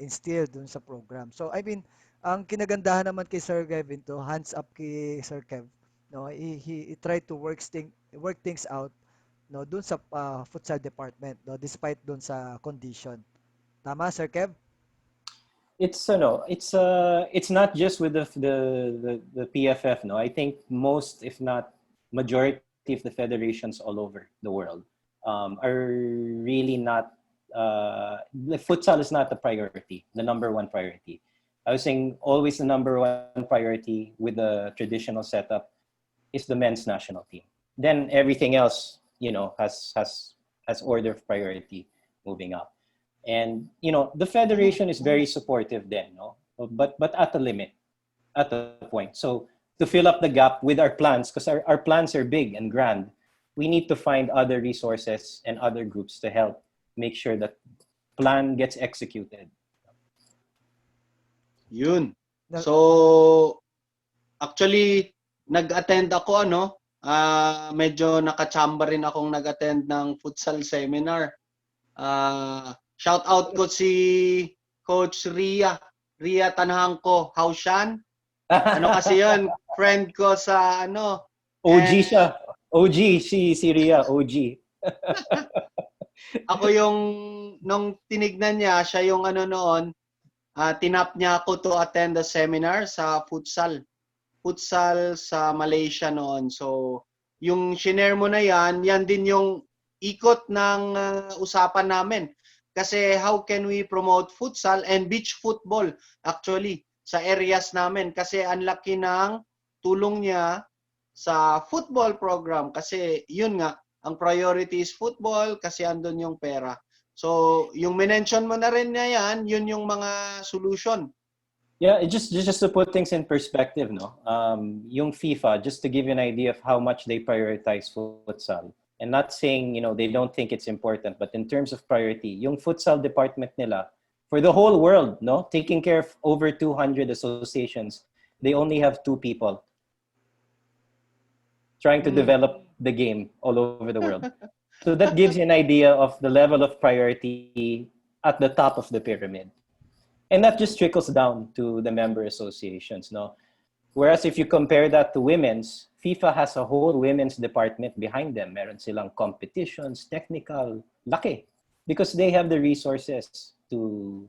instilled dun sa program. So I mean, ang kinagandahan naman kay Sir Kevin to, hands up kay Sir Kev. No, he tried to work things out no dun sa futsal department, no, despite dun sa condition. Tama, Sir Kev? It's not just with the PFF. No, I think most, if not majority of the federations all over the world are really not. The futsal is not the priority, the number one priority. I was saying always the number one priority with the traditional setup is the men's national team. Then everything else, has order of priority moving up. And the federation is very supportive then, no? But at a limit, at a point. So to fill up the gap with our plans, because our plans are big and grand, we need to find other resources and other groups to help make sure that plan gets executed. yun. Na- So, actually, nag-attend ako, medyo nakachamba rin akong nag-attend ng futsal seminar. Shout out ko si Coach Ria Tanhangko, Haushan. Kasi yun, friend ko sa OG and siya. OG, si Ria, OG. ako yung, nung tinignan niya, siya yung noon, tinap niya ako to attend the seminar sa futsal sa Malaysia noon. So, yung shinare mo na yan din yung ikot ng usapan namin. Kasi how can we promote futsal and beach football actually sa areas namin? Kasi ang laki ng tulong niya sa football program. Kasi yun nga, ang priority is football kasi andun yung pera. So, yung mention mo na rin na yan, yun yung mga solution. Yeah, just to put things in perspective, no. Yung FIFA, just to give you an idea of how much they prioritize futsal, and not saying they don't think it's important, but in terms of priority, yung futsal department nila for the whole world, no, taking care of over 200 associations, they only have 2 people trying to develop the game all over the world. So that gives you an idea of the level of priority at the top of the pyramid. And that just trickles down to the member associations, no? Whereas if you compare that to women's, FIFA has a whole women's department behind them. Meron silang competitions, technical, laki. Because they have the resources to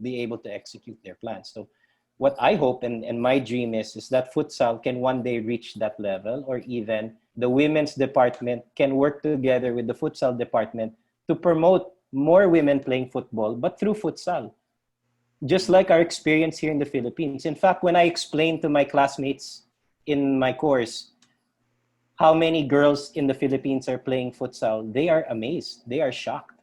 be able to execute their plans. So what I hope and my dream is that futsal can one day reach that level, or even the women's department can work together with the futsal department to promote more women playing football, but through futsal. Just like our experience here in the Philippines. In fact, when I explained to my classmates in my course how many girls in the Philippines are playing futsal, they are amazed. They are shocked.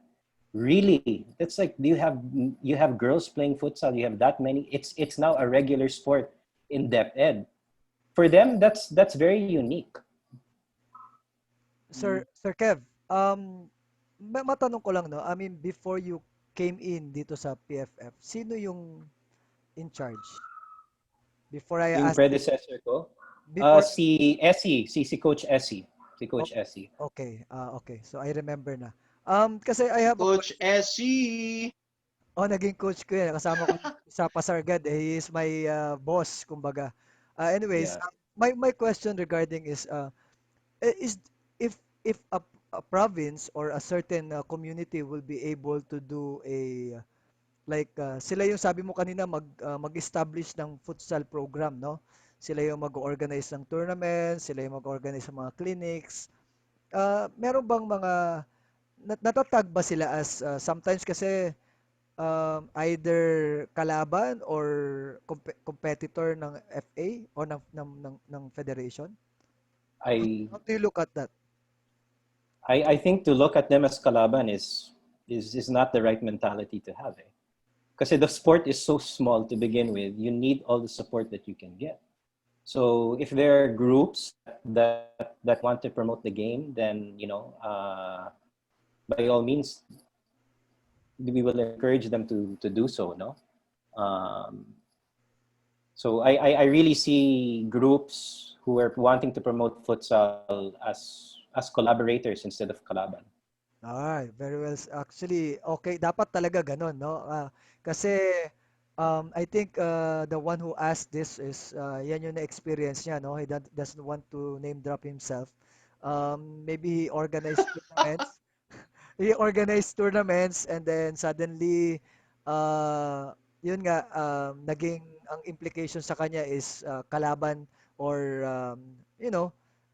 Really? That's like you have girls playing futsal, you have that many. It's now a regular sport in DepEd. For them, that's very unique. Sir Kev, matanong ko lang, no? I mean, before you came in dito sa PFF, sino yung in charge? Before I Yung ask this, predecessor ko, before, si Essie, si Coach Essie. Si oh, Coach Essie. okay, okay. So I remember na. Kasi I have a Coach question. Essie. Oh, naging coach ko yan. Kasama ko sa Pasargad. He is my boss, kumbaga. Anyways, Yeah. my question regarding is if a province or a certain community will be able to do sila yung sabi mo kanina mag-establish ng futsal program, no? Sila yung mag-organize ng tournaments, sila yung mag-organize ng mga clinics. Meron bang mga natatag ba sila as sometimes kasi either kalaban or competitor ng FA o ng federation? I How do you look at that? I think to look at them as kalaban is not the right mentality to have. Kasi the sport is so small to begin with. You need all the support that you can get. So if there are groups that want to promote the game, then by all means we will encourage them to do so. No. Um, so I really see groups who are wanting to promote futsal as collaborators instead of kalaban. Very well. Actually, okay, dapat talaga ganun, no? Kasi I think the one who asked this is yan yung na-experience niya, no? He doesn't want to name drop himself. Maybe he organized tournaments. He organized tournaments and then suddenly yun nga naging ang implication sa kanya is kalaban or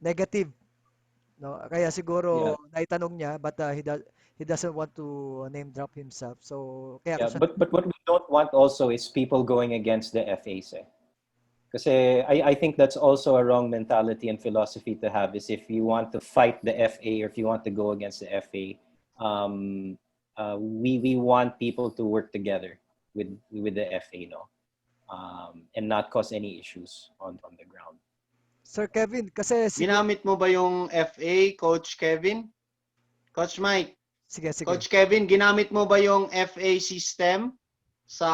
negative, no? Kaya Yeah. siguro naitanong niya but he doesn't want to name drop himself. So kaya ko Yeah, siya but what we don't want also is people going against the FAs. Kasi I think that's also a wrong mentality and philosophy to have, is if you want to fight the FA or if you want to go against the FA, we want people to work together with the FA, no, and not cause any issues on the ground. Sir Kevin kasi siguro Ginamit mo ba yung FA, Coach Kevin? Coach Mike, sige. Coach Kevin, ginamit mo ba yung FA system sa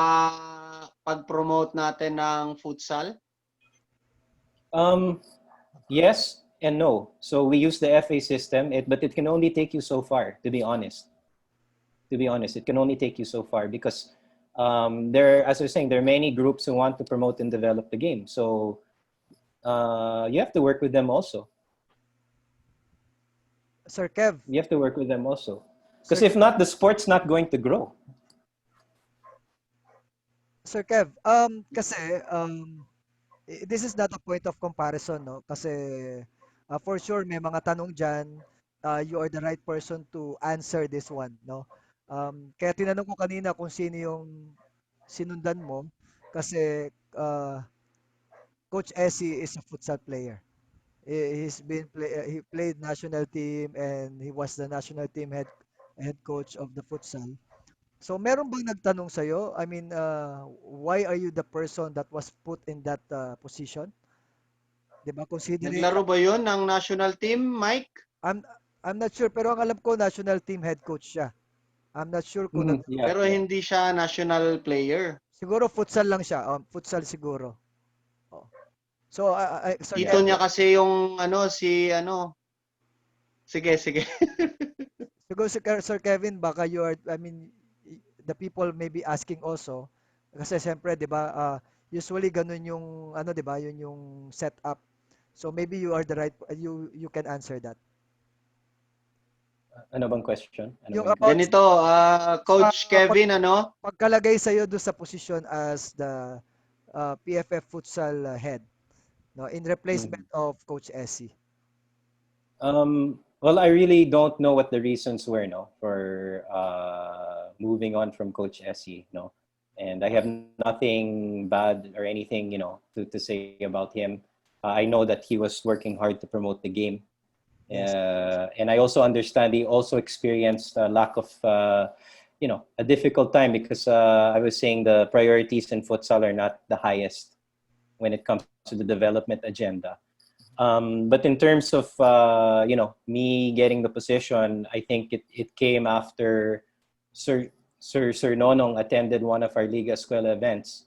pag-promote natin ng futsal? Yes and no. So we use the FA system, but it can only take you so far, to be honest. It can only take you so far because as I was saying, there are many groups who want to promote and develop the game. So you have to work with them also. Sir Kev, You have to work with them also. Sir Because if not, the sport's not going to grow. Sir Kev, kasi this is not a point of comparison, no? Kasi for sure may mga tanong diyan, you are the right person to answer this one, no? Kaya tinanong ko kanina kung sino yung sinundan mo kasi Coach Essie is a futsal player. He played national team and he was the national team head coach of the futsal. So meron bang nagtanong sa I mean, why are you the person that was put in that position? 'Di ba? Considering Naglaro ba yun ng national team, Mike? I'm I'm not sure pero ang alam ko national team head coach siya. I'm not sure kung Yeah, Pero yeah. hindi siya national player. siguro futsal lang siya. Futsal siguro. Oh. So Sir Yeah. Ito niya Kevin, kasi yung Sige, sige. siguro Sir Kevin baka I mean the people may be asking also kasi siyempre 'di ba Usually ganun yung ano, 'di ba? Yun yung setup. So maybe you are the right you can answer that. Ano bang question? Ano Yung bang about Ganito, Coach pag, Kevin, ano? pagkalagay sa iyo do sa position as the PFF Futsal Head, no, in replacement Mhm. of Coach Essie. Well, I really don't know what the reasons were, no, for moving on from Coach Essie, no, and I have nothing bad or anything, to say about him. I know that he was working hard to promote the game, Yes. and I also understand he also experienced a lack of, a difficult time because I was saying the priorities in futsal are not the highest when it comes to the development agenda. But in terms of me getting the position, I think it came after Sir Nonong attended one of our Liga Escuela events,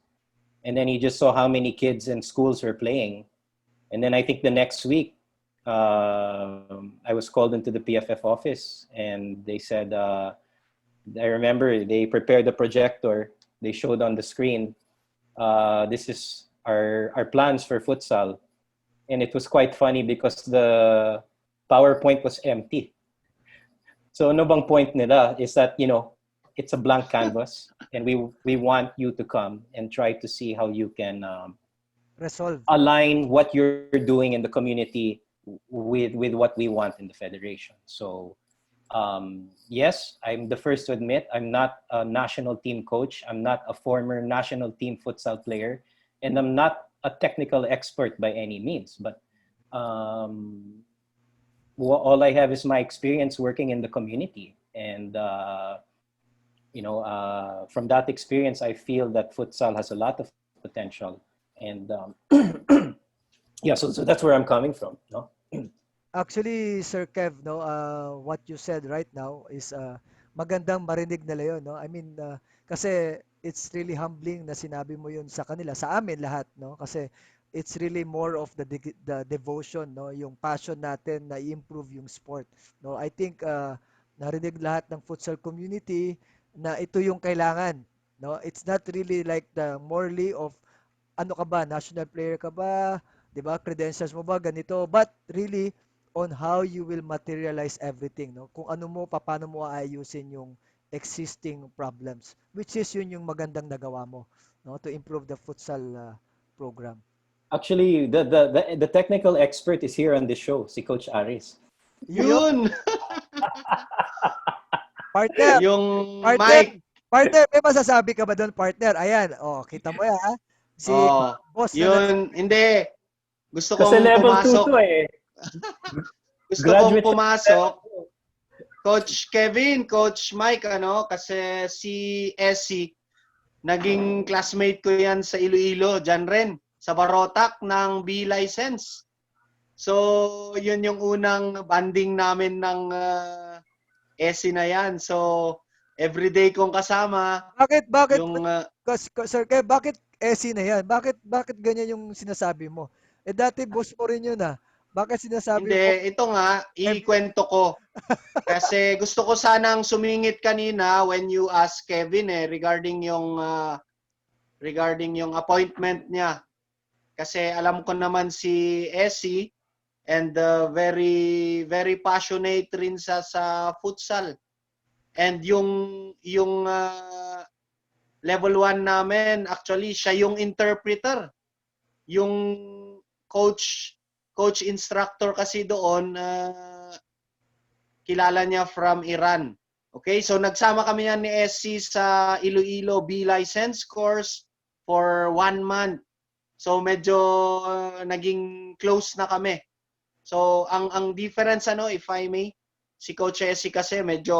and then he just saw how many kids and schools were playing, and then I think the next week, I was called into the PFF office, and they said, I remember they prepared the projector, they showed on the screen, this is our plans for futsal, and it was quite funny because the PowerPoint was empty. So ano bang point nila is that, it's a blank canvas, and we want you to come and try to see how you can Resolve. align what you're doing in the community with what we want in the federation. So yes, I'm the first to admit I'm not a national team coach. I'm not a former national team futsal player, and I'm not a technical expert by any means. But um, all I have is my experience working in the community, and from that experience, I feel that futsal has a lot of potential, and yeah, so that's where I'm coming from. No? Actually, Sir Kev, no, what you said right now is magandang marinig nila yun, no? I mean, kasi it's really humbling na sinabi mo yun sa kanila, sa amin lahat, no? Kasi it's really more of the devotion, no? Yung passion natin na i-improve yung sport, no? I think narinig lahat ng futsal community na ito yung kailangan, no? It's not really like the morely of ano ka ba, national player ka ba, 'di ba? Credentials mo ba ganito? But really on how you will materialize everything, no? Kung ano mo, paano mo aayusin yung existing problems, which is yun yung magandang nagawa mo, no? To improve the futsal program. Actually, the technical expert is here on the show, si Coach Aris. Yun, Yun! partner, Yung partner, Mike. partner, may masasabi ka ba doon, partner? Ayan, oh, kita mo yan, ha? Si Oh, boss na yun. Hindi. Gusto Kasi kong level 2 pumasok. to eh. Gusto kong Graduate siya ng level pumasok. Coach Kevin, Coach Mike, kasi si Essie, naging classmate ko yan sa Iloilo, dyan rin, sa Barotac ng B license. So, yun yung unang banding namin ng Essie na yan. So, everyday kong kasama, bakit, yung Sir Kev, bakit SC na yan? Bakit ganyan yung sinasabi mo? Eh dati boss mo rin yun ah. Bakit sinasabi mo hindi, ito nga, every ikwento ko. Kasi gusto ko sanang sumingit kanina when you ask Kevin regarding yung appointment niya. Kasi alam ko naman si Essie and very very passionate rin sa futsal. And yung level 1 namin, actually siya yung interpreter. Yung coach instructor kasi doon kilala niya from Iran. Okay, so nagsama kami yan ni SC sa Iloilo B license course for 1 month. So medyo naging close na kami. So ang difference if I may, si Coach SC kasi medyo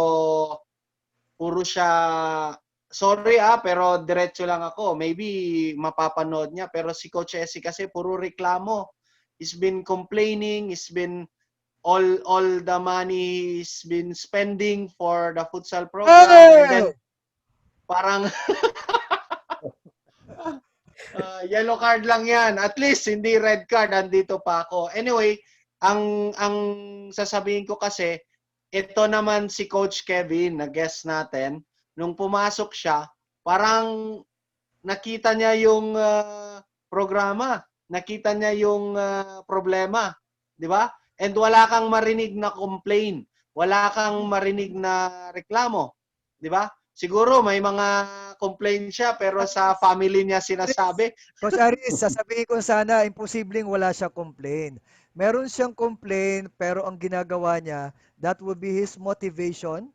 puro siya, sorry pero diretso lang ako. Maybe mapapanood niya, pero si Coach SC kasi puro reklamo. He's been complaining, he's been all the money he's been spending for the futsal program, and then Hey! parang yellow card lang yan. At least hindi red card, andito pa ako. Anyway, ang sasabihin ko kasi, ito naman si Coach Kevin, na guest natin, nung pumasok siya, parang nakita niya yung programa. Nakita niya yung problema, 'di ba? And wala kang marinig na complain, wala kang marinig na reklamo, 'di ba? Siguro may mga complaint siya pero sa family niya sinasabi. Coach Aris, sasabihin ko sana, imposibleng wala siyang complain. Meron siyang complain, pero ang ginagawa niya, that would be his motivation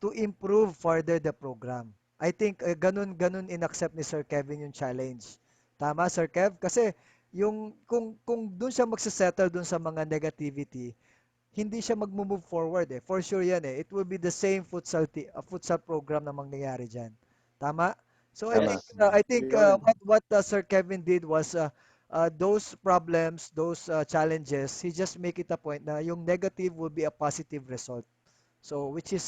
to improve further the program. I think ganun inaccept ni Sir Kevin yung challenge. Tama, Sir Kev? Kasi yung kung doon siya magse-settle doon sa mga negativity, hindi siya magmo-move forward eh. For sure yan eh. It will be the same futsal program na mangyayari diyan. Tama? So Tama. I think Yun. what Sir Kevin did was those problems, those challenges, he just make it a point na yung negative will be a positive result. So which is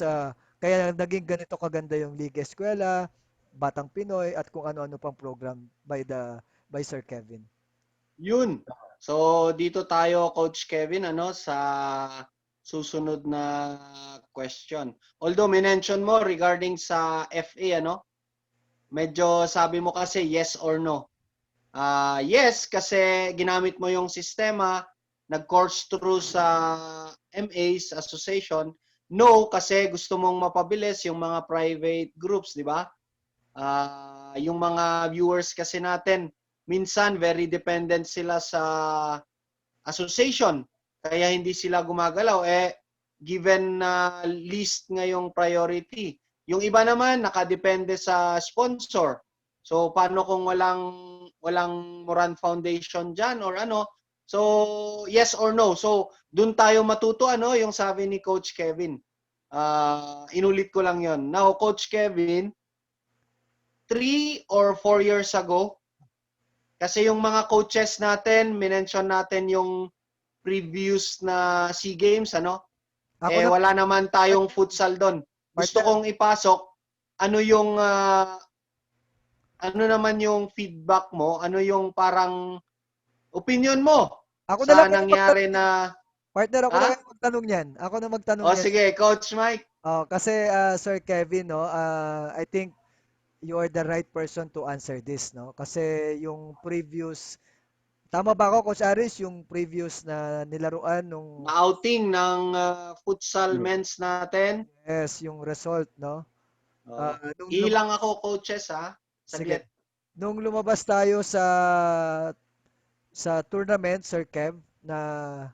kaya naging ganito kaganda yung Liga Eskwela, Batang Pinoy at kung ano-ano pang program by Sir Kevin. Yun. So dito tayo Coach Kevin sa susunod na question. Although mention mo regarding sa FA medyo sabi mo kasi yes or no. Yes kasi ginamit mo yung sistema, nag-course through sa MA's association. No kasi gusto mong mapabilis yung mga private groups, di ba? Yung mga viewers kasi natin minsan very dependent sila sa association. Kaya hindi sila gumagalaw. Given na list ngayong priority. Yung iba naman nakadepende sa sponsor. So paano kung walang Moran Foundation diyan or ano? So yes or no. So doon tayo matuto yung sabi ni Coach Kevin. Inulit ko lang 'yon. Now Coach Kevin, 3 or 4 years ago, kasi yung mga coaches natin, minention natin yung previous na SEA Games, Ako na wala naman tayong futsal doon. Gusto partner, kong ipasok, ano yung, ano naman yung feedback mo, ano yung parang opinion mo ako na lang sa kaya nangyari magtanong. na, Partner, ako na ha? kaya magtanong niyan. Ako na magtanong O niyan. sige, Coach Mike. Kasi Sir Kevin, no, I think you are the right person to answer this, no? Kasi yung previous, tama ba ako, Coach Aris, yung previous na nilaruan nung, Na outing ng futsal Yeah. men's natin. yes, yung result, no? Oh. Nung Ilang ako coaches, sige, saglit. nung lumabas tayo sa tournament, Sir Kev, na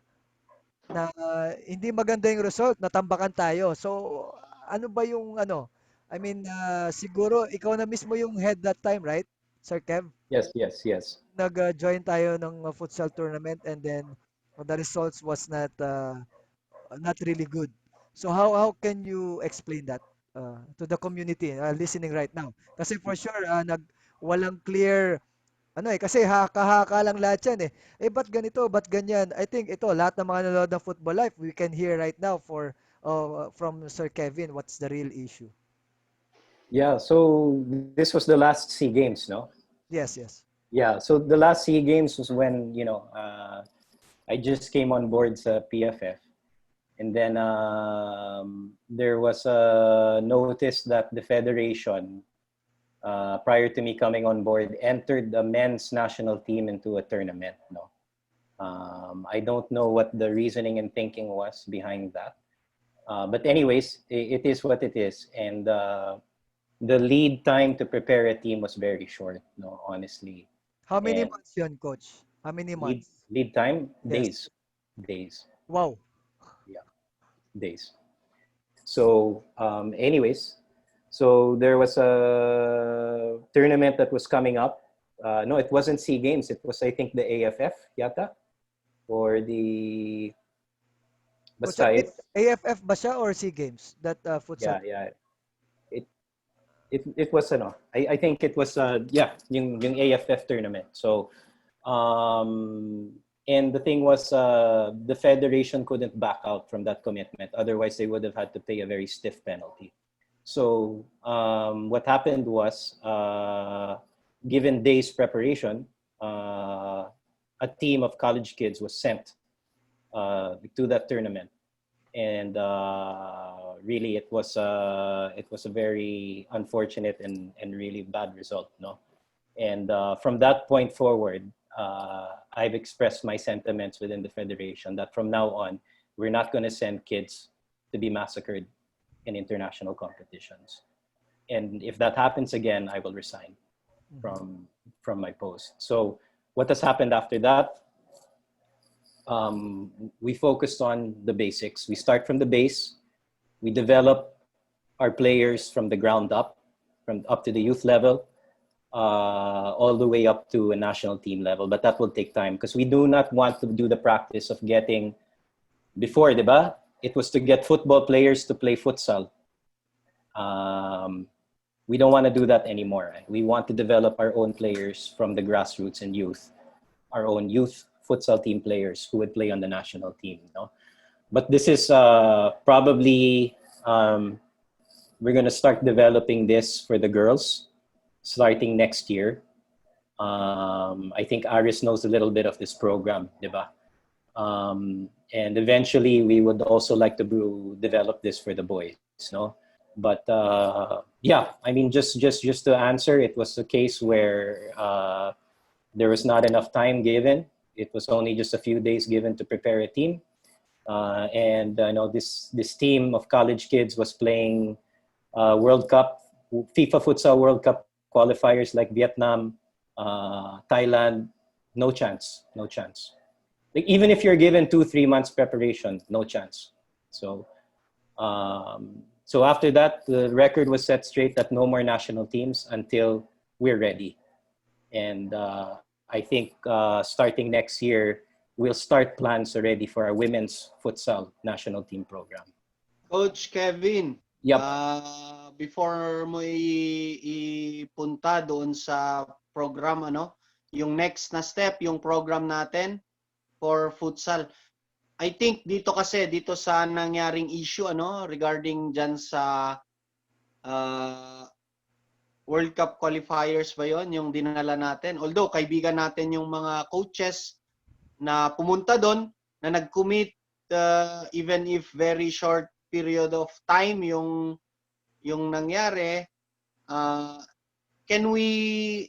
hindi maganda yung result, natambakan tayo. So, ano ba yung ano? I mean, siguro ikaw na mismo yung head that time, right? Sir Kev, Yes, yes, yes. nag-join tayo ng futsal tournament and then the results was not really good. So how can you explain that to the community listening right now? Kasi for sure walang clear kasi haka-haka lang lahat yan eh. Ba't ganito? Ba't ganyan? I think ito, lahat ng mga nanonood ng Football Life, we can hear right now from Sir Kevin, what's the real issue? Yeah, so this was the last SEA Games, no? Yes, yes. Yeah, so the last SEA Games was when, I just came on board sa PFF. And then there was a notice that the federation, prior to me coming on board, entered the men's national team into a tournament. No, I don't know what the reasoning and thinking was behind that. But anyways, it is what it is. And the lead time to prepare a team was very short, no, honestly. How many And months yun, coach? How many lead months? lead time, Yes. days. Wow. Yeah, days. So, anyways, so there was a tournament that was coming up. No, it wasn't SEA Games. It was, I think, the AFF, yata, or the. Coach, Basta it. AFF ba siya or SEA Games? That futsal? Yeah, yeah. It it was ano. I think it was yeah, yung AFF tournament. So, and the thing was, the federation couldn't back out from that commitment. Otherwise, they would have had to pay a very stiff penalty. So what happened was, given days preparation, a team of college kids was sent to that tournament, and really it was a very unfortunate and really bad result. No, And from that point forward, I've expressed my sentiments within the federation that from now on, we're not going to send kids to be massacred in international competitions. And if that happens again, I will resign from my post. So what has happened after that? We focused on the basics. We start from the base. We develop our players from the ground up, from up to the youth level, all the way up to a national team level. But that will take time because we do not want to do the practice of getting, before, diba? It was to get football players to play futsal. We don't want to do that anymore. Right? We want to develop our own players from the grassroots and youth, our own youth futsal team players who would play on the national team. No? But this is probably, we're going to start developing this for the girls starting next year. I think Aris knows a little bit of this program, diba? And eventually we would also like to develop this for the boys, no? But yeah, I mean, just to answer, it was a case where there was not enough time given. It was only just a few days given to prepare a team. And I know this team of college kids was playing World Cup, FIFA Futsal World Cup qualifiers like Vietnam, Thailand. No chance. Like even if you're given 2-3 months preparation, no chance. So so after that, the record was set straight that no more national teams until we're ready. And I think starting next year, we'll start plans already for our women's futsal national team program. Coach Kevin, Yep. Before mo ipunta doon sa program, yung next na step, yung program natin for futsal. I think dito sa nangyaring issue regarding dyan sa World Cup qualifiers ba yon yung dinala natin. Although kaibigan natin yung mga coaches na pumunta doon, na nag-commit even if very short period of time yung nangyari. Can we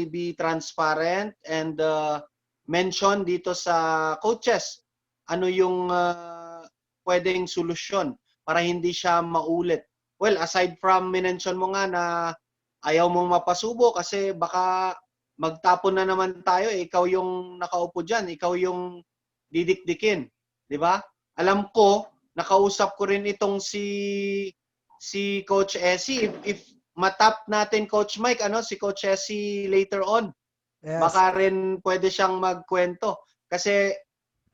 be transparent and mention dito sa coaches ano yung pwedeng solusyon para hindi siya maulit? Well, aside from mention mo nga na ayaw mong mapasubo kasi baka magtapon na naman tayo, ikaw yung nakaupo diyan, ikaw yung didikdikin, 'di ba? Alam ko, nakausap ko rin itong si Coach Essie. If matap natin Coach Mike, si Coach Essie later on, Yes. baka rin pwede siyang magkwento. Kasi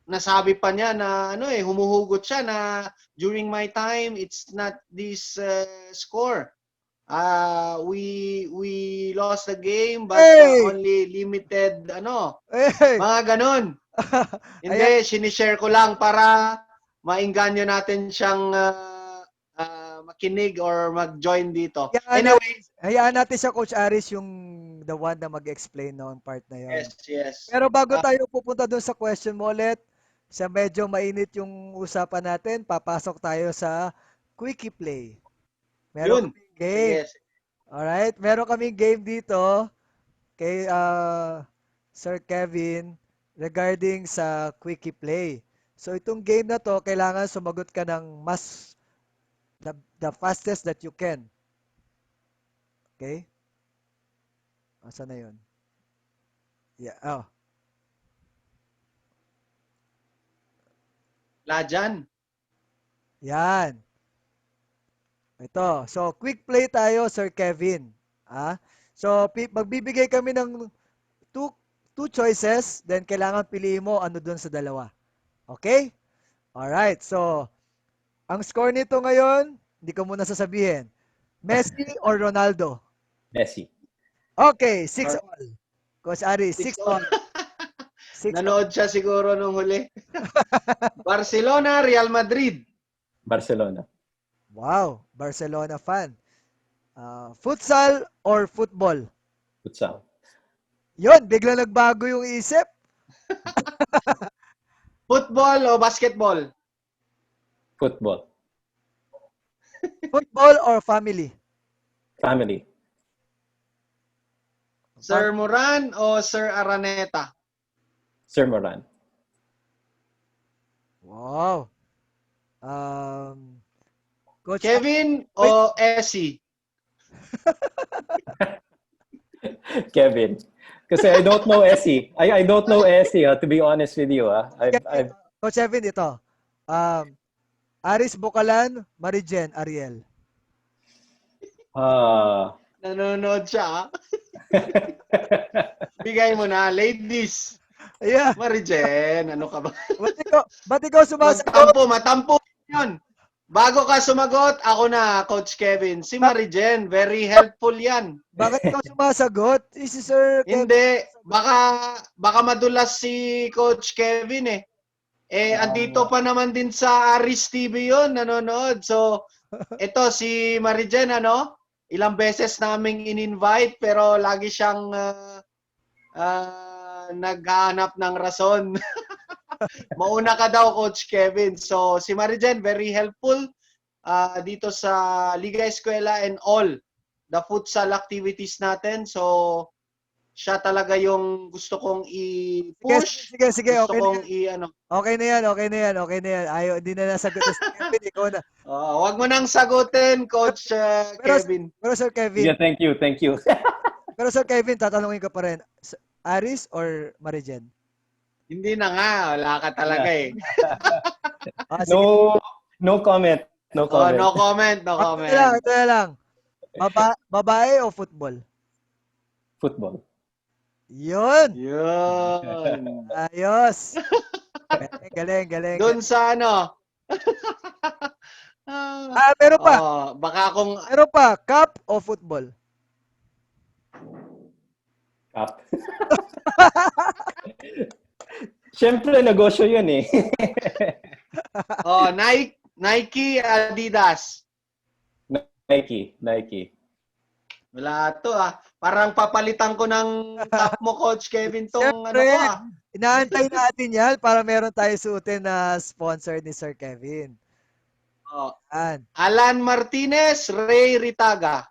nasabi pa niya na humuhugot siya na during my time, it's not this score. We lost the game but only limited mga ganon. Hindi, sinishare ko lang para mainganyo natin siyang makinig or mag-join dito. Anyway, hayaan natin siya, Coach Aris, yung the one na mag-explain ng part na yon. Yes. Pero bago tayo pupunta doon sa question mo ulit, sa medyo mainit yung usapan natin, papasok tayo sa Quickie Play. Meron kaming game. Yes. Alright? Meron kaming game dito kay Sir Kevin regarding sa Quickie Play. So itong game na to, kailangan sumagot ka ng the fastest that you can. Okay? Asa na yun? Yeah. Oh. Lajan. Yan. Ito. So, quick play tayo, Sir Kevin. So, magbibigay kami ng two choices, then kailangan piliin mo ano dun sa dalawa. Okay? Alright. So, ang score nito ngayon, hindi ko muna sasabihin. Messi or Ronaldo? Messi. Okay, 6-all. Coach Ari, 6-all. Nanood siya siguro nung huli. Barcelona, Real Madrid. Barcelona. Wow, Barcelona fan. Futsal or football? Futsal. Yun, bigla nagbago yung isip. Football o basketball? Football. Football or family? Family. Sir Moran o Sir Araneta? Sir Moran. Wow. Coach, Kevin wait, o Essie? Kevin. Kasi I don't know Essie. I don't know Essie, to be honest with you. Kevin, Coach Evan, ito. Aris Bukalan, Marijen, Ariel. Nanonood siya. Bigay mo na, ladies. Ayan. Marijen, ano ka ba? Ba't ikaw sumasagot? Matampo yun. Bago ka sumagot, ako na, Coach Kevin. Si Marijen, very helpful yan. Bakit ikaw sumasagot? Si Sir Kevin. Hindi, baka madulas si Coach Kevin eh. Andito pa naman din sa Aris TV yun, nanonood. So, ito si Marijen, ilang beses naming in-invite pero lagi siyang naghahanap ng rason. Mauna ka daw, Coach Kevin. So, si Marijen, very helpful dito sa Liga Eskwela and all the futsal activities natin. So, siya talaga yung gusto kong i-push. Sige. Gusto Okay kong na yan. Okay na yan. Ayaw, hindi na nasagot na si Kevin. Ikaw na. wag mo nang sagutin, Coach Kevin. Pero Sir Kevin. Yeah, thank you. Pero Sir Kevin, tatanungin ka pa rin. Aris or Marijen? Hindi na nga. Wala ka talaga eh. No comment. No comment. No comment. Ito na lang. Babae o football? Football. Yun. Ayos. Galing. Doon sa Meron pa. Baka kung Meron pa. Cup o football? Cup. Siyempre, negosyo yun eh. Nike, Adidas. Nike. Wala to Parang papalitan ko ng top mo, Coach Kevin, tong Siyempre, inaantay natin yan para meron tayo suotin na sponsor ni Sir Kevin. Alan Martinez, Ray Ritaga.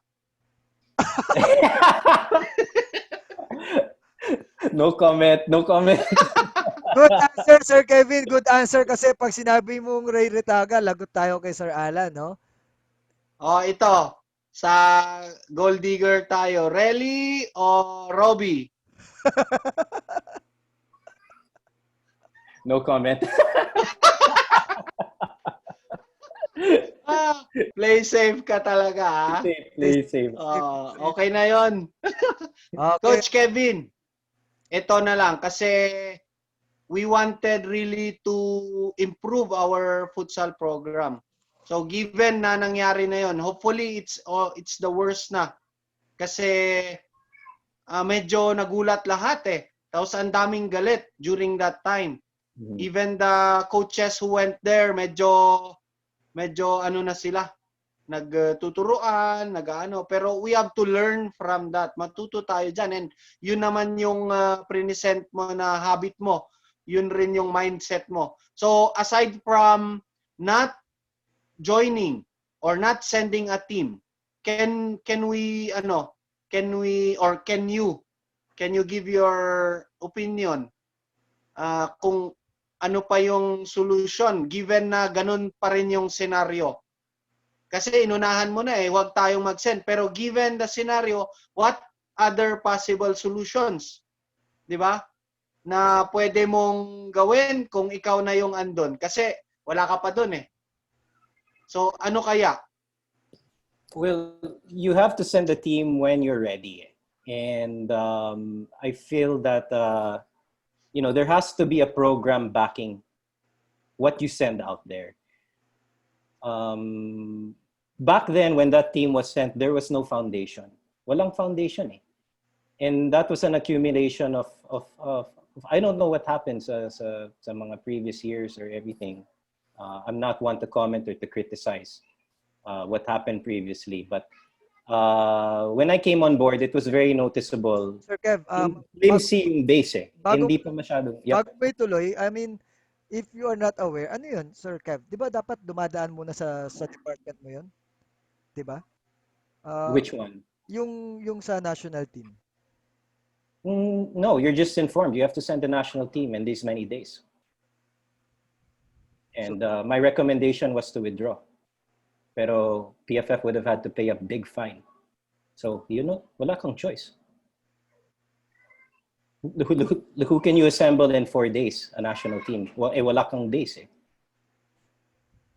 No comment. Good answer, Sir Kevin. Good answer kasi pag sinabi mong Ray Ritaga, lagot tayo kay Sir Alan, no? Ito. Sa Gold Digger tayo. Relly o Robbie? No comment. Play safe ka talaga, Play safe. Okay na yon. Okay. Coach Kevin, ito na lang kasi we wanted really to improve our futsal program. So given na nangyari na yon, hopefully it's the worst na. Kasi medyo nagulat lahat Tapos ang daming galit during that time. Mm-hmm. Even the coaches who went there, medyo na sila. Nagtuturuan, pero we have to learn from that. Matuto tayo dyan. And yun naman yung present mo na habit mo. Yun rin yung mindset mo. So aside from not joining or not sending a team, can you give your opinion kung ano pa yung solution given na ganun pa rin yung scenario? Kasi inunahan mo na huwag tayong mag-send, pero given the scenario, what other possible solutions, di ba, na pwede mong gawin kung ikaw na yung andon kasi wala ka pa doon So, ano kaya? Well, you have to send the team when you're ready. And I feel that, there has to be a program backing what you send out there. Back then, when that team was sent, there was no foundation. Walang foundation And that was an accumulation of I don't know what happened sa mga previous years or everything. I'm not one to comment or to criticize what happened previously, but when I came on board, it was very noticeable. Sir Kev, flimsy yung base Hindi pa masyado. Yep. Bago may tuloy, I mean, if you are not aware, ano yun, Sir Kev? Di ba dapat dumadaan muna sa department mo yun? Di ba? Which one? Yung sa national team. No, you're just informed. You have to send the national team in these many days. And my recommendation was to withdraw. Pero PFF would have had to pay a big fine. So, wala kang choice. Who can you assemble in 4 days, a national team? Well, wala kang days eh.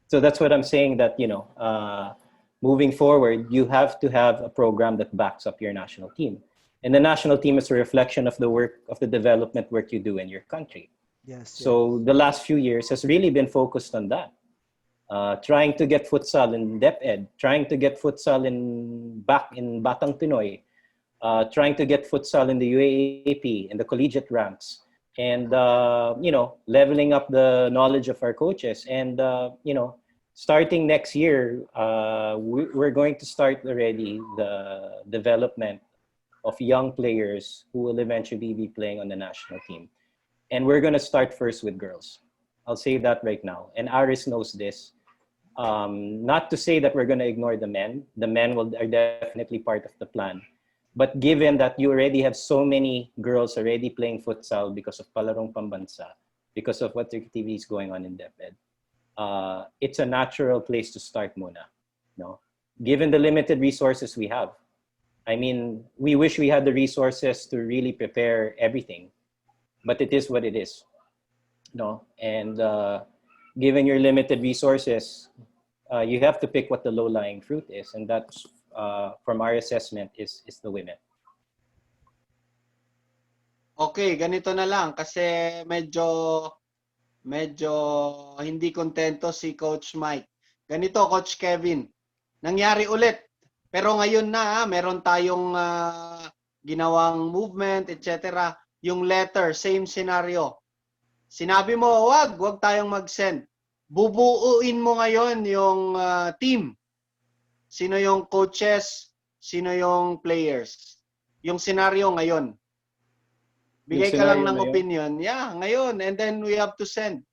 So that's what I'm saying, that, moving forward, you have to have a program that backs up your national team. And the national team is a reflection of the work, of the development work you do in your country. Yes. So the last few years has really been focused on that. Trying to get futsal in DepEd, trying to get futsal in Batang Pinoy, trying to get futsal in the UAAP, in the collegiate ranks, and leveling up the knowledge of our coaches. And starting next year, we're going to start already the development of young players who will eventually be playing on the national team. And we're going to start first with girls. I'll say that right now. And Aris knows this. Not to say that we're going to ignore the men. The men are definitely part of the plan. But given that you already have so many girls already playing futsal because of Palarong Pambansa, because of what TV is going on in DepEd, it's a natural place to start muna. Given the limited resources we have. I mean, we wish we had the resources to really prepare everything, but it is what it is. And given your limited resources, you have to pick what the low-lying fruit is, and that's, from our assessment, is the women. Okay, ganito na lang kasi medyo hindi kontento si Coach Mike. Ganito, Coach Kevin, nangyari ulit. Pero ngayon na, meron tayong ginawang movement, etc. Yung letter, same scenario. Sinabi mo, wag tayong mag-send. Bubuuin mo ngayon yung team. Sino yung coaches, sino yung players. Yung scenario ngayon. Bigay ka lang ng opinion. Yeah, ngayon. And then we have to send.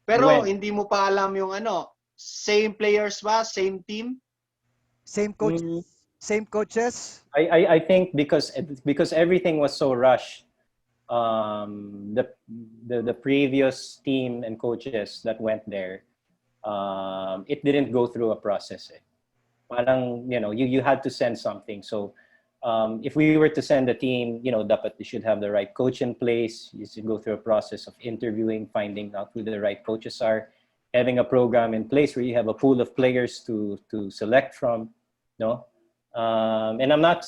Pero hindi mo pa alam yung same players ba? Same team? Same coaches? I think because everything was so rushed, the previous team and coaches that went there, it didn't go through a process. Parang, you had to send something. So if we were to send a team, dapat you should have the right coach in place. You should go through a process of interviewing, finding out who the right coaches are, having a program in place where you have a pool of players to select from. And I'm not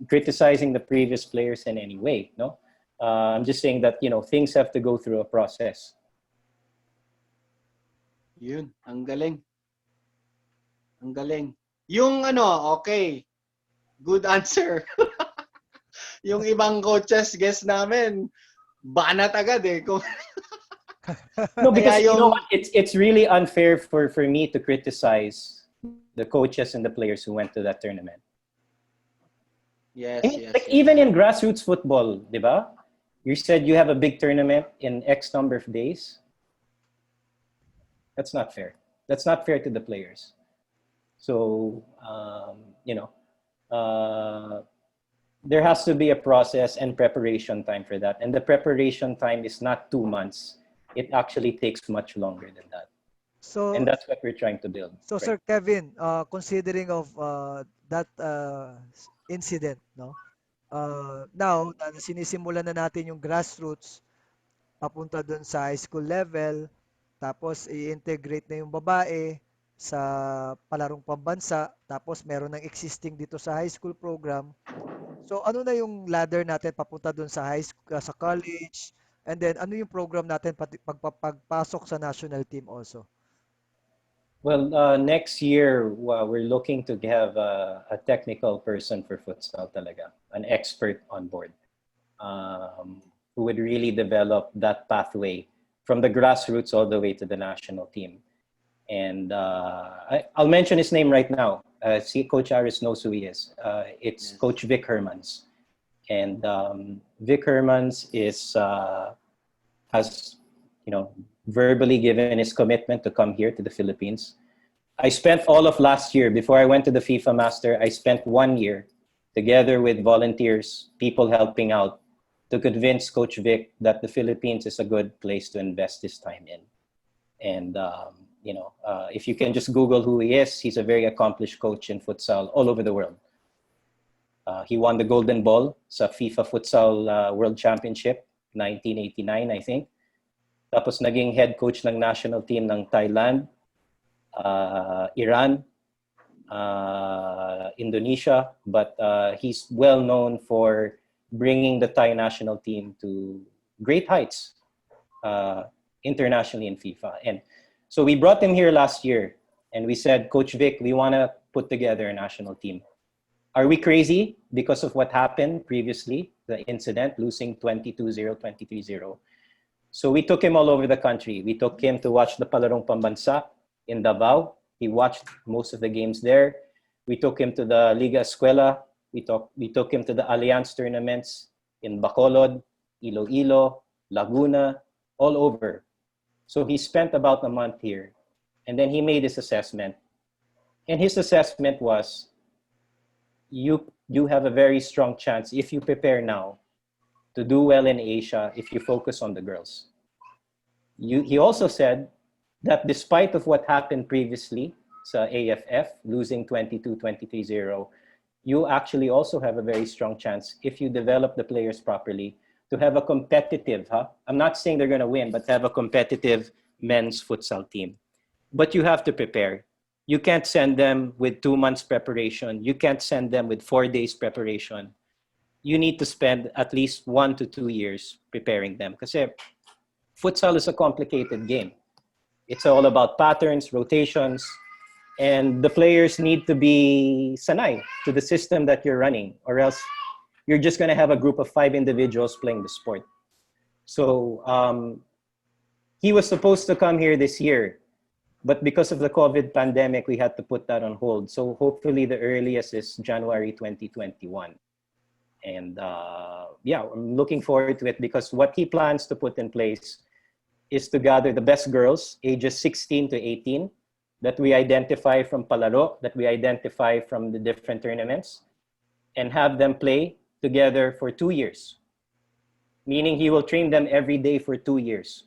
criticizing the previous players in any way. I'm just saying that things have to go through a process. Yun, ang galing. Ang galing. Yung okay. Good answer. Yung ibang coaches guest namin, banat agad eh. No, because you know what? It's really unfair for me to criticize the coaches and the players who went to that tournament. Yes, I mean, yes. Like even in grassroots football, diba? You said you have a big tournament in X number of days. That's not fair. That's not fair to the players. So, there has to be a process and preparation time for that. And the preparation time is not 2 months. It actually takes much longer than that. And that's what we're trying to build. So, right? Sir Kevin, considering of that incident, now, sinisimulan na natin yung grassroots, papunta dun sa high school level, tapos i-integrate na yung babae sa palarong pambansa, tapos meron ng existing dito sa high school program. So ano na yung ladder natin papunta dun sa high school, sa college, and then ano yung program natin pagpasok sa national team also? Well, next year, we're looking to have a technical person for futsal talaga, an expert on board, who would really develop that pathway from the grassroots all the way to the national team. And I'll mention his name right now. Coach Aris knows who he is. It's yes. Coach Vic Hermans. And Vic Hermans has, verbally given his commitment to come here to the Philippines. I spent all of last year, before I went to the FIFA Master, I spent 1 year together with volunteers, people helping out, to convince Coach Vic that the Philippines is a good place to invest his time in. And, if you can just Google who he is, he's a very accomplished coach in futsal all over the world. He won the Golden Ball sa FIFA Futsal World Championship, 1989, I think. Tapos naging head coach ng national team ng Thailand, Iran, Indonesia, but he's well known for bringing the Thai national team to great heights internationally in FIFA. And so we brought him here last year and we said, Coach Vic, we want to put together a national team. Are we crazy because of what happened previously, the incident, losing 22-0, 23-0? So we took him all over the country. We took him to watch the Palarong Pambansa in Davao. He watched most of the games there. We took him to the Liga Escuela. We took him to the Alliance tournaments in Bacolod, Iloilo, Laguna, all over. So he spent about a month here. And then he made his assessment. And his assessment was, you have a very strong chance if you prepare now to do well in Asia if you focus on the girls. He also said that despite of what happened previously sa AFF, losing 22-23-0, you actually also have a very strong chance if you develop the players properly to have a competitive, I'm not saying they're going to win, but have a competitive men's futsal team. But you have to prepare. You can't send them with 2 months preparation. You can't send them with 4 days preparation. You need to spend at least 1 to 2 years preparing them. Kasi futsal is a complicated game. It's all about patterns, rotations, and the players need to be sanay to the system that you're running, or else you're just going to have a group of 5 individuals playing the sport. So he was supposed to come here this year, but because of the COVID pandemic, we had to put that on hold. So hopefully the earliest is January 2021. And I'm looking forward to it because what he plans to put in place is to gather the best girls, ages 16 to 18, that we identify from Palaro, that we identify from the different tournaments, and have them play together for 2 years. Meaning he will train them every day for 2 years,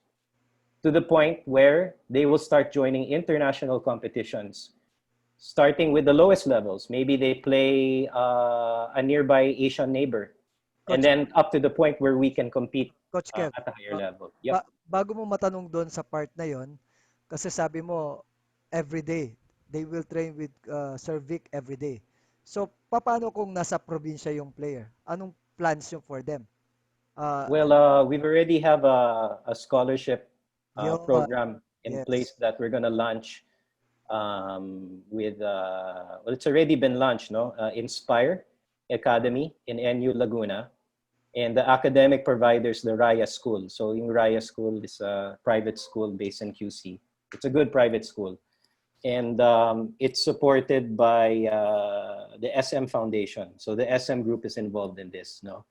to the point where they will start joining international competitions, starting with the lowest levels. Maybe they play a nearby Asian neighbor, and then up to the point where we can compete Coach Kev, at a higher level. Yep. bago mo matanong doon sa part na yon, kasi sabi mo, every day, they will train with Sir Vic every day. So, paano kung nasa probinsya yung player? Anong plans yung for them? We've already have a scholarship Yun, program in yes. place that we're going to launch it's already been launched, no? Inspire Academy in NU Laguna. And the academic providers, the Raya School. So yung Raya School is a private school based in QC. It's a good private school. And it's supported by the SM Foundation. So the SM group is involved in this, no?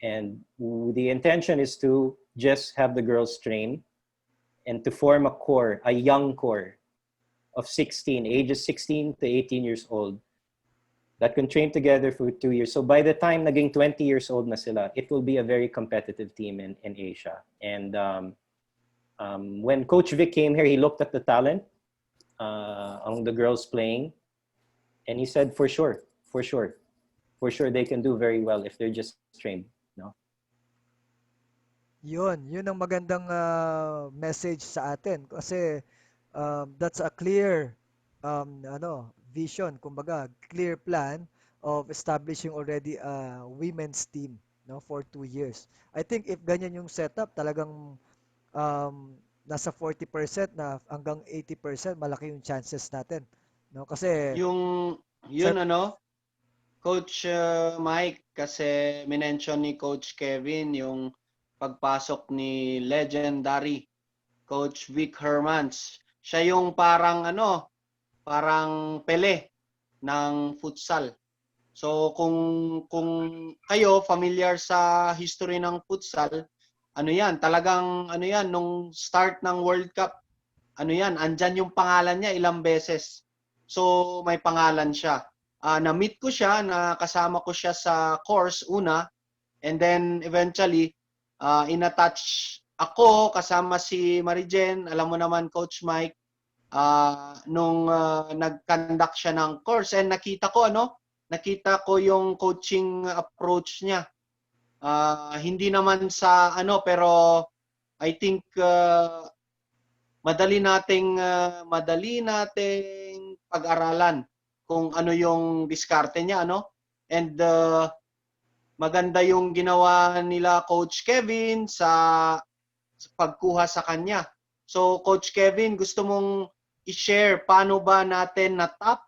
And the intention is to just have the girls train and to form a core, a young core of ages 16 to 18 years old that can train together for 2 years. So by the time naging 20 years old na sila, it will be a very competitive team in Asia. And when Coach Vic came here, he looked at the talent on the girls playing, and he said, for sure, they can do very well if they're just trained. No? Yun ang magandang message sa atin kasi that's a clear vision, kumbaga clear plan of establishing already a women's team, no, for 2 years. I think if ganyan yung setup, talagang nasa 40% na hanggang 80% malaki yung chances natin, no, kasi Yun Coach Mike, kasi minention ni Coach Kevin yung pagpasok ni legendary Coach Vic Hermans. Siya yung parang Pele ng futsal. So kung kayo familiar sa history ng futsal, talagang nung start ng World Cup, andyan yung pangalan niya ilang beses. So may pangalan siya. Na-meet ko siya, kasama ko siya sa course una, And then eventually, in-attach ako kasama si Marijen. Alam mo naman, Coach Mike, nung nag-conduct siya ng course and nakita ko yung coaching approach niya. Hindi naman sa pero I think madali nating pag-aralan kung ano yung diskarte niya, And maganda yung ginawa nila Coach Kevin sa pagkuha sa kanya. So Coach Kevin, gusto mong i-share paano ba natin na-tap,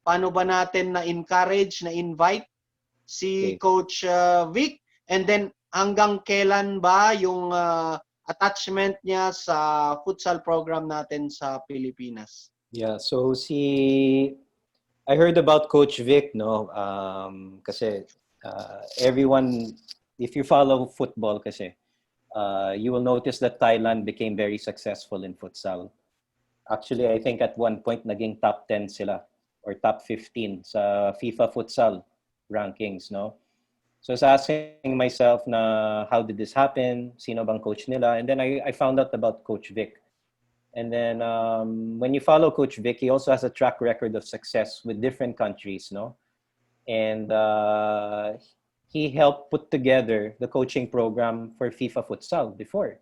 paano ba natin na-encourage, na-invite si Coach Vic, and then hanggang kailan ba yung attachment niya sa futsal program natin sa Pilipinas? Yeah, so I heard about Coach Vic, no? Kasi everyone, if you follow football kasi, you will notice that Thailand became very successful in futsal. Actually, I think at one point naging top 10 sila or top 15 sa FIFA futsal rankings, no? So I was asking myself na how did this happen? Sino bang coach nila? And then I found out about Coach Vic. And then when you follow Coach Vic, he also has a track record of success with different countries, no? And he helped put together the coaching program for FIFA futsal before.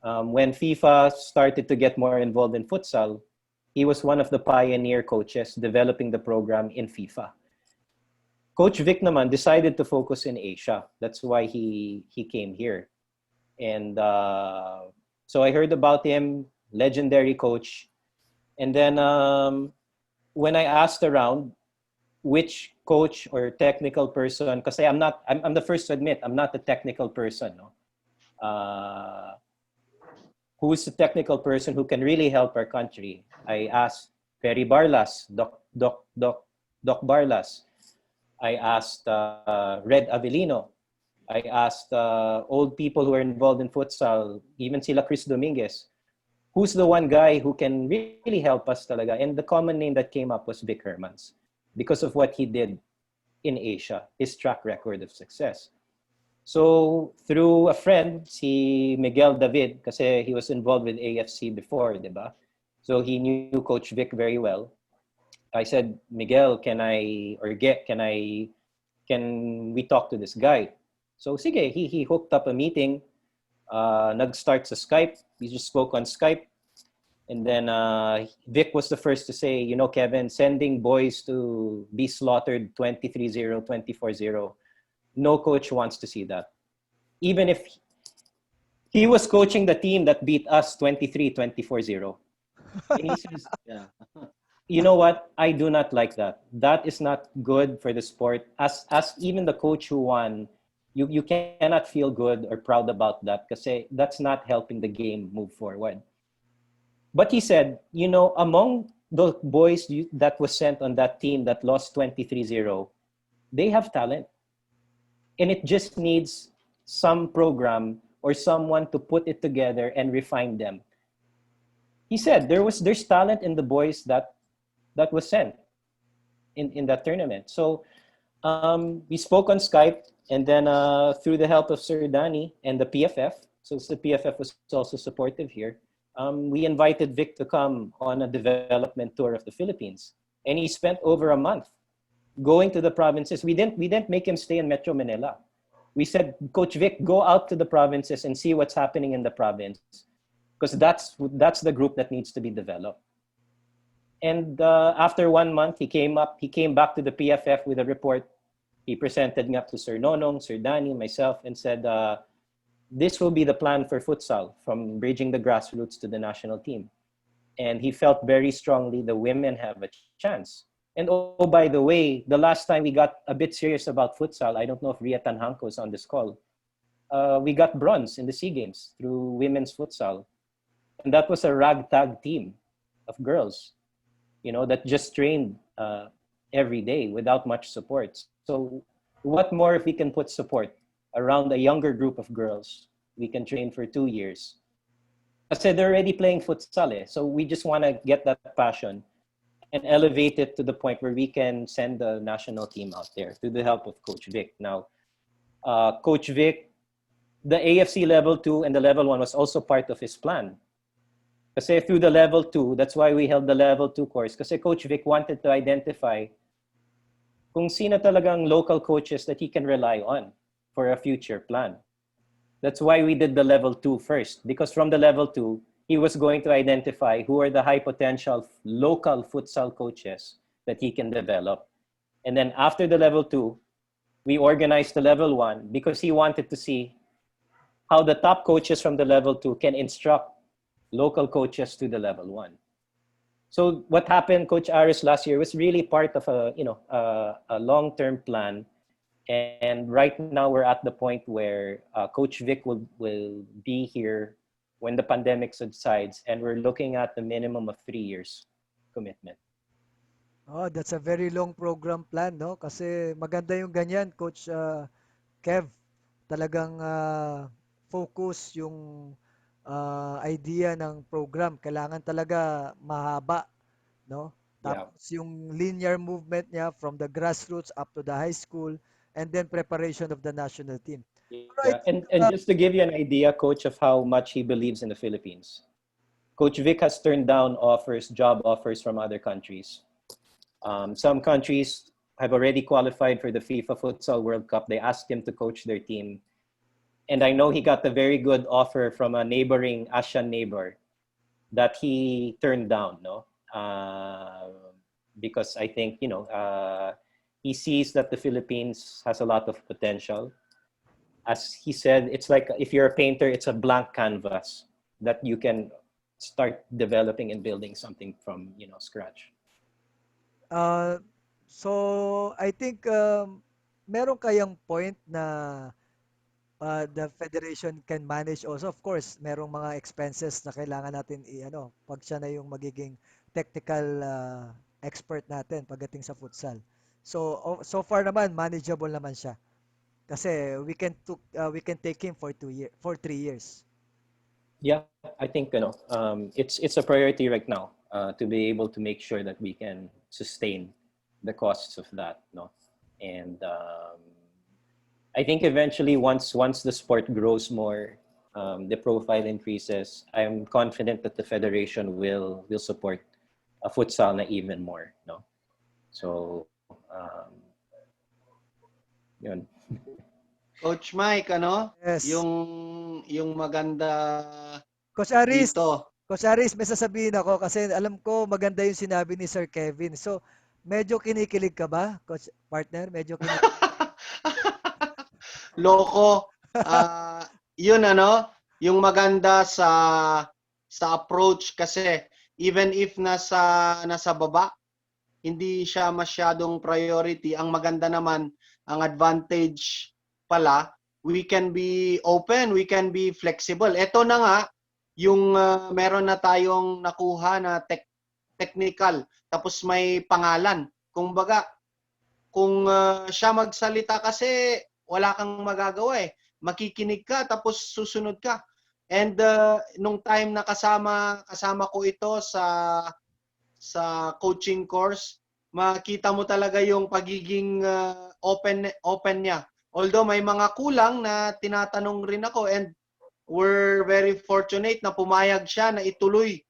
When FIFA started to get more involved in futsal, he was one of the pioneer coaches developing the program in FIFA. Coach Vic naman decided to focus in Asia. That's why he came here. And so I heard about him, legendary coach. And then when I asked around which coach or technical person, kasi I'm the first to admit, I'm not a technical person, no? Who's the technical person who can really help our country? I asked Ferry Barlas, Doc Barlas. I asked Red Avellino. I asked old people who are involved in futsal, even sila Chris Dominguez. Who's the one guy who can really help us talaga? And the common name that came up was Vic Hermans because of what he did in Asia, his track record of success. So through a friend, si Miguel David, kasi he was involved with AFC before, di ba? So he knew Coach Vic very well. I said, Miguel, can we talk to this guy? So sige, he hooked up a meeting. Nag-start sa Skype. We just spoke on Skype. And then Vic was the first to say, Kevin, sending boys to be slaughtered 23-0, 24-0. No coach wants to see that. Even if he was coaching the team that beat us 23-24-0. And he says, Yeah. you know what? I do not like that. That is not good for the sport. As even the coach who won, you cannot feel good or proud about that because that's not helping the game move forward. But he said, among the boys that was sent on that team that lost 23-0, they have talent. And it just needs some program or someone to put it together and refine them. He said there's talent in the boys that was sent in that tournament. So we spoke on Skype, and then through the help of Sir Danny and the PFF, so the PFF was also supportive here, we invited Vic to come on a development tour of the Philippines. And he spent over a month going to the provinces. We didn't make him stay in Metro Manila. We said, Coach Vic, go out to the provinces and see what's happening in the province, because that's the group that needs to be developed. And after 1 month, he came back to the PFF with a report. He presented me up to Sir Nonong, Sir Danny, myself, and said, this will be the plan for futsal, from bridging the grassroots to the national team. And he felt very strongly the women have a chance. And oh, by the way, the last time we got a bit serious about futsal, I don't know if Ria Tanhanko is on this call, we got bronze in the SEA Games through women's futsal. And that was a ragtag team of girls, that just trained every day without much support. So what more if we can put support around a younger group of girls? We can train for 2 years. I said they're already playing futsal, so we just want to get that passion and elevate it to the point where we can send the national team out there through the help of Coach Vic. Now, Coach Vic, the AFC level 2 and the level 1 was also part of his plan. Kasi through the level 2, that's why we held the level 2 course. Kasi Coach Vic wanted to identify kung sino talagang local coaches that he can rely on for a future plan. That's why we did the level 2 first. Because from the level 2, he was going to identify who are the high potential local futsal coaches that he can develop. And then after the level 2, we organized the level 1 because he wanted to see how the top coaches from the level 2 can instruct local coaches to the level 1. So what happened, Coach Aris, last year was really part of a long-term plan. And right now we're at the point where Coach Vic will be here when the pandemic subsides, and we're looking at the minimum of 3 years commitment. Oh, that's a very long program plan, no? Kasi maganda yung ganyan, Coach Kev. Talagang focus yung idea ng program. Kailangan talaga mahaba, no? Yeah. Tapos yung linear movement niya from the grassroots up to the high school and then preparation of the national team. Alright, Yeah, and just to give you an idea, Coach, of how much he believes in the Philippines, Coach Vic has turned down job offers from other countries. Some countries have already qualified for the FIFA Futsal World Cup. They asked him to coach their team. And I know he got a very good offer from a neighboring Asian neighbor that he turned down, no? Because I think, he sees that the Philippines has a lot of potential. As he said, it's like if you're a painter, it's a blank canvas that you can start developing and building something from, scratch. uh, so I think meron kayang point na the federation can manage also. Of course, merong mga expenses na kailangan natin i-ano pag siya na yung magiging technical expert natin pagdating sa futsal. So so far naman manageable naman siya. Kasi we can take him for 3 years. Yeah, I think it's a priority right now to be able to make sure that we can sustain the costs of that, no, and I think eventually once the sport grows more, the profile increases. I'm confident that the federation will support a futsal na even more, no. So yun. Coach Mike, Yes. yung maganda Coach Aris, dito. Coach Aris, may sasabihin ako kasi alam ko maganda yung sinabi ni Sir Kevin. So, medyo kinikilig ka ba, Coach Partner? Medyo kinikilig. Loko. Yun yung maganda sa approach kasi even if nasa baba, hindi siya masyadong priority. Ang maganda naman, ang advantage pala, we can be open, we can be flexible. Ito na nga, yung meron na tayong nakuha na technical, tapos may pangalan. Kumbaga, kung siya magsalita kasi, wala kang magagawa eh. Makikinig ka, tapos susunod ka. And nung time na kasama ko ito sa coaching course, makita mo talaga yung pagiging open niya. Although may mga kulang na tinatanong rin ako, and we're very fortunate na pumayag siya na ituloy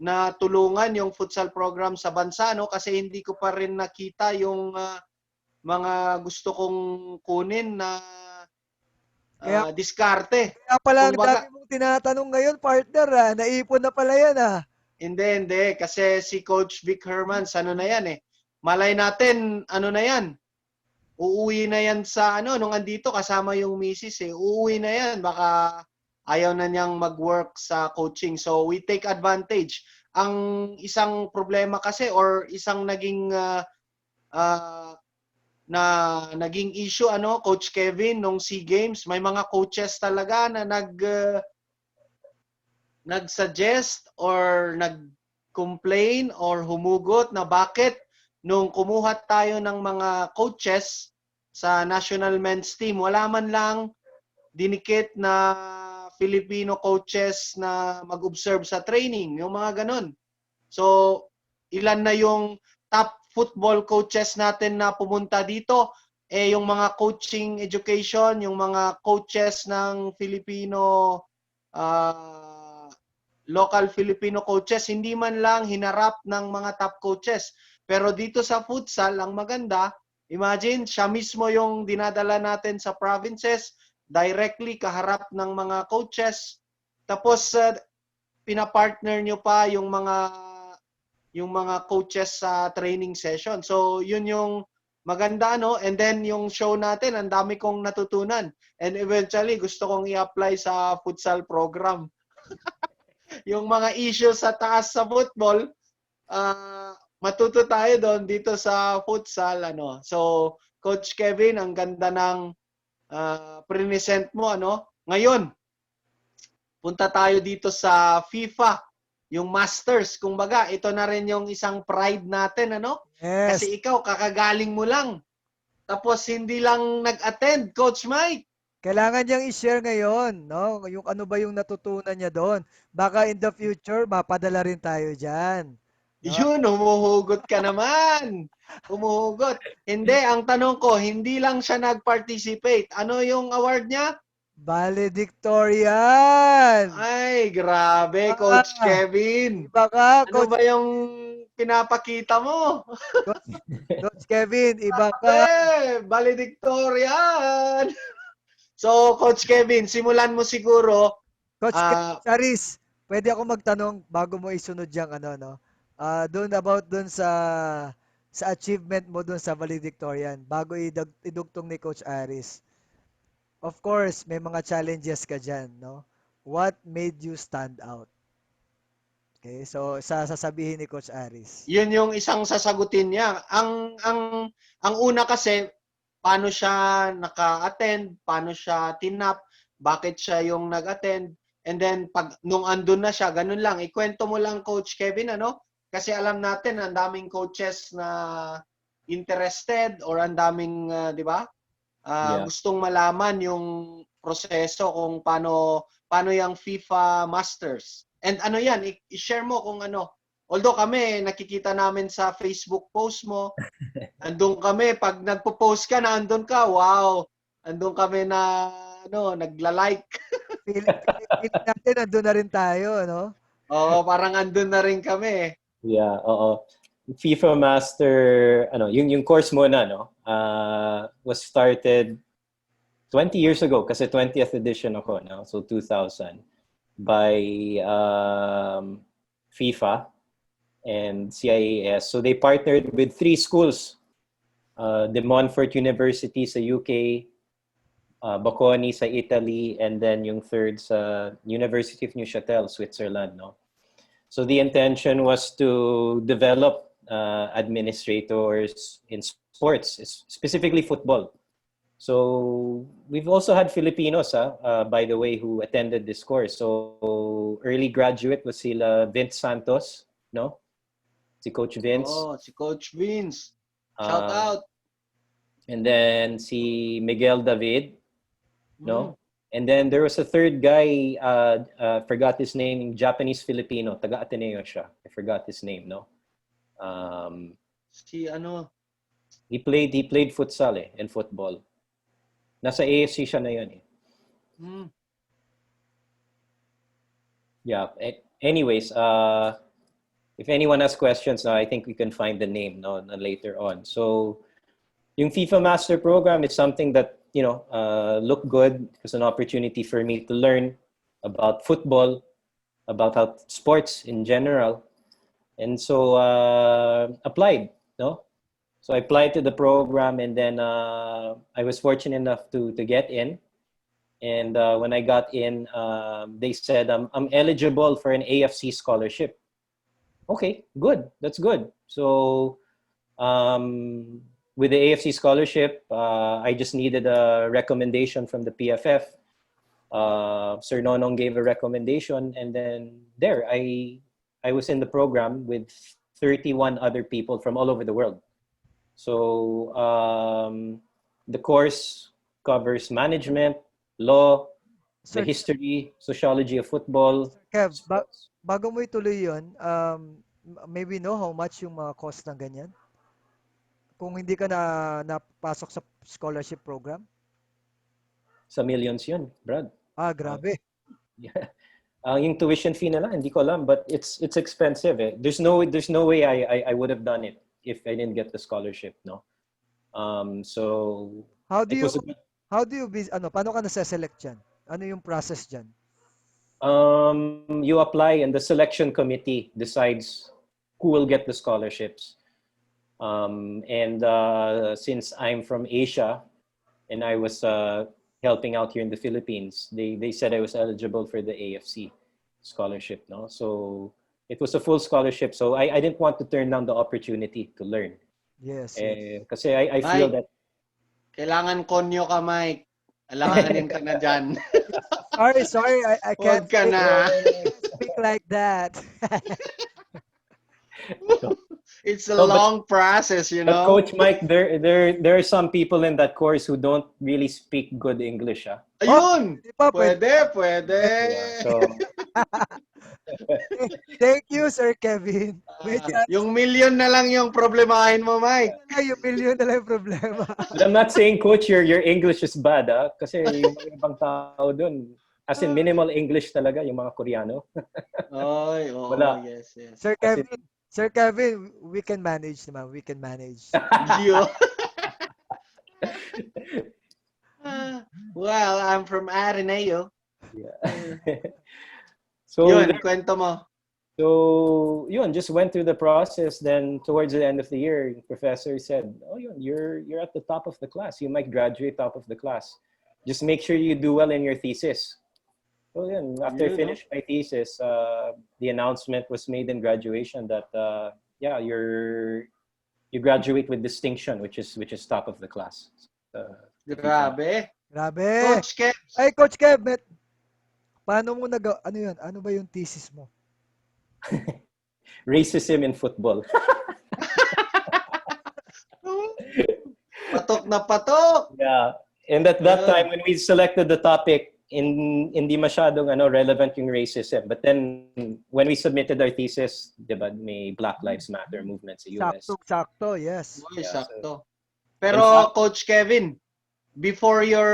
na tulungan yung futsal program sa bansa, no? Kasi hindi ko pa rin nakita yung mga gusto kong kunin na Kaya, diskarte. kaya pala ang dami Kumbaga, mong tinatanong ngayon, partner. Naipon na pala yan. hindi. Kasi si Coach Vic Hermans, ano na yan eh. Malay natin, ano na yan. Uuwi na yan sa nung andito kasama yung misis eh. Uuwi na yan. Baka ayaw na niyang mag-work sa coaching. So we take advantage. Ang isang problema kasi or isang naging naging issue Coach Kevin nung SEA Games, may mga coaches talaga na nag-suggest or nag-complain or humugot na bakit nung kumuha tayo ng mga coaches sa national men's team, wala man lang dinikit na Filipino coaches na mag-observe sa training, yung mga ganun. So, ilan na yung top football coaches natin na pumunta dito, yung mga coaching education, yung mga coaches ng Filipino, local Filipino coaches, hindi man lang hinarap ng mga top coaches. Pero dito sa futsal, ang maganda, imagine, siya mismo yung dinadala natin sa provinces, directly kaharap ng mga coaches. Tapos, pinapartner nyo pa yung mga coaches sa training session. So, yun yung maganda, no? And then, yung show natin, ang dami kong natutunan. And eventually, gusto kong i-apply sa futsal program. Yung mga issues sa taas sa football, matuto tayo doon dito sa futsal. So, Coach Kevin, ang ganda ng present mo. Ngayon, punta tayo dito sa FIFA, yung Masters. Kumbaga, ito na rin yung isang pride natin. Yes. Kasi ikaw, kakagaling mo lang. Tapos, hindi lang nag-attend, Coach Mike. Kailangan niyang i-share ngayon, no? Yung ano ba yung natutunan niya doon. Baka in the future, mapadala rin tayo diyan. No? Yun, humuhugot ka naman. Humuhugot. Hindi, ang tanong ko, hindi lang siya nag-participate. Ano yung award niya? Valedictorian! Ay, grabe, Coach Ah, Kevin. iba ka, Ano Coach, ba yung pinapakita mo? Coach, Coach Kevin, iba ka. Grabe, valedictorian. So, Coach Kevin, simulan mo siguro. Coach Ah, Charis, pwede ako magtanong bago mo isunod yung ano, no? Doon about doon sa achievement mo doon sa valedictorian bago idugtong ni Coach Aris. Of course, may mga challenges ka diyan, no? What made you stand out? Okay, so sasabihin ni Coach Aris. yun yung isang sasagutin niya. Ang una kasi, paano siya naka-attend, paano siya tinap, bakit siya yung nag-attend, and then pag nung andun na siya, ganun lang. Ikwento mo lang, Coach Kevin, Kasi alam natin, ang daming coaches na interested or ang daming, di ba? Yeah. Gustong malaman yung proseso kung paano yung FIFA Masters. And ano yan, i-share mo kung ano. Although kami, nakikita namin sa Facebook post mo, andun kami, pag nagpo-post ka na andun ka, wow, andun kami na, nagla-like. Feeling natin nandun na rin tayo, no? Oo, parang andun na rin kami. Yeah, oo. FIFA Master, yung course muna, was started 20 years ago kasi 20th edition ako, no? So 2000 by FIFA and CIAS. So they partnered with 3 schools. De Montfort University sa UK, Bocconi sa Italy, and then yung third sa University of Neuchâtel, Switzerland, no? So the intention was to develop administrators in sports, specifically football. So we've also had Filipinos, by the way, who attended this course. So early graduate was sila Vince Santos, no? Si Coach Vince. Oh, si Coach Vince. Shout out. And then si Miguel David, no? And then there was a third guy, forgot his name, Japanese Filipino, taga Ateneo siya. I forgot his name, no? He played futsal and football. Nasa AFC siya na yun eh. Yeah. Anyways, if anyone has questions, I think we can find the name later on. So, yung FIFA Master Program is something that looked good. It was an opportunity for me to learn about football, about how sports in general, and so applied. No, so I applied to the program, and then I was fortunate enough to get in. And when I got in, they said I'm eligible for an AFC scholarship. Okay, good. That's good. So with the AFC scholarship, I just needed a recommendation from the PFF. Sir Nonong gave a recommendation, and then there I was in the program with 31 other people from all over the world. So the course covers management, law, the Sir, history, sociology of football. Kev, Sports. bago mo ituloy yun, maybe know how much yung mga cost ng ganyan? kung hindi ka napasok sa scholarship program? Sa millions yun, Brad. Grabe. Yeah. Yung tuition fee na lang, hindi ko alam, but it's expensive. Eh. There's no way I would have done it if I didn't get the scholarship, no. So How do it you was a paano ka nasa-select diyan? Ano yung process diyan? you apply and the selection committee decides who will get the scholarships. And since I'm from Asia and I was helping out here in the Philippines, they said I was eligible for the AFC scholarship. No, so it was a full scholarship. So I didn't want to turn down the opportunity to learn. Yes. Kasi I feel Mike, that kailangan konyo ka, Mike. Alanganin ka na dyan. Sorry, I can't Huwag ka speak, na. speak like that. It's a No, long process, you but know? Coach Mike, there are some people in that course who don't really speak good English. Ayun! Di pa pwede. Pwede. Yeah, so Thank you, Sir Kevin. Medyo Yung million na lang yung problemahin mo, Mike. yung million na lang yung problema. but I'm not saying, Coach, your English is bad, kasi yung mga ibang tao dun, as in minimal English talaga, yung mga Koreano. Ay, oo, Wala. yes. As in, Sir Kevin, we can manage naman. We can manage. Yo. Well, I'm from Ateneo. yeah. so, Yun, kwento mo. so, yun, just went through the process. Then, towards the end of the year, the professor said, "Oh, yun, you're at the top of the class. You might graduate top of the class. Just make sure you do well in your thesis." So, yun, after I Yun, finished my thesis, the announcement was made in graduation that, yeah, you graduate with distinction, which is top of the class. Grabe. Grabe. Coach Kev, Ay, Coach Kev, paano mo ano yun? Ano ba yung thesis mo? Racism in football. patok na patok. Yeah. And at that time, when we selected the topic, hindi masyadong relevant yung racism. But then, when we submitted our thesis, diba, may Black Lives Matter movement sa US. Sakto, yes. Uy, Yeah, sakto. In Pero, fact, Coach Kevin, before your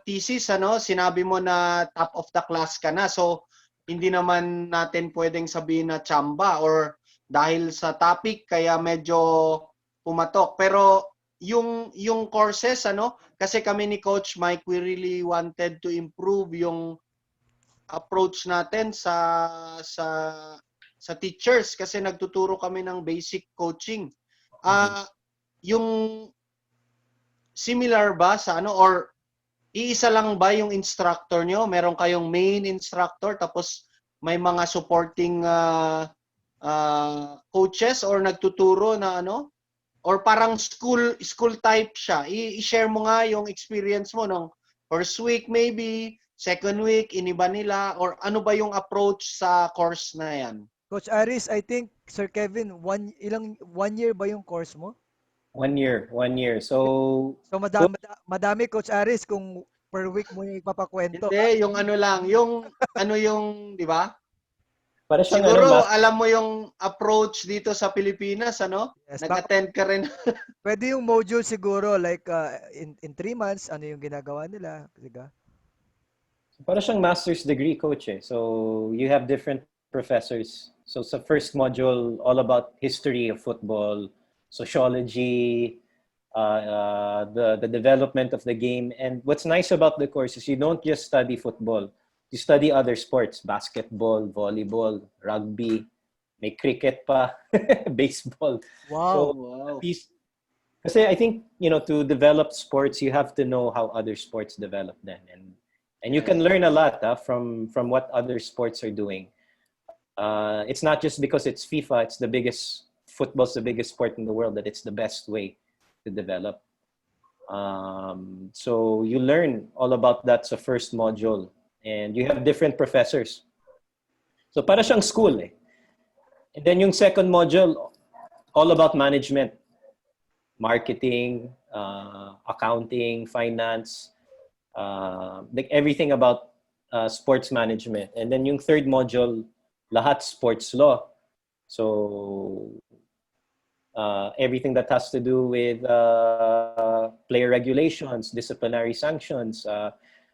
thesis, sinabi mo na top of the class ka na. So, hindi naman natin pwedeng sabihin na chamba or dahil sa topic, kaya medyo pumatok. Pero, yung courses, kasi kami ni Coach Mike, we really wanted to improve yung approach natin sa teachers kasi nagtuturo kami ng basic coaching. Yung similar ba sa or iisa lang ba yung instructor nyo? Meron kayong main instructor tapos may mga supporting coaches or nagtuturo na or parang school type siya. I-share mo nga yung experience mo nung first week maybe, second week, iniba nila, or ano ba yung approach sa course na yan? Coach Aris, I think, Sir Kevin, 1 year ba yung course mo? 1 year. So madami, Coach Aris, kung per week mo yung ipapakwento. Hindi, yung yung, di ba? para siyang Siguro, alam mo yung approach dito sa Pilipinas, Yes, nag-attend ka rin. pwede yung module siguro, like in 3 months, ano yung ginagawa nila. Diba? para siyang master's degree, Coach. So you have different professors. So sa first module, all about history of football, sociology, the development of the game. And what's nice about the course is you don't just study football. You study other sports, basketball, volleyball, rugby, may cricket pa, baseball. Wow. So, kasi I think, to develop sports, you have to know how other sports develop then. And you can learn a lot from what other sports are doing. It's not just because it's FIFA, football's the biggest sport in the world, that it's the best way to develop. So you learn all about that sa first module. And you have different professors. So para siyang school eh. And then yung second module, all about management, marketing, accounting, finance, like everything about sports management. And then yung third module, lahat sports law. So everything that has to do with player regulations, disciplinary sanctions,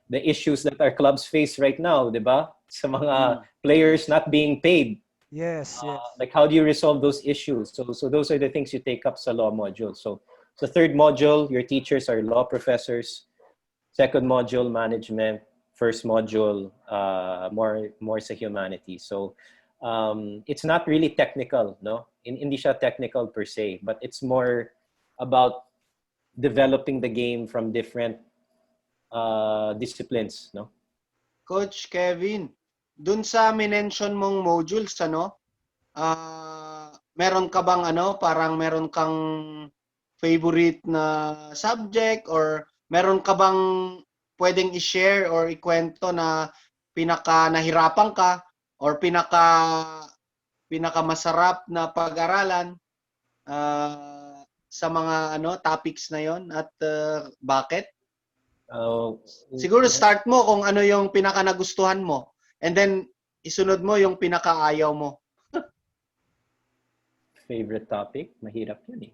the issues that our clubs face right now, di ba? Sa mga players not being paid. Yes, yes. Like how do you resolve those issues? So those are the things you take up sa law module. So the third module, your teachers are law professors. Second module, management. First module, more sa humanities. So it's not really technical, no? Hindi siya technical per se, but it's more about developing the game from different disciplines, no? Coach Kevin, dun sa minention mong modules, meron ka bang parang meron kang favorite na subject or meron ka bang pwedeng i-share or ikwento na pinaka nahirapan ka or pinaka masarap na pag-aralan sa mga topics na yon at bakit? Siguro start mo kung ano yung pinaka nagustuhan mo and then isunod mo yung pinaka ayaw mo. Favorite topic? Mahirap yun eh.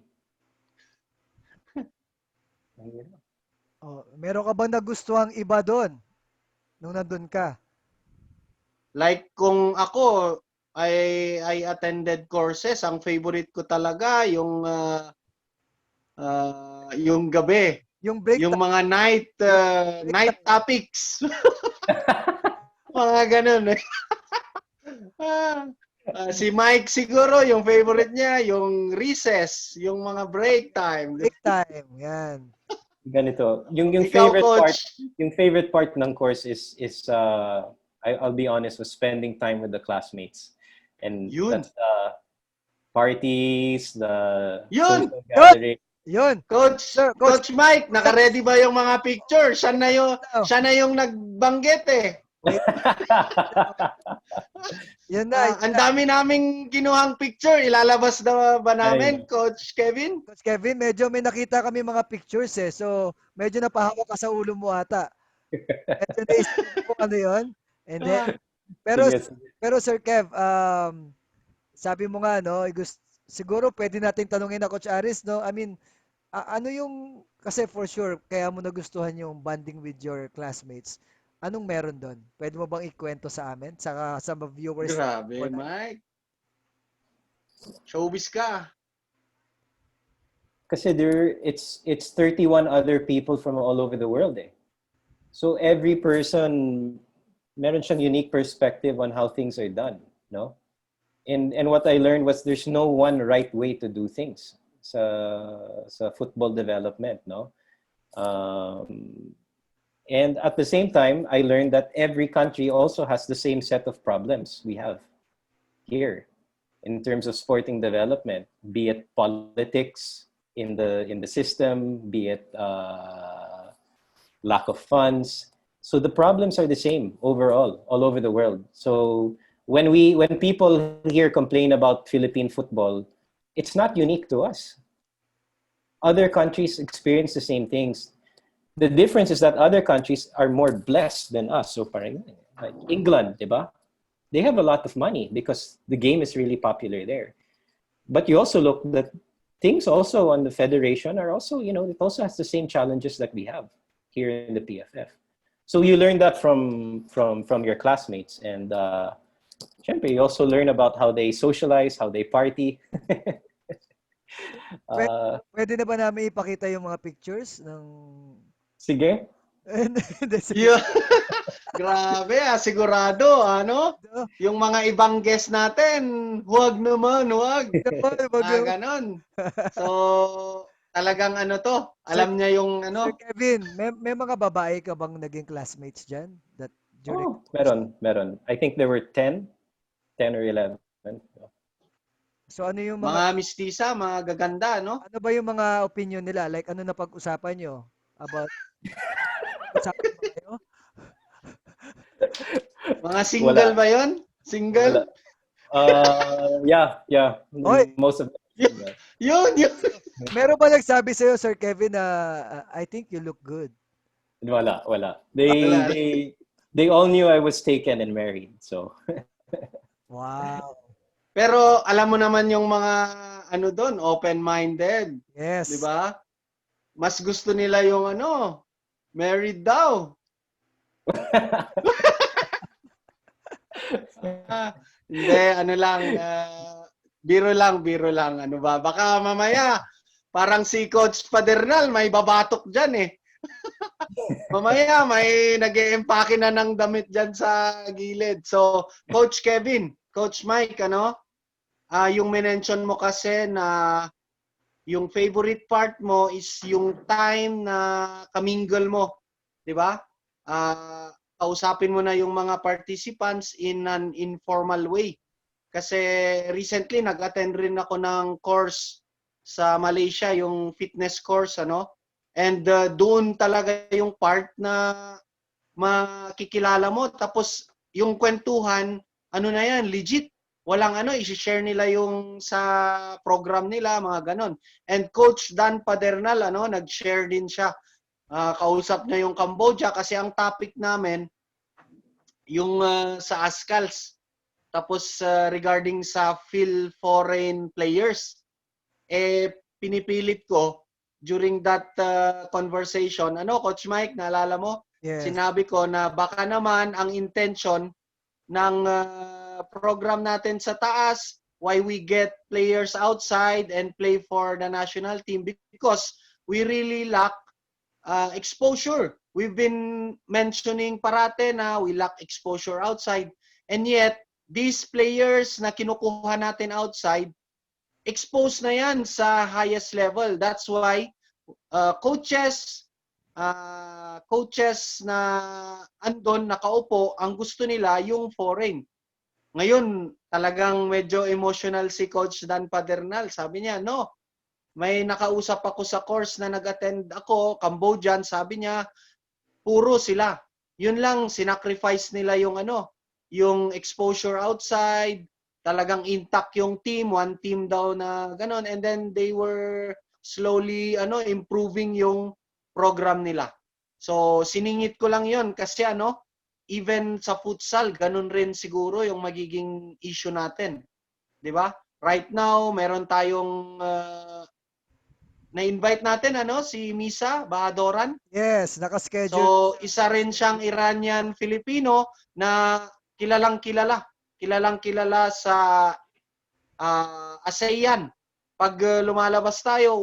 Mahirap. Oh, meron ka bang nagustuhang iba doon nung nandun ka? Like kung ako I attended courses, ang favorite ko talaga yung gabi. Yung break Yung mga night topics. Mga ganun. Si Mike siguro, yung favorite niya, yung recess, yung mga break time. time, yan. Ganito. Yung Ikaw, favorite coach. part, yung favorite part ng course is I'll be honest, was spending time with the classmates. And Yun. that's the parties, the Yun. social gathering. Yun. Coach, Sir, Coach Mike, naka-ready ba yung mga picture? Siya na yung nagbanggit eh. Yan na. Ang dami naming kinuhang picture. Ilalabas na ba namin, Ayun. Coach Kevin? Coach Kevin, medyo may nakita kami mga pictures eh. So, medyo napahawak ka sa ulo mo ata. Medyo naisip mo ano yun. And then, Sige. pero Sir Kev, sabi mo nga, no, siguro pwede natin tanungin na Coach Aris, no? I mean, ano yung, kasi for sure, kaya mo nagustuhan yung bonding with your classmates. Anong meron doon? Pwede mo bang ikwento sa amin? Saka sa mga viewers? Grabe, Mike. Showbiz ka. Kasi it's 31 other people from all over the world eh. So every person meron siyang unique perspective on how things are done, no? And what I learned was there's no one right way to do things sa football development, no? And at the same time, I learned that every country also has the same set of problems we have here in terms of sporting development, be it politics in the system, be it lack of funds. So the problems are the same overall, all over the world. So when people here complain about Philippine football, it's not unique to us. Other countries experience the same things. The difference is that other countries are more blessed than us. So parang like England, diba? They have a lot of money because the game is really popular there. But you also look that things also on the federation are also, it also has the same challenges that we have here in the PFF. So you learn that from your classmates, and syempre, you also learn about how they socialize, how they party. Pwede na ba namin ipakita yung mga pictures ng... Sige. Yeah. Grabe, sigurado, Yung mga ibang guest natin, huwag naman, huwag. Ganon. So, talagang alam niya yung Sir Kevin, may mga babae ka bang naging classmates dyan? Meron. I think there were 10 or 11. So ano yung mga mistisa, mga gaganda, no? Ano ba yung mga opinion nila? Like ano na pag-usapan nyo about usapan ba kayo? Mga single ba yon? Single? Yeah. Oy! Most of them. Yun. Meron ba nagsabi sa'yo, Sir Kevin, na I think you look good? Wala. They all knew I was taken and married. So. Wow. Pero alam mo naman yung mga ano doon, open-minded, 'di Yes. ba? Mas gusto nila yung ano, married daw. Hindi, ano lang, biro lang, biro lang. Ano ba? Baka mamaya, parang si Coach Padernal, may babatok dyan eh. Mamaya, may nag-e-empake na ng damit dyan sa gilid. So, Coach Kevin, Coach Mike, ano? Yung mention mo kasi na yung favorite part mo is yung time na kamingle mo. Di ba? Kausapin mo na yung mga participants in an informal way. Kasi recently nag-attend rin ako ng course sa Malaysia, yung fitness course, ano? And doon talaga yung part na makikilala mo. Tapos yung kwentuhan, ano na yan, legit. Walang ano, i-share nila yung sa program nila, mga ganon. And Coach Dan Padernal, ano, nag-share din siya. Kausap niya yung Cambodia kasi ang topic namin, yung sa ASCALs. Tapos regarding sa foreign players, pinipilit ko during that conversation, ano, Coach Mike, naalala mo? Yes. Sinabi ko na baka naman ang intention ng program natin sa taas, why we get players outside and play for the national team, because we really lack exposure. We've been mentioning parate na we lack exposure outside, and yet these players na kinukuha natin outside, exposed na yan sa highest level. That's why coaches na andon nakaupo, ang gusto nila yung foreign. Ngayon, talagang medyo emotional si Coach Dan Padernal. Sabi niya, no, may nakausap ako sa course na nag-attend ako, Cambodian, sabi niya, puro sila. Yun lang, sinacrifice nila yung ano, yung exposure outside, talagang intact yung team, one team daw na ganon, and then they were slowly improving yung program nila. So, siningit ko lang yun kasi ano, even sa futsal, ganun rin siguro yung magiging issue natin. 'Di ba? Right now, meron tayong na-invite natin si Misa Bahadoran. Yes, So, naka-schedule. isa rin siyang Iranian Filipino na kilalang-kilala sa ASEAN. Pag lumalabas tayo,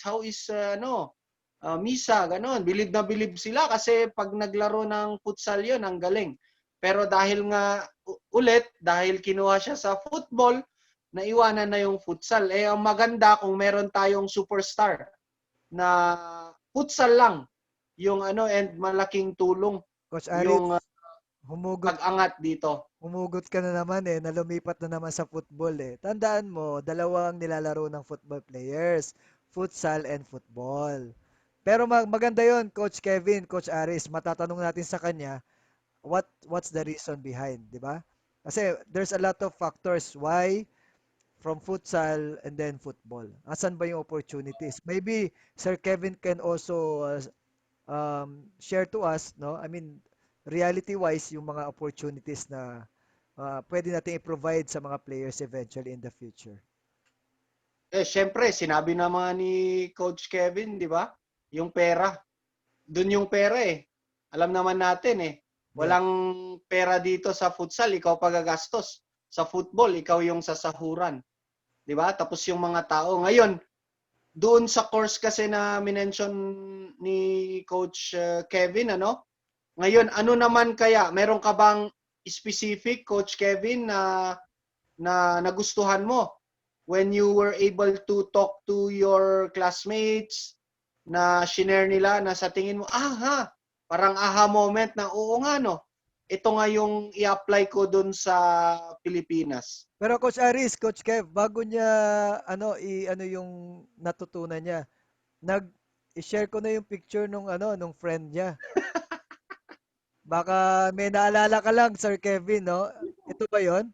how is Misa, ganon. Bilib na bilib sila kasi pag naglaro ng futsal yun, ang galing. Pero dahil nga dahil kinuha siya sa football, naiwanan na yung futsal. Ang maganda kung meron tayong superstar na futsal lang yung and malaking tulong Coach Aris, yung humugot pag-angat dito. humugot ka na naman na lumipat na naman sa football Tandaan mo, dalawang nilalaro ng football players, futsal and football. Pero maganda yon, Coach Kevin, Coach Aris, matatanong natin sa kanya, what's the reason behind, di ba? Kasi there's a lot of factors why from futsal and then football. Asan ba yung opportunities? Maybe Sir Kevin can also share to us, no? I mean, reality-wise, yung mga opportunities na pwede natin i-provide sa mga players eventually in the future. Syempre, sinabi naman ni Coach Kevin, di ba? Yung pera. Doon yung pera Alam naman natin Yeah. Walang pera dito sa futsal, ikaw pagagastos. Sa football, ikaw yung sasahuran. Di ba? Tapos yung mga tao. Ngayon, doon sa course kasi na minention ni Coach Kevin, Ngayon, ano naman kaya? Meron ka bang specific, Coach Kevin, na nagustuhan mo when you were able to talk to your classmates na shinare nila na sa tingin mo, parang aha moment na, oo nga no, ito nga yung i-apply ko dun sa Pilipinas. Pero Coach Aris, Coach Kev, bago niya ano yung natutunan niya, i-share ko na yung picture nung friend niya. Baka may naalala ka lang, Sir Kevin, no? Ito ba 'yon?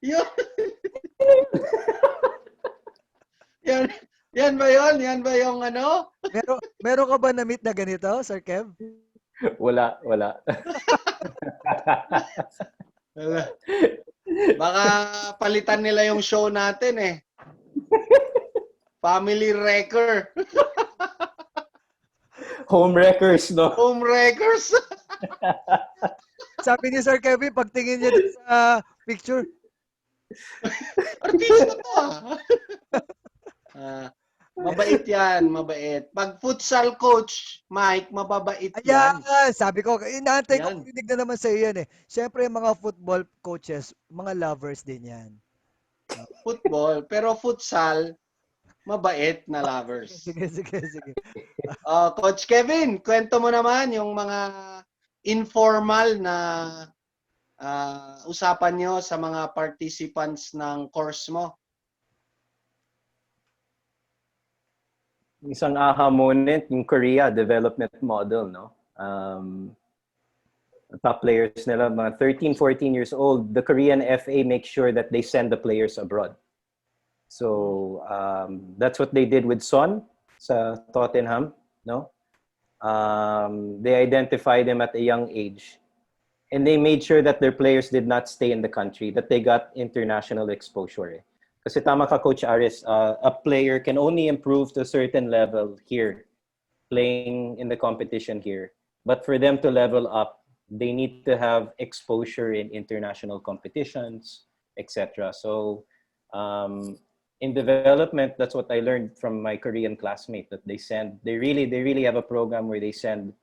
Yun, yan, yan ba yun? Yan ba yung Meron ka ba na-meet na ganito, Sir Kev? Wala, wala. Wala. Baka palitan nila yung show natin eh. Family Wrecker. Home wreckers, no? Home Wreckers. Sabi ni Sir Kevin, pagtingin niya dun sa picture, Artista to ah. Ah, mabait yan, mabait. Pag futsal coach, Mike, mababait ayan, yan. sabi ko, inaantay ko Yan. marinig na naman sa yan eh. Siyempre, yung mga football coaches, mga lovers din yan. Football, pero futsal, mabait na lovers. Sige, sige, sige. Coach Kevin, kwento mo naman yung mga informal na usapan nyo sa mga participants ng course mo. Isang aha moment, yung Korea development model, no? Top players nila, mga 13, 14 years old, the Korean FA makes sure that they send the players abroad. So that's what they did with Son sa Tottenham, no? They identified them at a young age. And they made sure that their players did not stay in the country, that they got international exposure. Kasi tama ka, Coach Aris, a player can only improve to a certain level here, playing in the competition here. But for them to level up, they need to have exposure in international competitions, etc. So in development, that's what I learned from my Korean classmate, that they really have a program where they send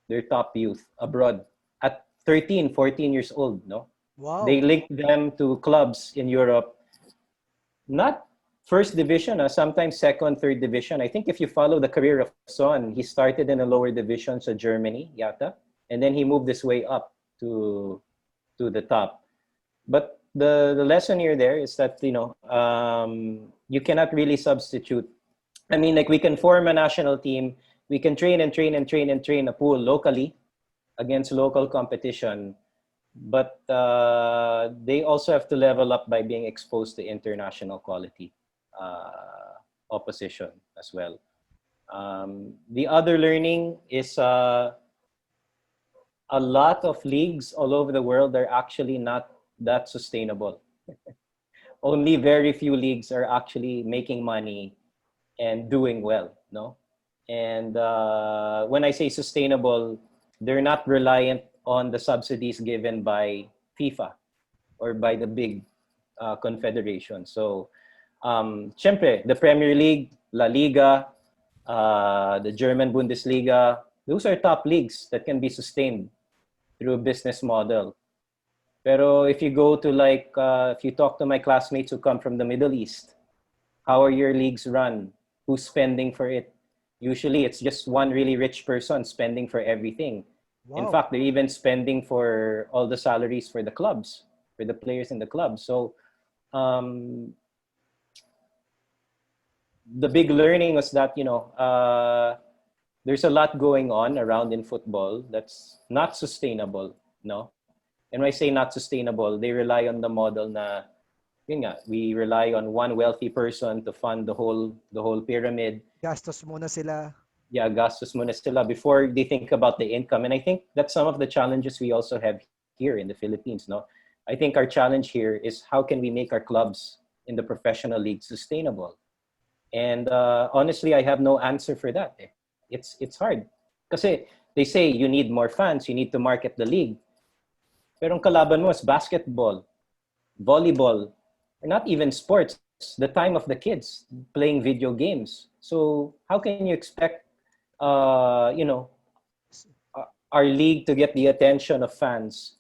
their top youth abroad at 13, 14 years old, no? Wow. They link them to clubs in Europe, not first division, sometimes second, third division. I think if you follow the career of Son, he started in the lower divisions of Germany, yata, and then he moved his way up to the top. But the lesson here there is that, you cannot really substitute. I mean, like, we can form a national team, we can train a pool locally against local competition, but they also have to level up by being exposed to international quality opposition as well. The other learning is a lot of leagues all over the world are actually not that sustainable. Only very few leagues are actually making money and doing well, no? And when I say sustainable, they're not reliant on the subsidies given by FIFA or by the big confederation. So, syempre, the Premier League, La Liga, the German Bundesliga, those are top leagues that can be sustained through a business model. Pero if you go to if you talk to my classmates who come from the Middle East, how are your leagues run? Who's spending for it? Usually it's just one really rich person spending for everything. Wow. In fact, they're even spending for all the salaries for the clubs, for the players in the clubs. So the big learning was that, there's a lot going on around in football that's not sustainable, no? And when I say not sustainable, they rely on the model na, we rely on one wealthy person to fund the whole pyramid. Gastos muna sila. Yeah, gastos muna sila before they think about the income. And I think that's some of the challenges we also have here in the Philippines, no? I think our challenge here is how can we make our clubs in the professional league sustainable? And honestly, I have no answer for that. It's hard. Kasi they say you need more fans, you need to market the league. Pero ang kalaban mo is basketball, volleyball, or not even sports, the time of the kids playing video games. So how can you expect, our league to get the attention of fans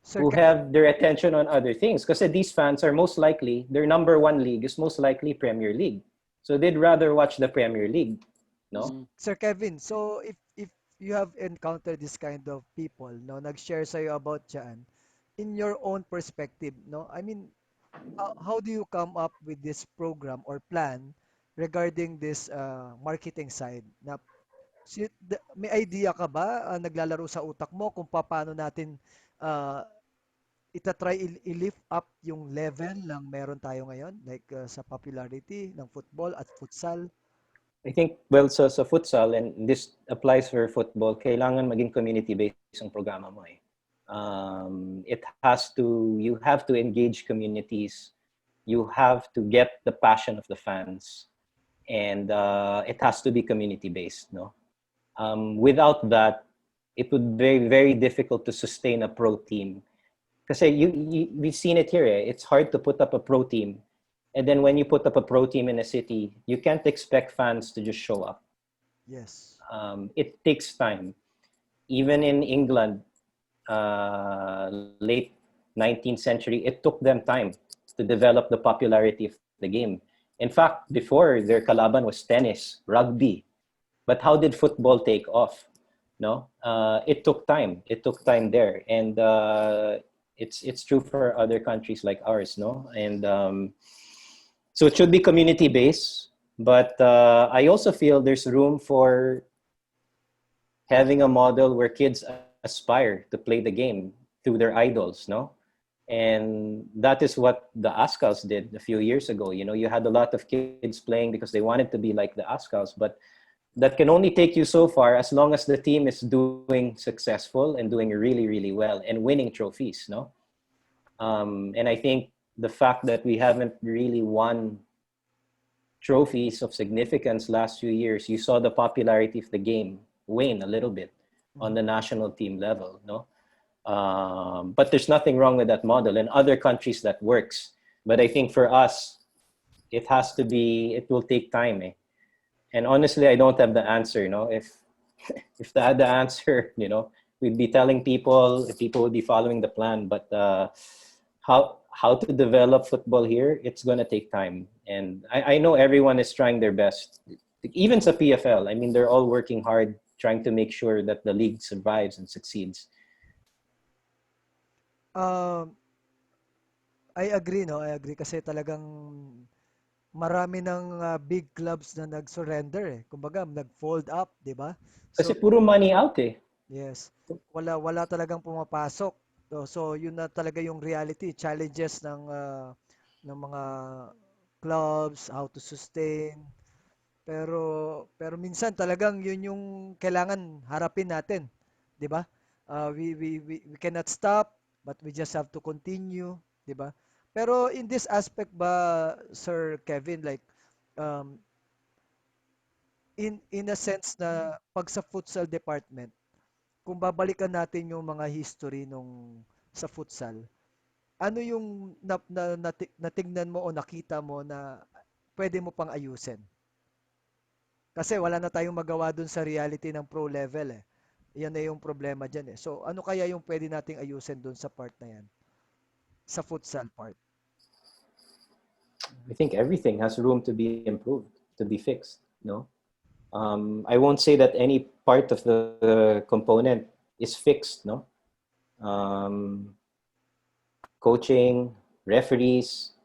Sir who have their attention on other things? Because these fans are most likely, their number one league is most likely Premier League. So they'd rather watch the Premier League, no? Sir Kevin, so if you have encountered this kind of people, no, nag-share sa'yo about dyan, in your own perspective, no, I mean, how do you come up with this program or plan regarding this marketing side? Na, may idea ka ba, naglalaro sa utak mo kung paano natin itatry i-lift up yung level ng meron tayo ngayon, like sa popularity ng football at futsal? I think, well, sa futsal, and this applies for football, kailangan maging community-based ang programa mo eh. You have to engage communities. You have to get the passion of the fans, and it has to be community based. No, without that, it would be very, very difficult to sustain a pro team. Because we've seen it here. It's hard to put up a pro team, and then when you put up a pro team in a city, you can't expect fans to just show up. Yes. It takes time. Even in England, late 19th century, it took them time to develop the popularity of the game. In fact, before their kalaban was tennis, rugby. But how did football take off? No, it took time. It took time there, and it's true for other countries like ours. No, and so it should be community based. But I also feel there's room for having a model where kids aspire to play the game through their idols, no? And that is what the Ascals did a few years ago. You had a lot of kids playing because they wanted to be like the Ascals, but that can only take you so far as long as the team is doing successful and doing really, really well and winning trophies, no? And I think the fact that we haven't really won trophies of significance last few years, you saw the popularity of the game wane a little bit on the national team level, no? But there's nothing wrong with that model. In other countries, that works. But I think for us, it will take time. And honestly, I don't have the answer. If I had the answer, we'd be telling people would be following the plan. But how to develop football here, it's going to take time. And I know everyone is trying their best. Even sa PFL, I mean, they're all working hard trying to make sure that the league survives and succeeds. Um, I agree, no? I agree kasi talagang marami ng big clubs na nag-surrender eh. Kumbaga, nag-fold up, 'di ba? Kasi So, puro money out eh. yes. Wala talagang pumapasok. So, yun na talaga yung reality, challenges ng mga clubs, how to sustain. Pero minsan talagang yun yung kailangan harapin natin, 'di ba? We cannot stop, but we just have to continue, 'di ba? Pero in this aspect ba, Sir Kevin, like um, in a sense na pag sa futsal department, kung babalikan natin yung mga history nung sa futsal, ano yung natingnan mo o nakita mo na pwede mo pang ayusin? Kasi wala na tayong magawa dun sa reality ng pro level eh. Yan na yung problema dyan eh. So ano kaya yung pwede nating ayusin dun sa part na yan? Sa futsal part. I think everything has room to be improved, to be fixed. No, I won't say that any part of the component is fixed. No, um, coaching, referees,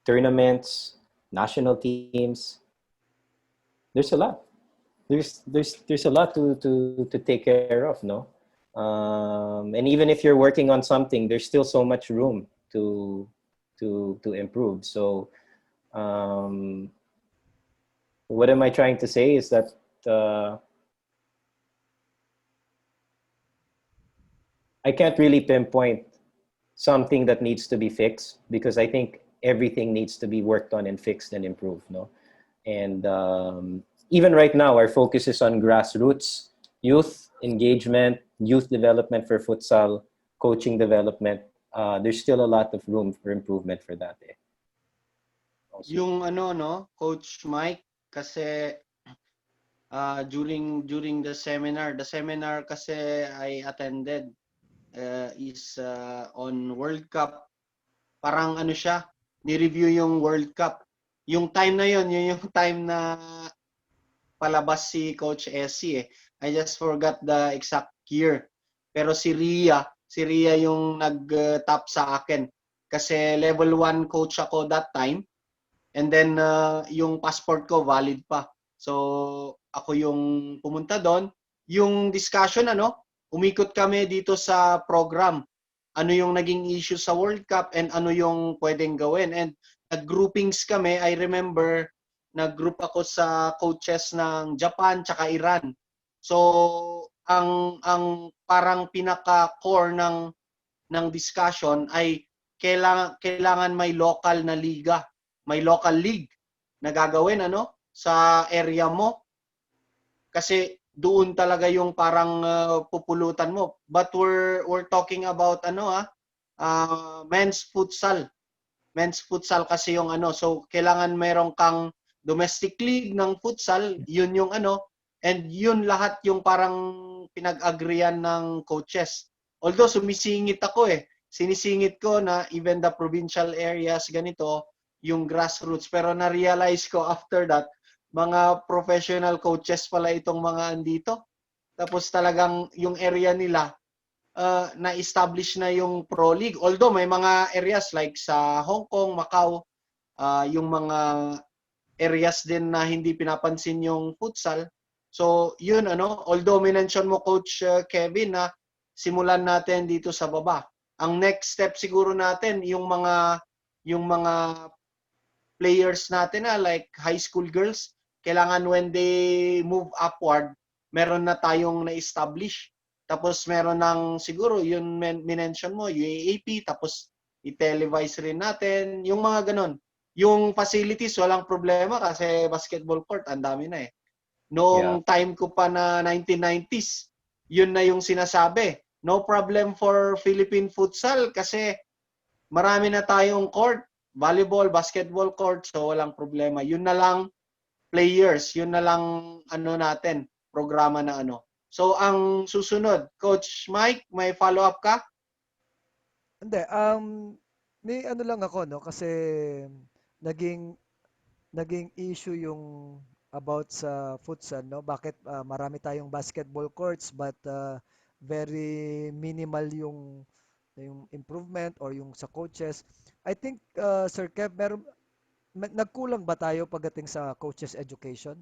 tournaments, national teams. There's a lot. There's a lot to take care of. No, and even if you're working on something, there's still so much room to improve. So um, what am I trying to say is that I can't really pinpoint something that needs to be fixed because I think everything needs to be worked on and fixed and improved. No, and even right now, our focus is on grassroots, youth engagement, youth development for futsal, coaching development. There's still a lot of room for improvement for that. Also. Yung no, Coach Mike, kasi during the seminar kasi I attended is on World Cup. Parang siya, ni-review yung World Cup. Yung time na yun yung time na palabas si Coach Essie eh. I just forgot the exact year. Pero si Ria yung nag-top sa akin. Kasi level 1 coach ako that time. And then yung passport ko valid pa. So ako yung pumunta doon. Yung discussion umikot kami dito sa program. Ano yung naging issue sa World Cup and ano yung pwedeng gawin. And nag-groupings kami. I remember nag-group ako sa coaches ng Japan tsaka Iran. So ang parang pinaka-core ng discussion ay kailangan may local na liga, may local league na gagawin sa area mo kasi doon talaga yung parang pupulutan mo. But we're talking about men's futsal. Men's futsal kasi yung so kailangan meron kang domestic league ng futsal, yun yung and yun lahat yung parang pinag-agreean ng coaches. Although sumisingit ako sinisingit ko na even the provincial areas ganito, yung grassroots. Pero na-realize ko after that, mga professional coaches pala itong mga andito. Tapos talagang yung area nila, na-establish na yung Pro League. Although may mga areas like sa Hong Kong, Macau, yung mga areas din na hindi pinapansin yung futsal. So, yun although minention mo Coach Kevin na simulan natin dito sa baba. Ang next step siguro natin yung mga players natin like high school girls, kailangan when they move upward, meron na tayong na-establish. Tapos meron ng siguro yun minention mo, UAAP, tapos i-televise rin natin, yung mga ganon. Yung facilities, walang problema kasi basketball court, ang dami na Noong time ko pa na 1990s, yun na yung sinasabi. No problem for Philippine futsal kasi marami na tayong court, volleyball, basketball court, so walang problema. Yun na lang players, yun na lang natin, programa na So ang susunod, Coach Mike, may follow-up ka? Hindi, may lang ako, no, kasi naging naging issue yung about sa futsal, no? Bakit marami tayong basketball courts but very minimal yung improvement or yung sa coaches. I think Sir Kev, nagkulang ba tayo pagdating sa coaches education?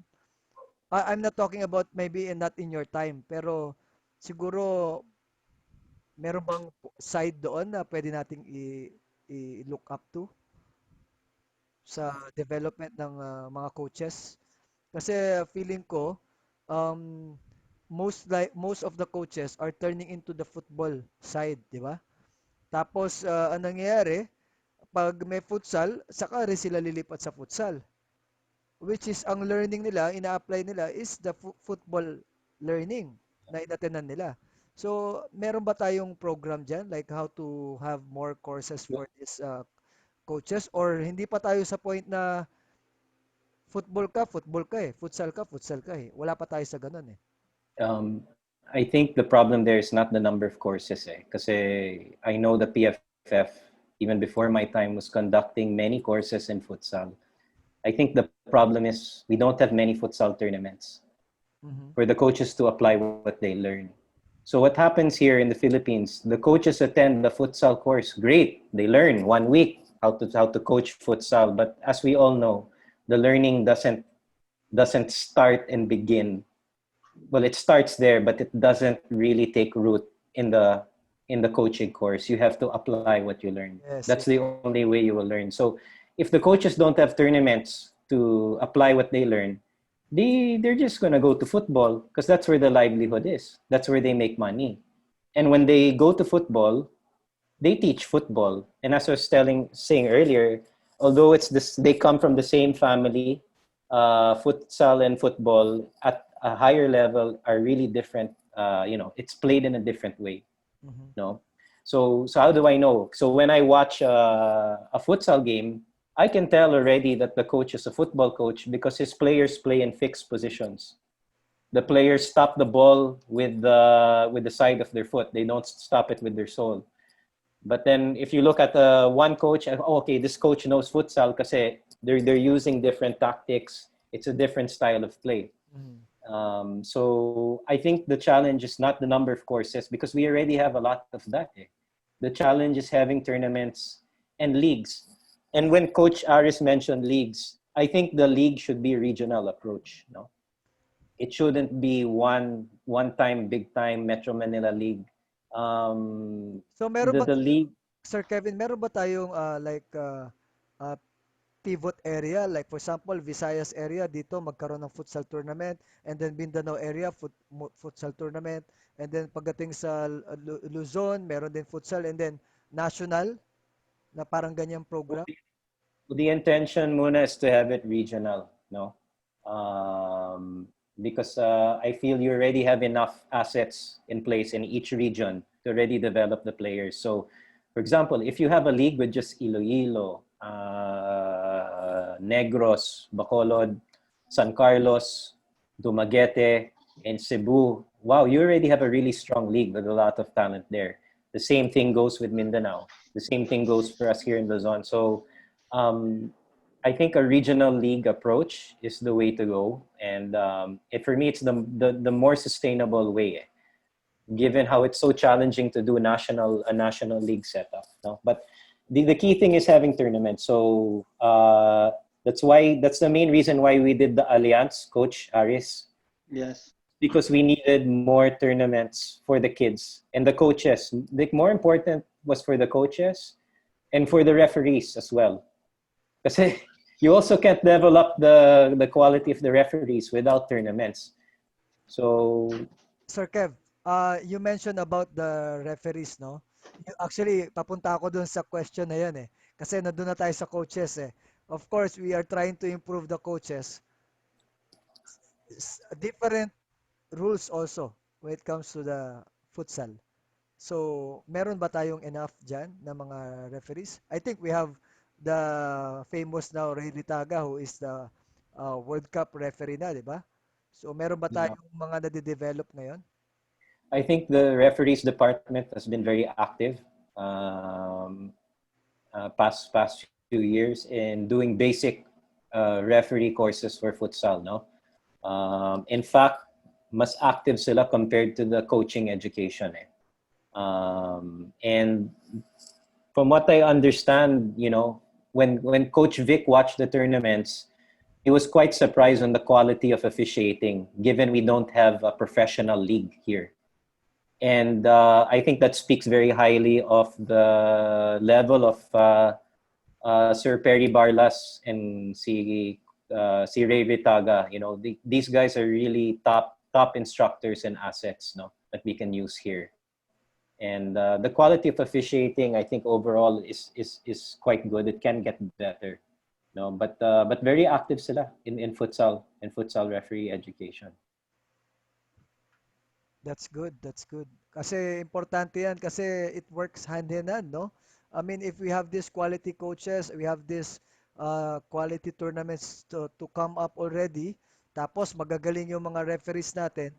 I'm not talking about maybe not in your time, pero siguro meron bang side doon na pwede nating i-look up to sa development ng mga coaches? Kasi feeling ko um, most of the coaches are turning into the football side, di ba? Tapos ang nangyayari, pag may futsal, saka rin sila lilipat sa futsal. Which is ang learning nila, ina-apply nila is the football learning na inatenan nila. So, meron ba tayong program dyan? Like how to have more courses for these coaches? Or hindi pa tayo sa point na football ka eh. Futsal ka eh. Wala pa tayo sa ganun eh. Um, I think the problem there is not the number of courses kasi I know the PFF, even before my time, was conducting many courses in futsal. I think the problem is we don't have many futsal tournaments for the coaches to apply what they learn. So what happens here in the Philippines, the coaches attend the futsal course. Great. They learn 1 week how to coach futsal. But as we all know, the learning doesn't start and begin. Well, it starts there, but it doesn't really take root in the coaching course. You have to apply what you learn. Yes, That's the only way you will learn. So if the coaches don't have tournaments to apply what they learn, they're just going to go to football because that's where the livelihood is. That's where they make money. And when they go to football, they teach football. And as I was saying earlier, although they come from the same family, futsal and football at a higher level are really different. It's played in a different way. No, so how do I know? So when I watch a futsal game, I can tell already that the coach is a football coach because his players play in fixed positions. The players stop the ball with the side of their foot. They don't stop it with their sole. But then if you look at one coach, okay, this coach knows futsal kasi they're using different tactics. It's a different style of play. So I think the challenge is not the number of courses because we already have a lot of that. The challenge is having tournaments and leagues. And when Coach Aris mentioned leagues, I think the league should be a regional approach. No, it shouldn't be one time big time Metro Manila League. So meron ba, The league. Sir Kevin, meron ba tayong pivot area, like for example, Visayas area, dito magkaroon ng futsal tournament, and then Mindanao area, futsal tournament, and then pagdating sa Luzon, meron din futsal, and then national, na parang ganyang program. The intention muna is to have it regional, no? Because I feel you already have enough assets in place in each region to already develop the players. So, for example, if you have a league with just Iloilo, Negros, Bacolod, San Carlos, Dumaguete, and Cebu, wow, you already have a really strong league with a lot of talent there. The same thing goes with Mindanao. The same thing goes for us here in Luzon. So, I think a regional league approach is the way to go, and for me, it's the more sustainable way, given how it's so challenging to do a national league setup. No? But the key thing is having tournaments. So that's the main reason why we did the Alliance, Coach Aris, Yes. because we needed more tournaments for the kids and the coaches. The more important was for the coaches and for the referees as well. Kasi you also can't develop the quality of the referees without tournaments. So, Sir Kev, you mentioned about the referees, no? Actually, papunta ako dun sa question na yan eh. Kasi nandun na tayo sa coaches eh. Of course, we are trying to improve the coaches. Different rules also when it comes to the futsal. So, meron ba tayong enough dyan na mga referees? I think we have the famous now Ray Litaga who is the World Cup referee na, di ba? So, meron ba yeah, tayong mga nade-develop ngayon? I think the referees department has been very active past few years in doing basic referee courses for futsal. No, in fact, mas active sila compared to the coaching education. And from what I understand, when Coach Vic watched the tournaments, he was quite surprised on the quality of officiating, given we don't have a professional league here. And I think that speaks very highly of the level of Sir Perry Barlas and si Ray Vitaga. These guys are really top instructors and assets, no, that we can use here. And the quality of officiating, I think overall is quite good. It can get better, no, but very active sila in futsal referee education. That's good. That's good. Kasi importante yan kasi it works hand in hand, no? I mean, if we have these quality coaches, we have this quality tournaments to come up already, tapos magagaling yung mga referees natin,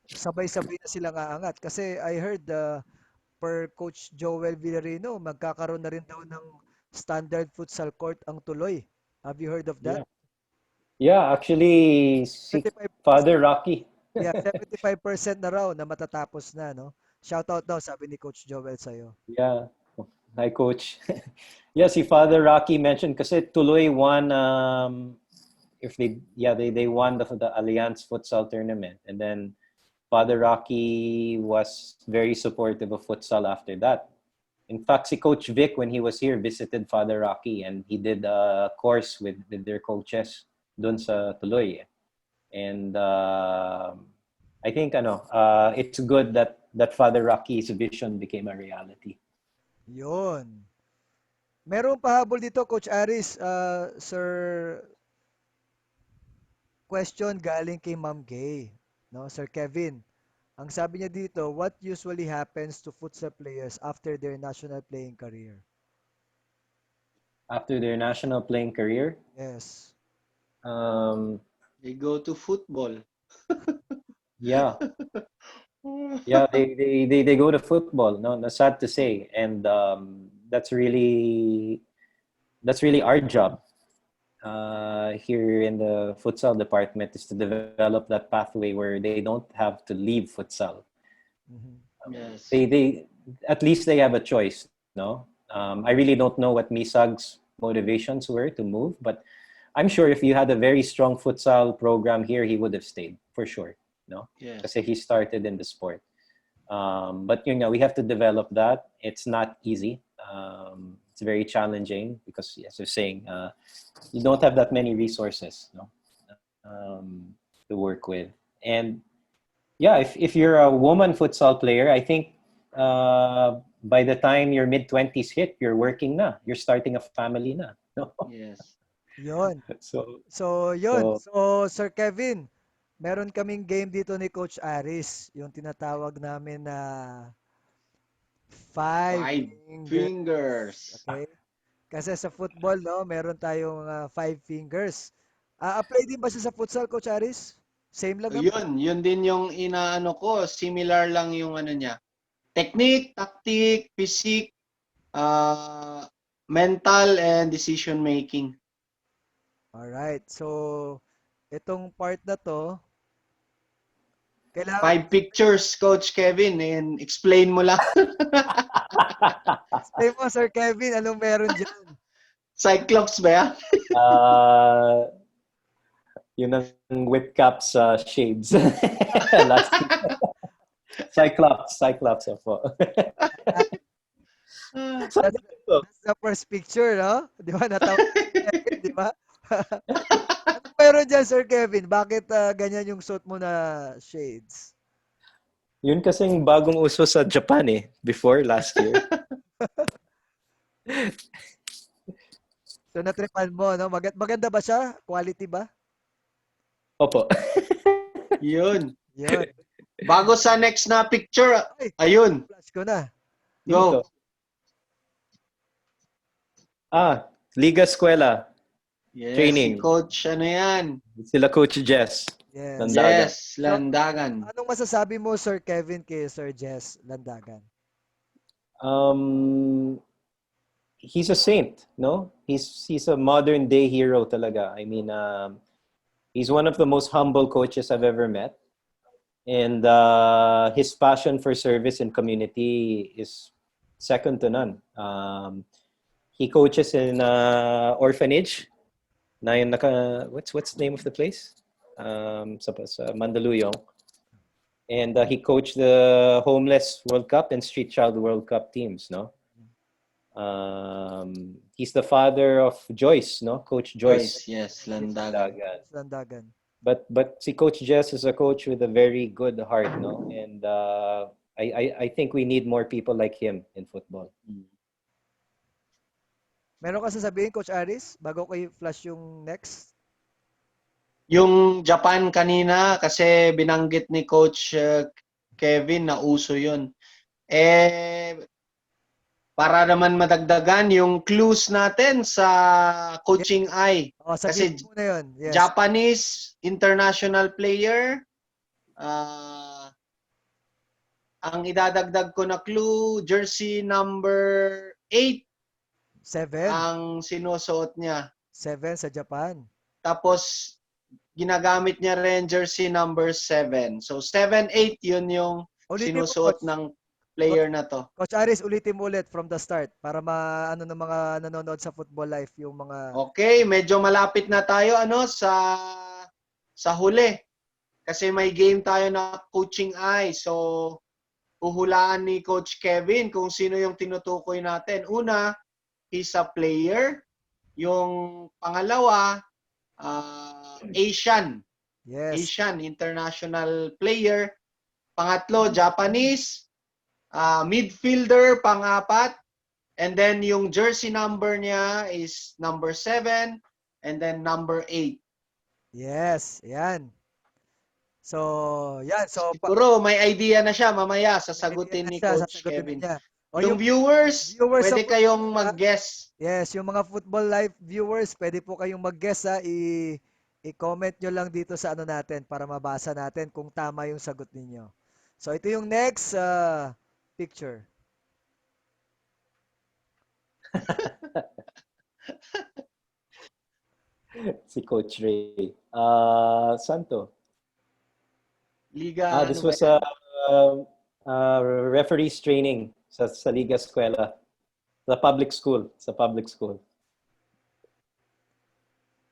sabay-sabay na silang aangat. Kasi I heard per Coach Joel Villarino, magkakaroon na rin daw ng standard futsal court ang Tuloy. Have you heard of that? Yeah, actually, si 75%. Father Rocky. Yeah, 75% na raw na matatapos na, no? Shoutout daw, sabi ni Coach Joel sa'yo. Yeah. Hi, Coach. Yeah, si Father Rocky mentioned kasi Tuloy won if they won the Alliance Futsal tournament, and then Father Rocky was very supportive of futsal after that. In fact, si Coach Vic, when he was here, visited Father Rocky and he did a course with their coaches dun sa Tuloy. And I think it's good that Father Rocky's vision became a reality. Yun. Meron pahabol dito, Coach Aris, Sir, question galing kay Ma'am Gay. No, Sir Kevin. Ang sabi niya dito, what usually happens to futsal players after their national playing career? After their national playing career, Yes. They go to football. yeah, they go to football. No, that's sad to say, and that's really our job here in the futsal department, is to develop that pathway where they don't have to leave futsal. Yes. They at least they have a choice. No, I really don't know what Misag's motivations were to move, but I'm sure if you had a very strong futsal program here, he would have stayed for sure. No, Yes. because he started in the sport. But we have to develop that. It's not easy. It's very challenging because, as you're saying, you don't have that many resources, no, to work with. And yeah, if you're a woman futsal player, I think by the time your mid-20s hit, you're working na. You're starting a family na. No? Yes. Yun. So, So, yun. so So, Sir Kevin, meron kaming game dito ni Coach Aris, yung tinatawag namin na five Five fingers. fingers. Okay? Kasi sa football, no, meron tayong five fingers. Apply din ba siya sa futsal, Coach Aris? Same lang naman. Yun din yung inaano ko. Similar lang yung ano niya. Technique, tactic, physique, uh, mental, and decision making. Alright. So, itong part na to, kailangan 5 pictures, Coach Kevin, and explain mo lang. explain mo, Sir Kevin, anong meron dyan? Cyclops ba yan? uh, yun ang whip caps shades. Last Cyclops po. That's, that's the first picture, no? Di ba? Natawa si Kevin, di ba? Ano meron dyan, Sir Kevin? Bakit ganyan yung suit mo na shades? Yun kasing bagong uso sa Japan before last year. So, natripan mo, no? Maganda ba siya? Quality ba? Opo. Yun. Yun. Bago sa next na picture, Ay, ayun, flash ko na. Sino to? go. Liga Eskwela. Yes, Training. si Coach, ano yan? Sila Coach Jess. Yes. Landagan. Yes, Landagan. Anong masasabi mo, Sir Kevin, kay Sir Jess Landagan? He's a saint, no? He's a modern day hero talaga. I mean, he's one of the most humble coaches I've ever met. And his passion for service and community is second to none. He coaches in orphanage. Na yung what's the name of the place? Sa Mandaluyong. And he coached the Homeless World Cup and Street Child World Cup teams, no? He's the father of Joyce, no? Coach Joyce. Yes, Landagan. Landagan. But si Coach Jess is a coach with a very good heart, no? And I think we need more people like him in football. Meron ka sasabihin, Coach Aris, bago ko i-flash yung next? Yung Japan kanina, kasi binanggit ni Coach Kevin na uso yun. Para naman madagdagan yung clues natin sa coaching eye. Sabihin Kasi mo na yun. Yes. Japanese international player, ang idadagdag ko na clue, jersey number 8 7. ang sinusuot niya. 7 sa Japan. Tapos, ginagamit niya rin jersey number 7. So, 7-8 yun yung Ulitin mo, sinusuot Coach. ng player na to. Coach Aris, ulitin mo ulit from the start para maano ng mga nanonood sa FUTBOLife yung mga... Okay, medyo malapit na tayo sa huli. Kasi may game tayo na coaching eye. So, huhulaan ni Coach Kevin kung sino yung tinutukoy natin. Una, he's a player. Yung pangalawa, Asian. Yes. Asian international player. Pangatlo, Japanese. Midfielder, pang-apat. And then yung jersey number niya is number 7 and then number 8. Yes, yan. So, yan. So, Siguro may idea na siya mamaya sasagutin ni Coach Kevin. Yung viewers, pwede kayong mag-guess. Yes, yung mga FUTBOLife viewers, pwede po kayong mag-guess i-comment nyo lang dito sa ano natin para mabasa natin kung tama yung sagot ninyo. So, ito yung next picture. Si Coach Ray. Santo. Liga. This was referees training sa Liga Eskwela. Sa public school.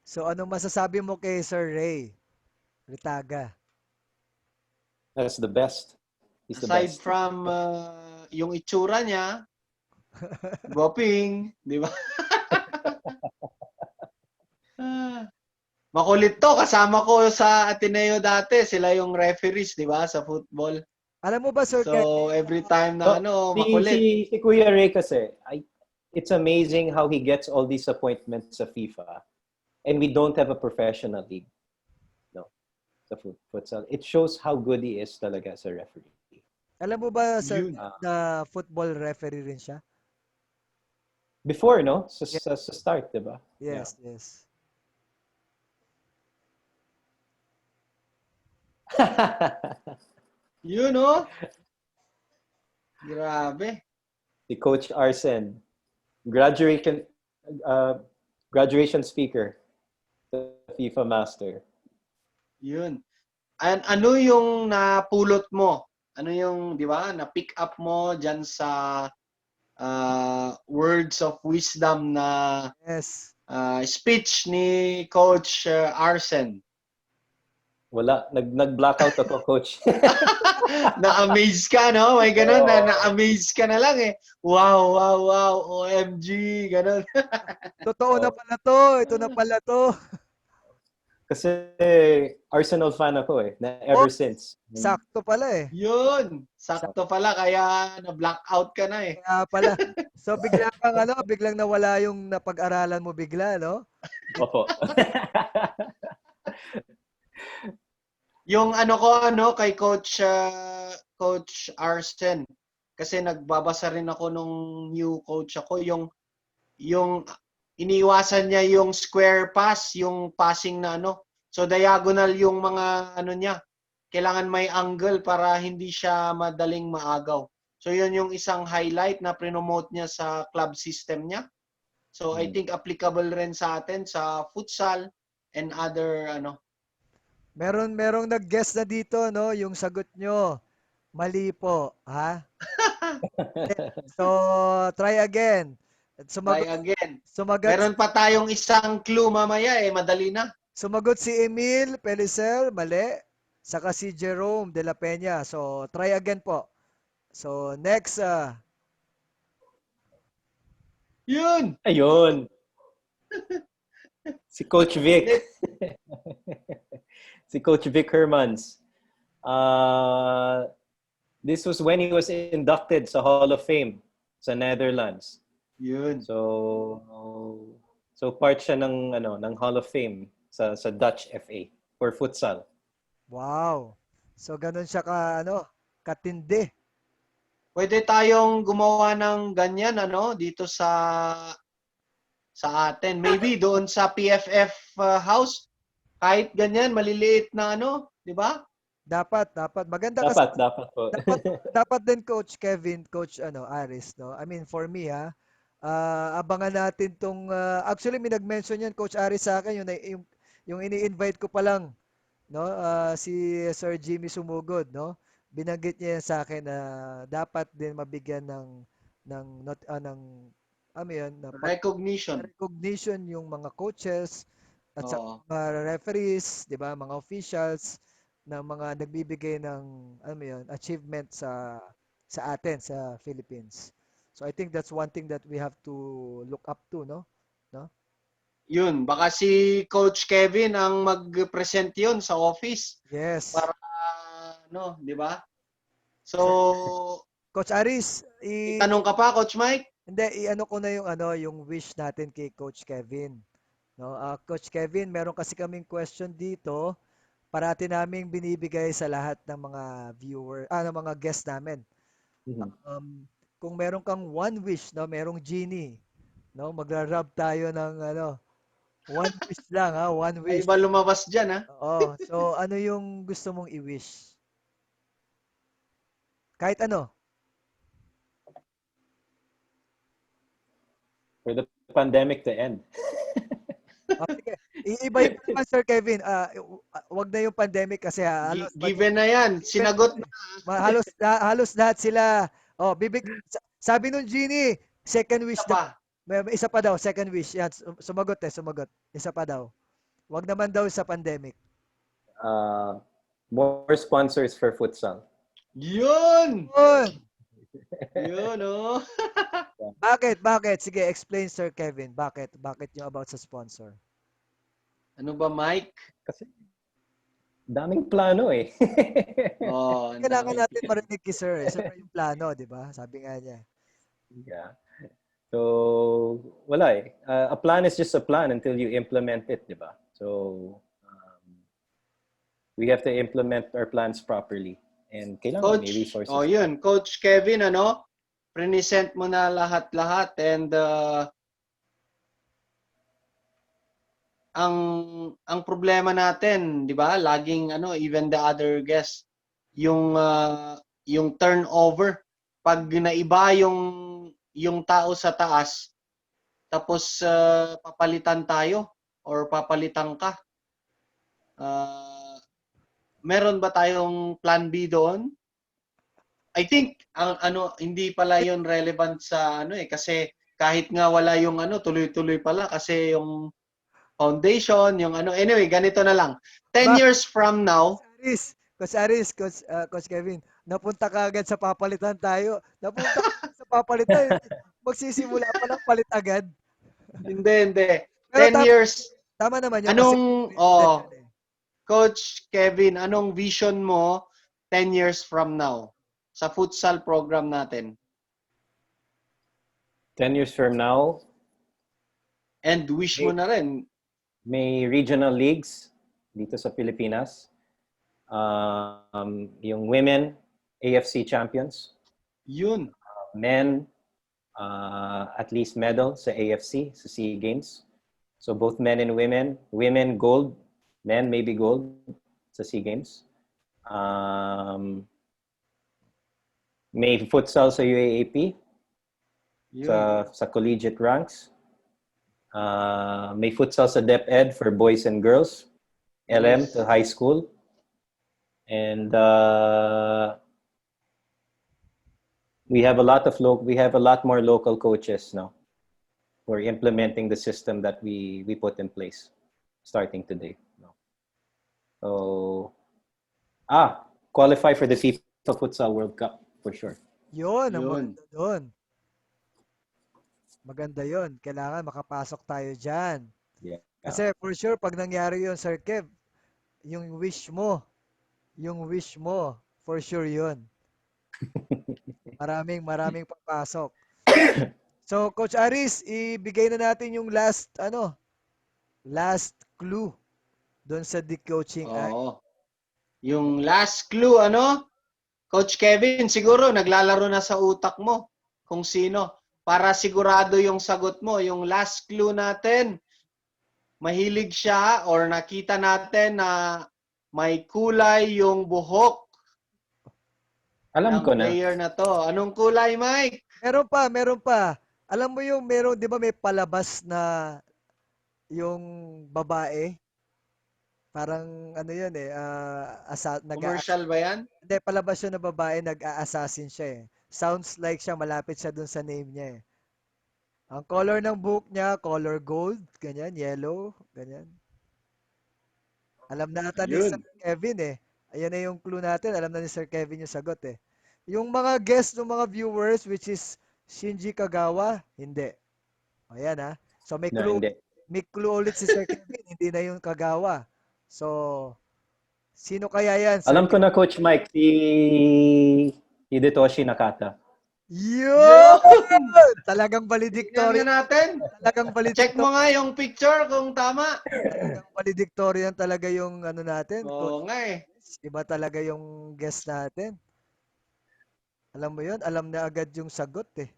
So, anong masasabi mo kay Sir Ray Ritaga? That's the best. He's the Aside best. from yung itsura niya, Goping, di ba? Ah, makulit to. Kasama ko sa Ateneo dati. Sila yung referees, di ba, sa football. Alam mo ba, Sir So, Kevin, every time na So, makulit. si Kuya Ray kasi, it's amazing how he gets all these appointments sa FIFA and we don't have a professional league. No, sa futsal. It shows how good he is talaga as a referee. alam mo ba, Sir, Yun. na football referee rin siya? Before, no? Yeah. Sa start, di ba? Yeah. Yes, yes. Yun, oh. Grabe. Si Coach Arsen, graduation uh, graduation speaker sa FIFA Master. Yun. Ano yung napulot mo? Ano yung, di ba, na-pick up mo dyan sa words of wisdom na Yes. speech ni Coach Arsen? Wala, nag-blackout ako, Coach. Na-amaze ka, no? May ganun na-amaze ka na lang eh. Wow, wow, wow, OMG, ganun. Totoo na pala to. Ito na pala to. Kasi Arsenal fan ako na Oh, ever since. sakto pala eh. Yun. Sakto pala, kaya na-blackout ka na eh. Kaya pala. So biglang nawala yung napag-aralan mo bigla, no? Opo. Yung kay Coach Arsen, kasi nagbabasa rin ako nung new coach ako, yung iniwasan niya yung square pass, yung passing na so diagonal yung mga niya, kailangan may angle para hindi siya madaling maagaw. So yun yung isang highlight na prinomote niya sa club system niya. So I think applicable rin sa atin sa futsal and other Merong nag-guess na dito, no? Yung sagot nyo. Mali po, ha? So, try again. try Sumagot, again. sumagot, Meron pa tayong isang clue mamaya madali na. sumagot si Emil Pelicer, mali. Saka si Jerome de la Peña. So, try again po. So, next, Yun! Ayun. Si Coach Vic. Si Coach Vic Hermans. This was when he was inducted sa Hall of Fame sa Netherlands. Yun. So part siya ng Hall of Fame sa Dutch FA for futsal. wow. So, ganun siya katindi. Pwede tayong gumawa ng ganyan dito sa atin. Maybe doon sa PFF house, kahit ganyan maliliit na di ba? Dapat. Maganda kasi Dapat po. dapat din Coach Kevin, Coach Aris, no? I mean for me abangan natin tong actually may nag-mention yan Coach Aris sa akin yung ini-invite ko pa lang, no? Si Sir Jimmy Sumugod, no? Binanggit niya yan sa akin na dapat din mabigyan ng ano yun, Recognition. recognition yung mga coaches at sa Oo. mga referees, 'di ba, mga officials na mga nagbibigay ng achievement sa atin sa Philippines. So I think that's one thing that we have to look up to, no? No? Yun, baka si Coach Kevin ang mag-present yun sa office Yes. para di ba? So, Coach Aris, itanong ka pa, Coach Mike? hindi i-ano ko na yung wish natin kay Coach Kevin, no? Coach Kevin, meron kasi kaming question dito. Parati naming binibigay sa lahat ng mga ng mga guests namin. Mhm. Kung meron kang one wish, no, merong genie, no, magra-rub tayo ng one wish lang one Ay, wish. iba lumabas dyan, ha? Oo. So ano yung gusto mong i-wish? Kahit ano. For the pandemic to end. Sige. Iibahin ko naman Sir Kevin. Wag na yung pandemic kasi Given na yan. Sinagot na. halos lahat sila. Oh, sabi nung genie, second wish Isa daw. pa. May isa pa daw, second wish. Yan, sumagot. Isa pa daw. Wag naman daw sa pandemic. More sponsors for futsal. Yun! Yun! Yun, oh. Bakit? Sige, explain Sir Kevin. Bakit yung about sa sponsor? Ano ba, Mike? Kasi daming plano eh. Oh, ang Kailangan daming natin plan. marinig kay Sir. Eh. Sir yung plano, di ba? Sabi nga niya. Yeah. So, wala eh. A plan is just a plan until you implement it, di ba? So, we have to implement our plans properly. And kailangan may Coach, oh resources. yun, Coach Kevin, ano? Present mo na lahat-lahat and ang problema natin, 'di ba? Laging ano, even the other guests, yung turnover pag naiba yung tao sa taas tapos papalitan tayo or papalitan ka. Meron ba tayong plan B doon? I think ang ano hindi pala yon relevant sa ano kasi kahit nga wala yung ano tuloy-tuloy pala kasi yung foundation, yung ano. Anyway, ganito na lang. 10 Ba, years from now, Coach Kevin, napunta ka agad sa papalitan tayo. Napunta ka agad sa papalitan. Magsisimula pa lang palit agad. hindi. Pero 10 years, tama naman yun kasi anong, realidad yun eh. Coach Kevin, anong vision mo 10 years from now sa futsal program natin? 10 years from now, And wish mo na rin. may regional leagues dito sa Pilipinas. Yung women, AFC champions. Yun. Men, at least medal sa AFC, sa SEA Games. So both men and women. Women gold, men maybe gold sa SEA Games. May futsal sa UAAP, Yun. sa collegiate ranks. May futsal sa DepEd for boys and girls, LM Yes. to high school. And we have a lot more local coaches now. We're implementing the system that we put in place starting today. So, qualify for the FIFA Futsal World Cup for sure. Yun, ang Yun. maganda doon. Maganda yun. Kailangan makapasok tayo dyan. Yeah. Kasi for sure, pag nangyari yun, Sir Kev, yung wish mo, for sure yun. Maraming papasok. So, Coach Aris, ibigay na natin yung last clue doon sa coaching. Oo. Yung last clue, ano? Coach Kevin, siguro naglalaro na sa utak mo kung sino. Para sigurado yung sagot mo. Yung last clue natin, mahilig siya or nakita natin na may kulay yung buhok Alam ng ko na. player na to. Anong kulay, Mike? Meron pa. Alam mo yung meron, di ba may palabas na yung babae? Parang ano yun eh, Commercial ba yan? hindi, palabas yun na babae, nag-a-assassin siya eh. Sounds like siya, malapit siya dun sa name niya eh. Ang color ng book niya, color gold, ganyan, yellow, ganyan. Alam na ata ni Sir Yun. Kevin eh. Ayan na yung clue natin, alam na ni Sir Kevin yung sagot eh. Yung mga guests ng mga viewers, which is Shinji Kagawa, hindi. Ayan ha. So No, hindi. may clue ulit si Sir Kevin, hindi na yung Kagawa. So, sino kaya yan, Sir Alam ko Kevin? na, Coach Mike, si Hidetoshi Nakata. Yun! Yun! Talagang Tingnan valedictorian. nga natin. Talagang Check mo valedictorian. nga yung picture kung tama. Talagang valedictorian talaga yung ano natin. Oo nga eh. Iba talaga yung guest natin. Alam mo yun? Alam na agad yung sagot eh.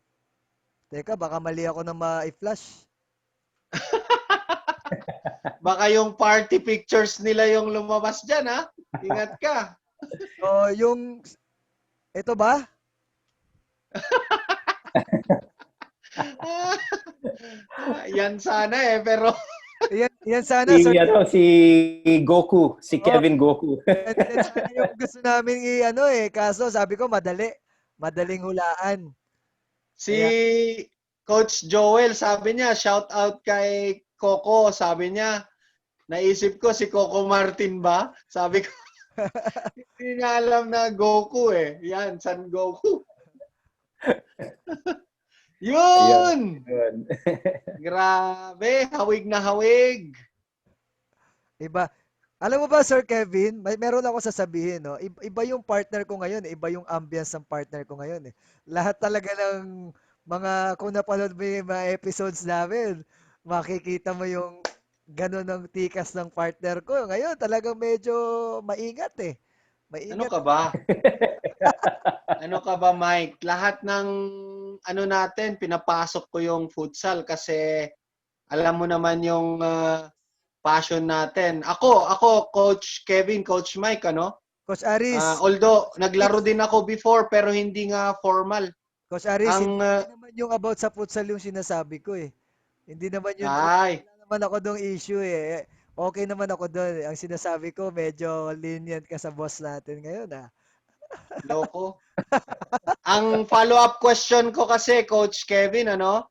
Teka, baka mali ako na ma-flash. Baka yung party pictures nila yung lumabas dyan, ha? Ingat ka. So, ito ba? Yan sana eh, pero Yan sana, Sir. Si Goku, si Oo, Kevin Goku. yan sana yung gusto namin kaso sabi ko madali. Madaling hulaan. si Kaya, Coach Joel, sabi niya, shout out kay Coco. Sabi niya, naisip ko si Coco Martin ba? Sabi ko, hindi niya alam na Goku eh. Yan, San Goku. Yun! Yun. Grabe, hawig na hawig. Iba. Alam mo ba, Sir Kevin, meron ako sasabihin, no? Iba yung partner ko ngayon, iba yung ambience ng partner ko ngayon, eh. Lahat talaga ng mga, kung napanood mo yung mga episodes namin, makikita mo yung ganun ng tikas ng partner ko. Ngayon, talagang medyo maingat, eh. Ano Maingat. ka ba? Ano ka ba, Mike? Lahat ng ano natin, pinapasok ko yung futsal kasi alam mo naman yung passion natin. Ako, Coach Kevin, Coach Mike, ano? Coach Aris, Although, naglaro din ako before pero hindi nga formal. Coach Aris, Ang, hindi naman yung about sa futsal yung sinasabi ko, eh. Hindi naman yun doon. ay, Wala naman ako doong issue, eh. Okay naman ako doon. Ang sinasabi ko, medyo lenient ka sa boss natin ngayon, ah. loko. Ang follow-up question ko kasi, Coach Kevin, ano?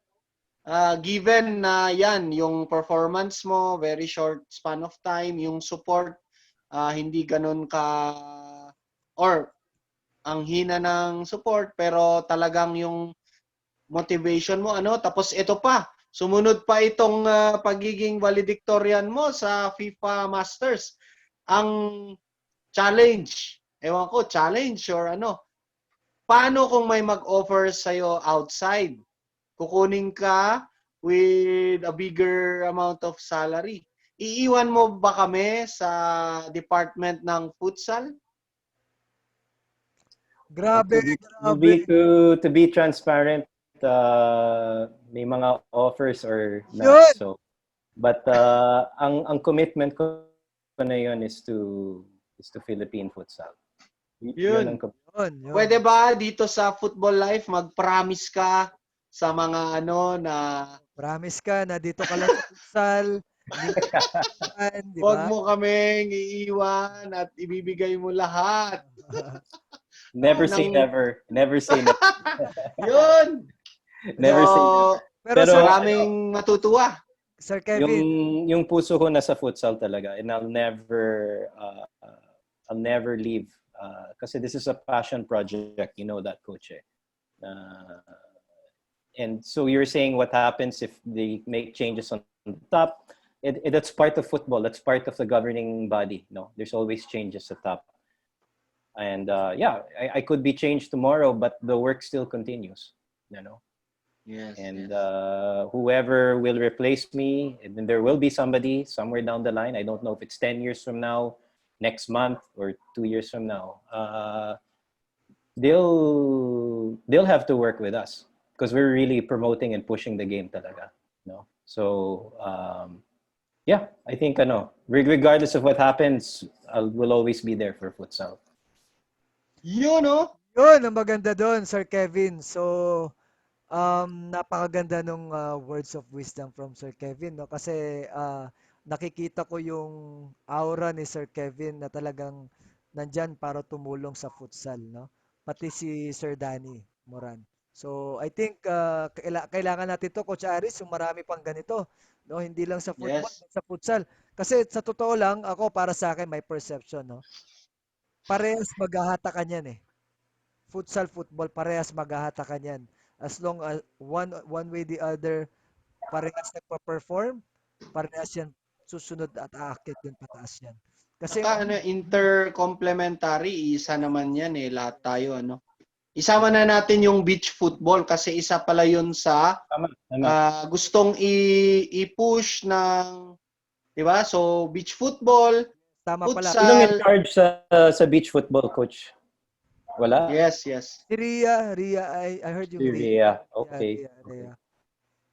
Given na yan, yung performance mo, very short span of time, yung support, hindi ganun ka, or ang hina ng support, pero talagang yung motivation mo, ano? Tapos ito pa, sumunod pa itong pagiging valedictorian mo sa FIFA Masters. Ang challenge, ewan ko, challenge or ano, paano kung may mag-offer sa'yo outside? Kukunin ka with a bigger amount of salary. Iiwan mo ba kami sa department ng futsal? Grabe, To grabe. be to be transparent, may mga offers or not. Yun! So, but ang commitment ko na yun is to Philippine futsal. Yun ang Yun. Yun. Pwede ba dito sa FUTBOLife mag-promise ka sa mga ano na Promise ka na dito ka lang sa futsal, hindi mo iiwan, di wag ba? mo kaming iiwan at ibibigay mo lahat never say ng never. Never say never. yun. Never say So, never. Pero Pero Sir, maraming matutuwa. Sir yung Kevin, yung puso ko nasa futsal talaga, and I'll never leave kasi this is a passion project, you know that, coach, eh. Uh, and so you're saying what happens if they make changes on the top. That's part of football. That's part of the governing body. No, there's always changes at top. And yeah, I could be changed tomorrow, but the work still continues. You know, Yes, and yes. whoever will replace me, and then there will be somebody somewhere down the line. I don't know if it's 10 years from now, next month, or 2 years from now. They'll have to work with us because we're really promoting and pushing the game talaga. No, so yeah, I think regardless of what happens, we'll always be there for futsal. Yun, no? yun ang maganda doon, Sir Kevin. So, napakaganda nung words of wisdom from Sir Kevin, no? Kasi nakikita ko yung aura ni Sir Kevin na talagang nandyan para tumulong sa futsal, no? Pati si Sir Danny Moran. So, I think kailangan natin to, Coach Aris, yung marami pang ganito, no? Hindi lang sa football, Yes. sa futsal. Kasi sa totoo lang, ako para sa akin, may perception, no? Parehas maghahatakan yan, eh. Futsal, football, parehas maghahatakan yan. As long as one way the other, parehas nagpa-perform, parehas yan susunod at aakyat din pataas yan. Kasi Saka ano, intercomplementary, isa naman yan eh, lahat tayo, ano. Isama na natin yung beach football kasi isa pala yun sa Tama, tama. gustong i-push ng, di ba? So, beach football, tama pala. Sinong in futsal, charge sa beach football, coach? Wala? yes, yes. Si Ria, I heard yung Ria. Syria. Ria, Okay. Ria, Ria.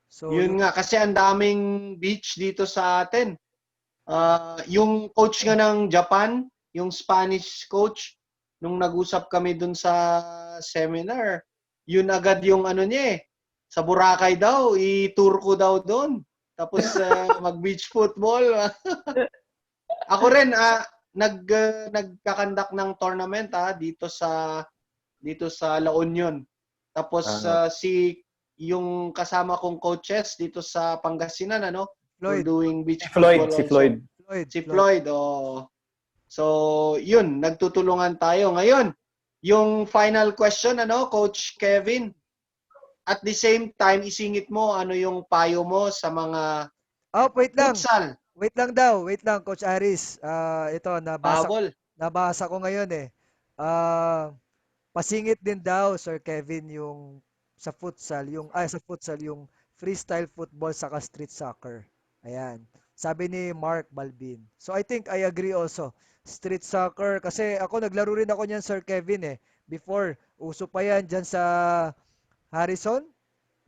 So, Yun yung nga, kasi ang daming beach dito sa atin. Yung coach nga ng Japan, yung Spanish coach, nung nag-usap kami dun sa seminar, yun agad yung ano niya eh, sa Boracay daw, i-tour ko daw doon. Tapos mag-beach football. Ako rin, nagkakandak ng tournament dito sa La Union. Tapos yung kasama kong coaches dito sa Pangasinan, ano, we're Floyd. doing beach Si Floyd, football si also. Floyd. Si Floyd, oh. So, yun, nagtutulungan tayo. Ngayon, yung final question, ano, Coach Kevin, at the same time, isingit mo ano yung payo mo sa mga Oh, wait lang. futsal, Wait lang daw. Wait lang, Coach Aris. Ito, pahabol. nabasa ko ngayon eh. Ah, pasingit din daw, Sir Kevin, yung sa futsal, yung freestyle football saka street soccer. Ayan. Sabi ni Mark Balbin. So I think I agree also. Street soccer, kasi ako naglaro rin ako niyan, Sir Kevin eh. Before, uso pa yan dyan sa Harrison,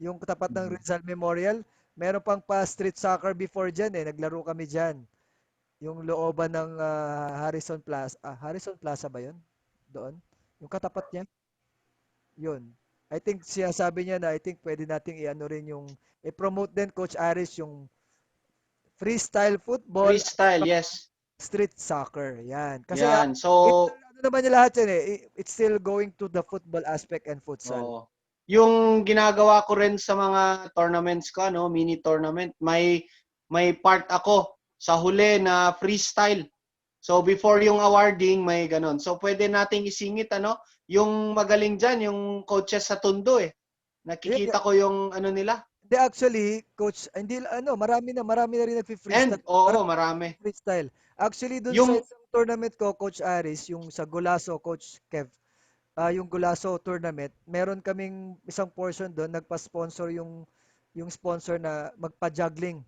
yung tapat ng Rizal Memorial. Meron pang pa street soccer before dyan eh. Naglaro kami dyan. Yung looban ng Harrison Plaza. Harrison Plaza ba yun? Doon? Yung katapat niya? Yun. I think siya sabi niya na I think pwede nating i-ano rin yung i-promote din Coach Aris yung freestyle football at Freestyle, yes. street soccer. Yan. Kasi Yan. it's So, ano naman niya lahat yan eh. It's still going to the football aspect and futsal. oh, yung ginagawa ko rin sa mga tournaments ko, no, mini tournament, may part ako sa huli na freestyle. So before yung awarding, may ganon. So pwede nating isingit ano, yung magaling diyan, yung coaches sa Tondo eh. Hindi, Nakikita ko yung ano nila. hindi actually, coach, hindi ano, marami na rin And nagfi-freestyle. oo, Marami marami. freestyle. Actually, dun sa Yung isang tournament ko, Coach Aris, yung sa Golaso, Coach Kev, yung Golaso tournament, meron kaming isang portion doon, nagpa-sponsor yung sponsor na magpa-juggling,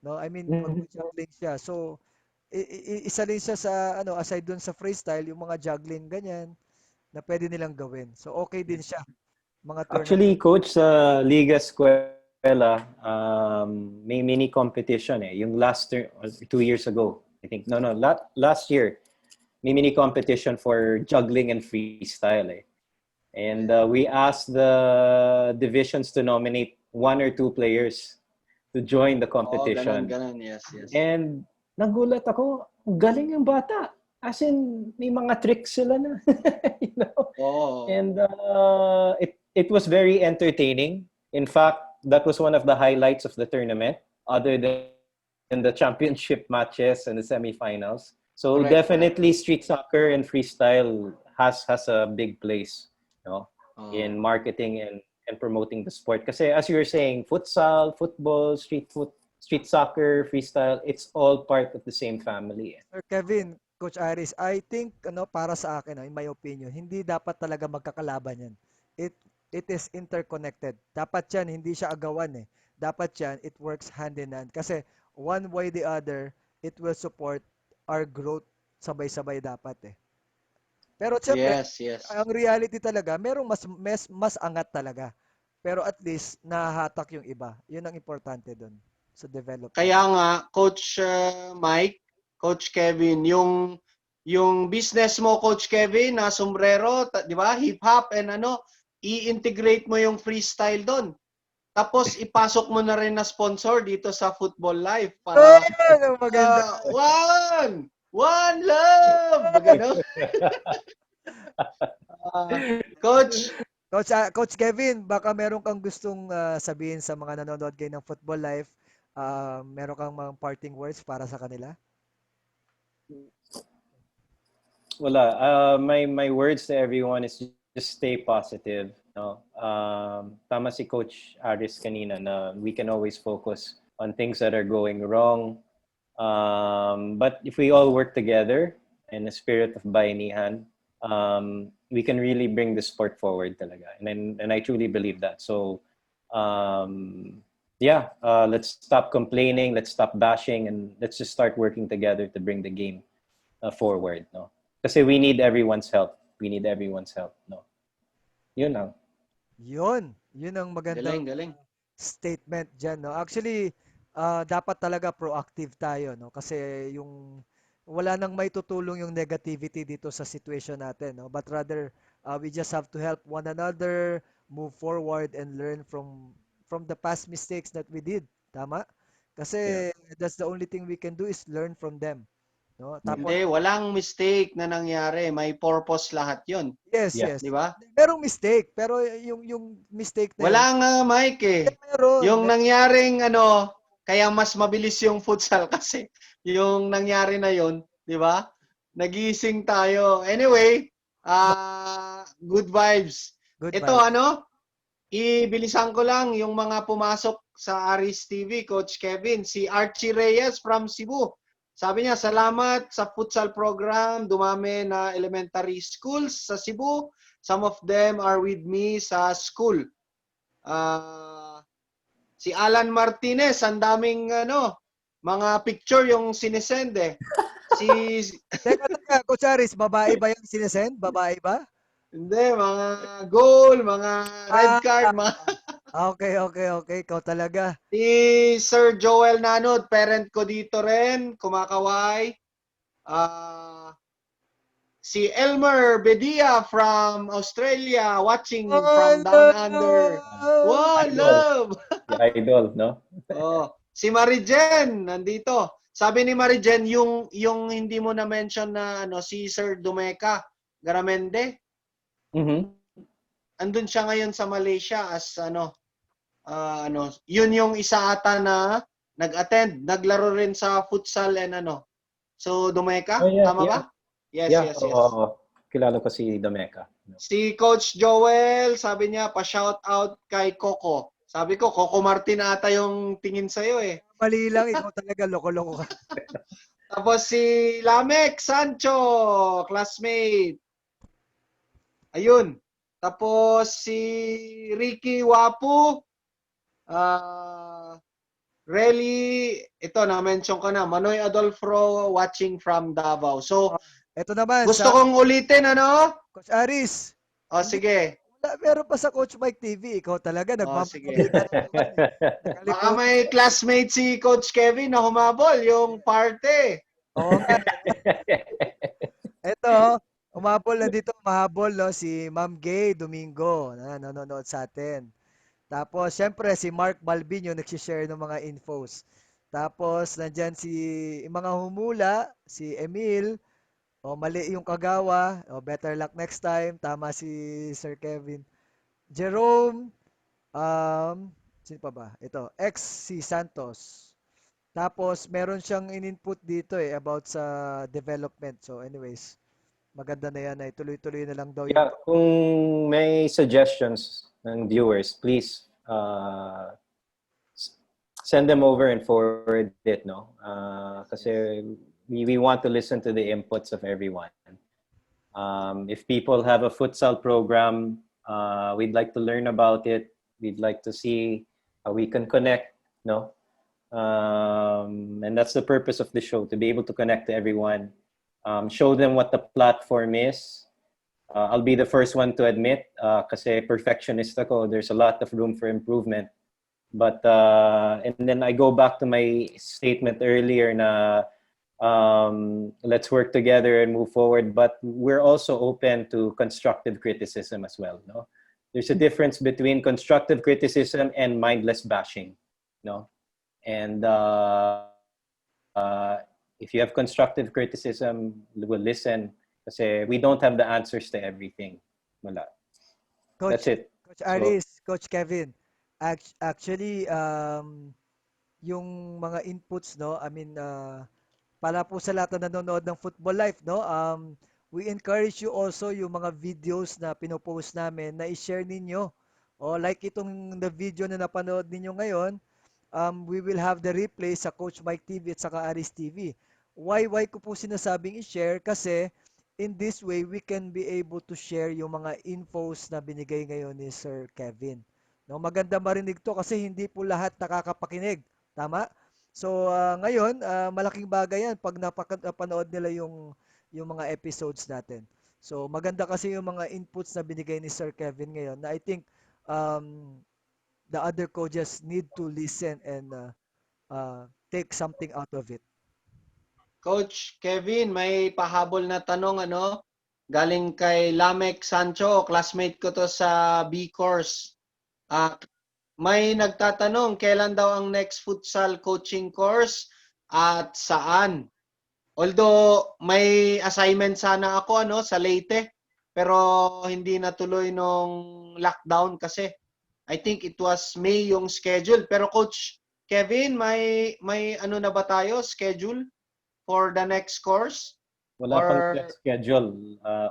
no? I mean, magpa-juggling siya. So, isa rin siya sa ano, aside doon sa freestyle, yung mga juggling ganyan na pwede nilang gawin. So, okay din siya, mga tournament. Actually, coach, sa Liga Eskwela, may mini competition eh. Yung last 2 years ago, I think. No, last year, may mini competition for juggling and freestyle eh. And we asked the divisions to nominate 1 or 2 players to join the ganon, competition. ganon. Yes, yes. And nagulat ako, ang galing yung bata. As in, may mga tricks sila na. You know? Oo. And it was very entertaining. In fact, that was one of the highlights of the tournament, other than the championship matches and the semifinals. So Correct, definitely, street soccer and freestyle has a big place, you know, Oo. in marketing and promoting the sport. Kasi as you were saying, futsal, football, street soccer, freestyle, it's all part of the same family. Sir Kevin, Coach Aris, I think ano para sa akin, in my opinion, hindi dapat talaga magkakalaban 'yan. It it is interconnected. Dapat 'yan hindi siya agawan eh. Dapat 'yan it works hand in hand kasi one way the other it will support our growth sabay-sabay dapat eh. Pero siyempre, Yes, yes. ang reality talaga, merong mas angat talaga. Pero at least nahahatak yung iba. 'Yun ang importante doon sa development. Kaya nga, Coach Mike, Coach Kevin, yung business mo, Coach Kevin, na sombrero, di ba? Hip-hop and ano, i-integrate mo yung freestyle doon. Tapos ipasok mo na rin na sponsor dito sa FUTBOLife para Ang maganda. one love. Gano? Coach, Coach Kevin, baka meron kang gustong sabihin sa mga nanonood kayo ng FUTBOLife. Meron kang mga parting words para sa kanila? Wala. My words to everyone is just stay positive. No? Tama si Coach Aris kanina na we can always focus on things that are going wrong. But if we all work together in the spirit of bayanihan, we can really bring the sport forward talaga. And I truly believe that. So, let's stop complaining, let's stop bashing, and let's just start working together to bring the game forward. No? Kasi we need everyone's help. We need everyone's help. No? Yun lang. Yun ang magandang galing. statement dyan. No? Actually, dapat talaga proactive tayo. No? Kasi yung wala nang may tutulong yung negativity dito sa situation natin. No? But rather, we just have to help one another, move forward, and learn from the past mistakes that we did. Tama? Kasi that's the only thing we can do is learn from them. No? Tapos, Hindi, walang mistake na nangyari. May purpose lahat yun. yes, Yeah. yes. Di ba? Merong mistake, pero yung mistake na Wala yun, nga, Mike eh. meron. Yung nangyaring ano, kaya mas mabilis yung futsal kasi yung nangyari na yun, di ba? Nagising tayo. Anyway, good vibes. Good Ito vibes. ano, Ibilisan ko lang yung mga pumasok sa Aris TV, Coach Kevin. Si Archie Reyes from Cebu. Sabi niya, salamat sa futsal program. Dumami na elementary schools sa Cebu. Some of them are with me sa school. Si Alan Martinez, ang daming mga picture yung sinesend eh. Si Teka, Coach Aris, babae ba yung sinesend? Babae ba? Hindi, mga goal, mga red Ah, card, mga okay. Ikaw talaga. si Sir Joel Nanod, parent ko dito rin, kumakaway. Si Elmer Bedia from Australia, watching from down under. Hello! Wow, Idol. love! Si Idol, no? Oh, si Marijen nandito. Sabi ni Marijen yung hindi mo na mention na si Sir Dumeca Garamende, Mhm. andun siya ngayon sa Malaysia as yun yung isa ata na nag-attend, naglaro rin sa futsal and So Oh, Dumeca, yeah, tama ba? yeah. Yes, Yeah, yes, yes. oo. Kilala ko si Domeca. Si Coach Joel, sabi niya pa-shout out kay Coco. Sabi ko, Coco Martin ata yung tingin sa'yo eh. Mali lang, ikaw talaga, loko-loko ka. Tapos si Lamek Sancho, classmate. Ayun. Tapos si Ricky Wapu, Relly, ito na-mention ko na, Manoy Adolfo watching from Davao. So, Ito naman gusto sa kong ulitin, Coach Aris. O, Hindi, sige. meron pa sa Coach Mike TV. Ikaw talaga, O, sige. nagmamadali ka na naman eh. Baka Nakalimutan may mo. classmate si Coach Kevin na humabol, yung parte. Oo nga. Ito, umabol na dito, mahabol, no, si Ma'am Gay Domingo na nanonood sa atin. Tapos, syempre, si Mark Balbino nag-share ng mga infos. Tapos, nandyan si yung mga humula, si Emil, o mali yung kagawa, o better luck next time. Tama si Sir Kevin. Jerome, sino pa ba? Ito, ex si Santos. Tapos, meron siyang in-input dito about sa development. So, anyways, maganda na yan ay tuloy-tuloy na lang daw yung Yeah, kung may suggestions ng viewers, please send them over and forward it, no? Kasi we want to listen to the inputs of everyone. If people have a futsal program, we'd like to learn about it. We'd like to see how we can connect, no? And that's the purpose of the show, to be able to connect to everyone, show them what the platform is. I'll be the first one to admit, kasi perfectionist ako, there's a lot of room for improvement. But, and then I go back to my statement earlier na let's work together and move forward, but we're also open to constructive criticism as well, no? There's a difference between constructive criticism and mindless bashing, no? And if you have constructive criticism, we'll listen. Kasi we don't have the answers to everything. Wala. That's Coach, it. Coach So, Aris, Coach Kevin. Actually, yung mga inputs, no, I mean, para po sa lahat na nanonood ng Football Life, no, we encourage you also yung mga videos na pinopost namin na i-share ninyo. O like itong the video na napanood ninyo ngayon, we will have the replay sa Coach Mike TV at saka Aris TV. Why ko po sinasabing i-share? Kasi in this way, we can be able to share yung mga infos na binigay ngayon ni Sir Kevin. No, maganda marinig to kasi hindi po lahat nakakapakinig. Tama? So, ngayon, malaking bagay yan pag napanood nila yung mga episodes natin. So, maganda kasi yung mga inputs na binigay ni Sir Kevin ngayon na I think um, the other coaches need to listen and take something out of it. Coach Kevin, may pahabol na tanong galing kay Lamek Sancho, classmate ko to sa B course. May nagtatanong kailan daw ang next futsal coaching course at saan? Although may assignment sana ako sa Leyte, pero hindi natuloy nung lockdown kasi I think it was May yung schedule. Pero Coach Kevin, may na ba tayo schedule for the next course? wala pang Or set schedule.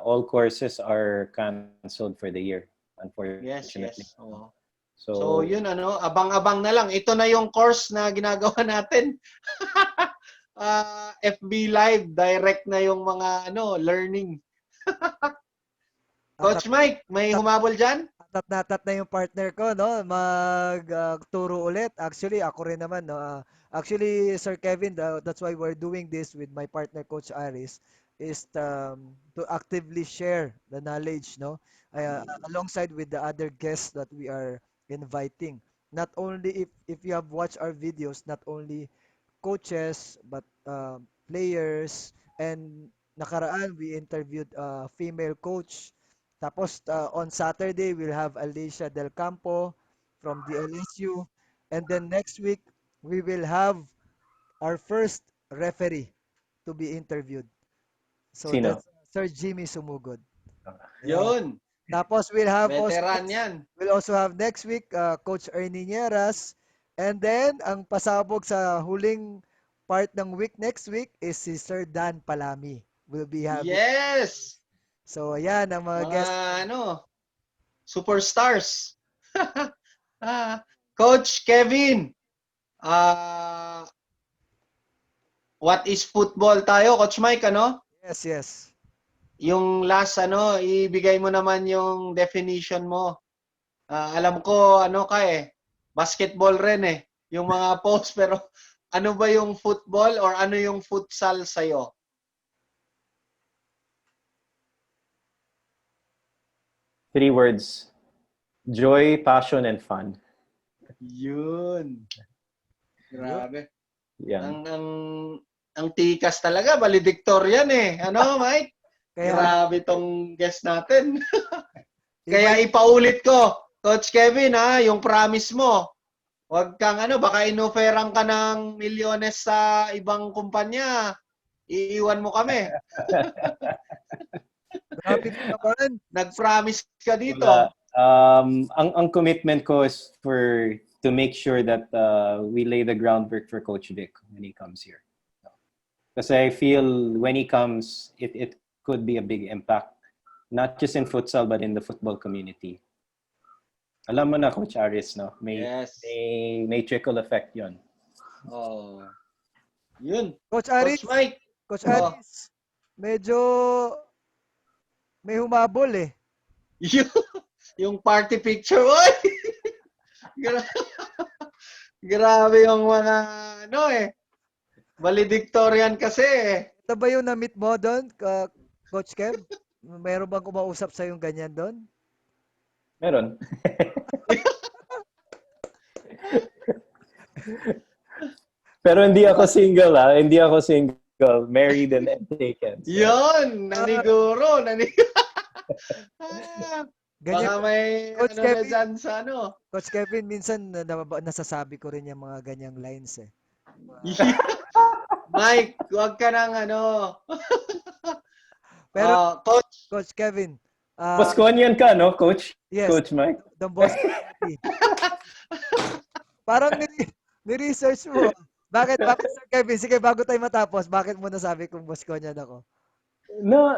All courses are canceled for the year, yes. unfortunately. Oo. So, So, yun abang-abang na lang. Ito na yung course na ginagawa natin. FB Live, direct na yung mga learning. At Coach Mike, may humabol dyan? natat na yung partner ko, no? Turo ulit. Actually, ako rin naman, no? Actually, Sir Kevin, that's why we're doing this with my partner, Coach Aris, is to actively share the knowledge, no? Alongside with the other guests that we are inviting. Not only if you have watched our videos, not only coaches, but players, and nakaraan, we interviewed a female coach. Tapos on Saturday, we'll have Alicia Del Campo from the LSU. And then next week, we will have our first referee to be interviewed. So sino? that's Sir Jimmy Sumugod. Yeah. Yun. Tapos we'll have also Veteran yan. we'll also have next week Coach Ernie Nieras. And then ang pasabog sa huling part ng week next week is si Sir Dan Palami. Will be having. Yes! So ayan ang mga Mga guests. superstars. Ah, Coach Kevin, what is football tayo? Coach Mike, Yes, yes. Yung last, ibigay mo naman yung definition mo. Alam ko, basketball rin eh. Yung mga posts, pero ano ba yung football or ano yung futsal sa'yo? Three words. Joy, passion, and fun. Yun. Grabe. Yan. Ang tikas talaga, valedictorian eh. Ano, Mike? Kaya Grabe tong guest natin. iba Kaya ipaulit ko, Coach Kevin, yung promise mo. Huwag kang baka inoferan ka ng milyones sa ibang kumpanya. Iiwan mo kami. grabe ka naman. Nag-promise ka dito. Wala. Ang commitment ko is to make sure that we lay the groundwork for Coach Vic when he comes here. Kasi I feel when he comes, it could be a big impact, not just in futsal but in the football community. Alam mo na, Coach Aris, no? Yes. May trickle effect yon. Oh. Yun. Coach Aris, Coach Mike. Coach Aris, medyo may humabol eh. Yung party picture, oy! Grabe yung mga valedictorian kasi eh. Ito ba yung na-meet mo doon, Coach Kev? Meron bang kumausap sa yung ganyan doon? Meron. Pero hindi ako single, ha? Hindi ako single. Married and taken. So. Yun! Naniguro! Ganyan, Baka may Coach na Kevin. dyan sa Coach Kevin, minsan nasasabi ko rin yung mga ganyang lines eh. Mike, huwag ka nang Pero Coach, Coach Kevin, Bosconian ka, no, Coach? yes, Coach Mike? the boss. Parang ni-research mo. Bakit Sir Kevin? Sige, bago tayo matapos, bakit mo nasabi kung Bosconian ako? No,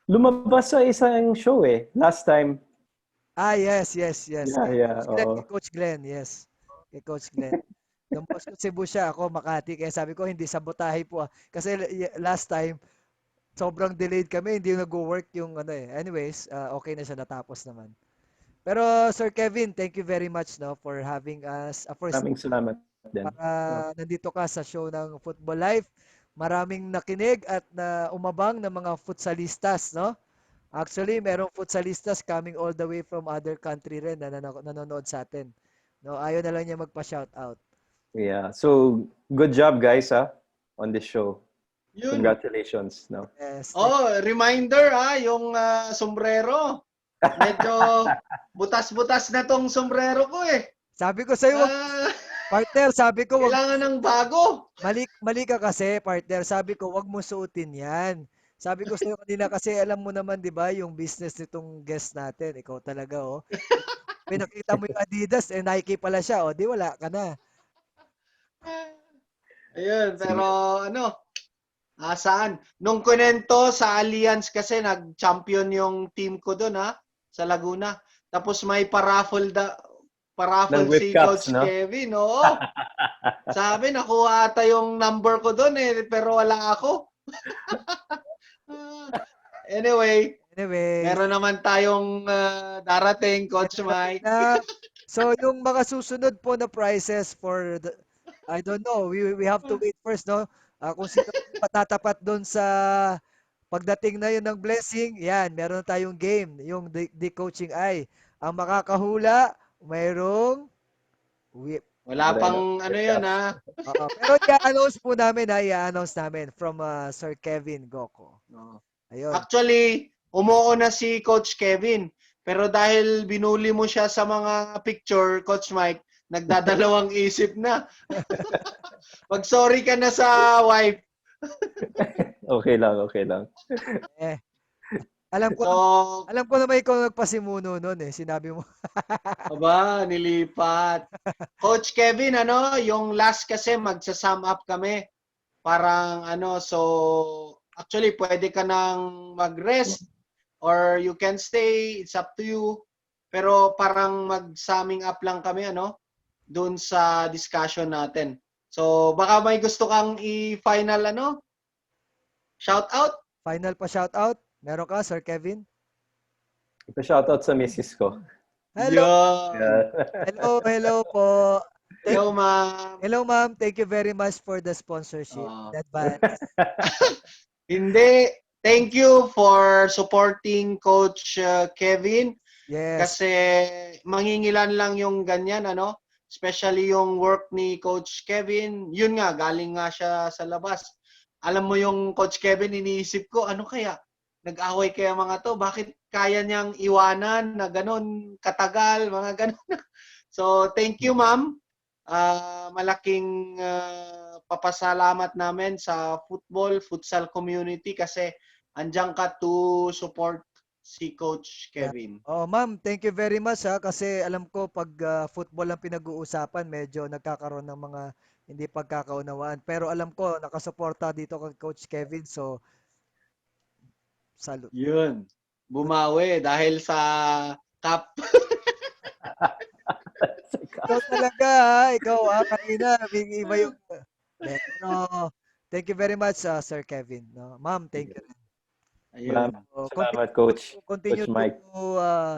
lumabas sa isang show eh. Last time. Yes. Yeah, oo. Kay Coach Glenn, yes. Kay Coach Glenn. Yung boss ko Cebu siya, ako Makati. Kaya sabi ko, hindi sabotahe po. Kasi last time, sobrang delayed kami. Hindi nag-work yung Anyways, okay na siya, natapos naman. Pero Sir Kevin, thank you very much for having us. Maraming salamat din. Nandito ka sa show ng FUTBOLife. Maraming nakinig at na umabang ng mga futsalistas, no? Actually, merong futsalistas coming all the way from other country rin na nanonood sa atin. No, ayaw na lang niya magpa-shout out. Yeah. So, good job guys on this show. yun. Congratulations, no. Yes. Reminder yung sombrero. Medyo butas-butas na tong sombrero ko eh. Sabi ko sa'yo, partner, sabi ko, Kailangan ng bago. mali ka kasi, partner. Sabi ko, wag mo suotin yan. Sabi ko sa'yo kanina kasi alam mo naman, di ba, yung business nitong guest natin. Ikaw talaga, Pinakita mo yung Adidas, Nike pala siya, di wala ka na. Ayun, pero saan? Nung kunento sa Alliance kasi nag-champion yung team ko doon sa Laguna. Tapos may paraffle paraffle Ng whip si cups, Coach no? Kevin. Oo. Sabi, nakuha ata yung number ko doon pero wala ako. Anyway, Anyways, meron naman tayong darating, Coach darating Mike. na. So, yung mga susunod po na prizes for the, I don't know, we have to wait first, no? Kung sino patatapat doon sa pagdating na yun ng blessing, yan, meron na tayong game, yung the coaching eye. Ang makakahula, mayroong whip. Wala pang ano Whip yun cups. Oo, pero i-announce po namin, i-announce namin from Sir Kevin Goco. Oo. Ayun. Actually, umuo na si Coach Kevin. Pero dahil binuli mo siya sa mga picture, Coach Mike, nagdadalawang isip na. Mag-sorry ka na sa wife. Okay lang, okay lang. Eh, alam ko, So, alam ko naman ikaw nagpasimuno noon eh. Sinabi mo. aba, nilipat. Coach Kevin, yung last kasi magsa-sum up kami. Parang so actually pwede ka nang mag-rest or you can stay, it's up to you. Pero parang mag-summing up lang kami doon sa discussion natin. So baka may gusto kang i-final shout out? Final pa shout out. Meron ka, Sir Kevin? Ipa-shoutout sa misis ko. Hello. Yun. Yeah. Hello po. Thank, Hello, ma'am. hello ma'am. Thank you very much for the sponsorship Oh. in advance. Hindi. Thank you for supporting Coach Kevin. Yes. Kasi mangingilan lang yung ganyan, Especially yung work ni Coach Kevin. Yun nga, galing nga siya sa labas. Alam mo yung Coach Kevin, iniisip ko, ano kaya? Nag-away kaya mga to? Bakit kaya niyang iwanan na ganun katagal, mga ganun? So, thank you, ma'am. Malaking papasalamat namin sa futsal community kasi andyan ka to support si Coach Yeah. Kevin. Oh, ma'am, thank you very much kasi alam ko pag football ang pinag-uusapan, medyo nagkakaroon ng mga hindi pagkakaunawaan. Pero alam ko nakasuporta dito kay Coach Kevin, so salute. Yun. Bumawi dahil sa cup. Ikaw talaga, ikaw kanina iba yung pero thank you very much Sir Kevin, no. Ma'am, thank you. Ayun. Maraming So, salamat, Coach. continue Coach to Mike.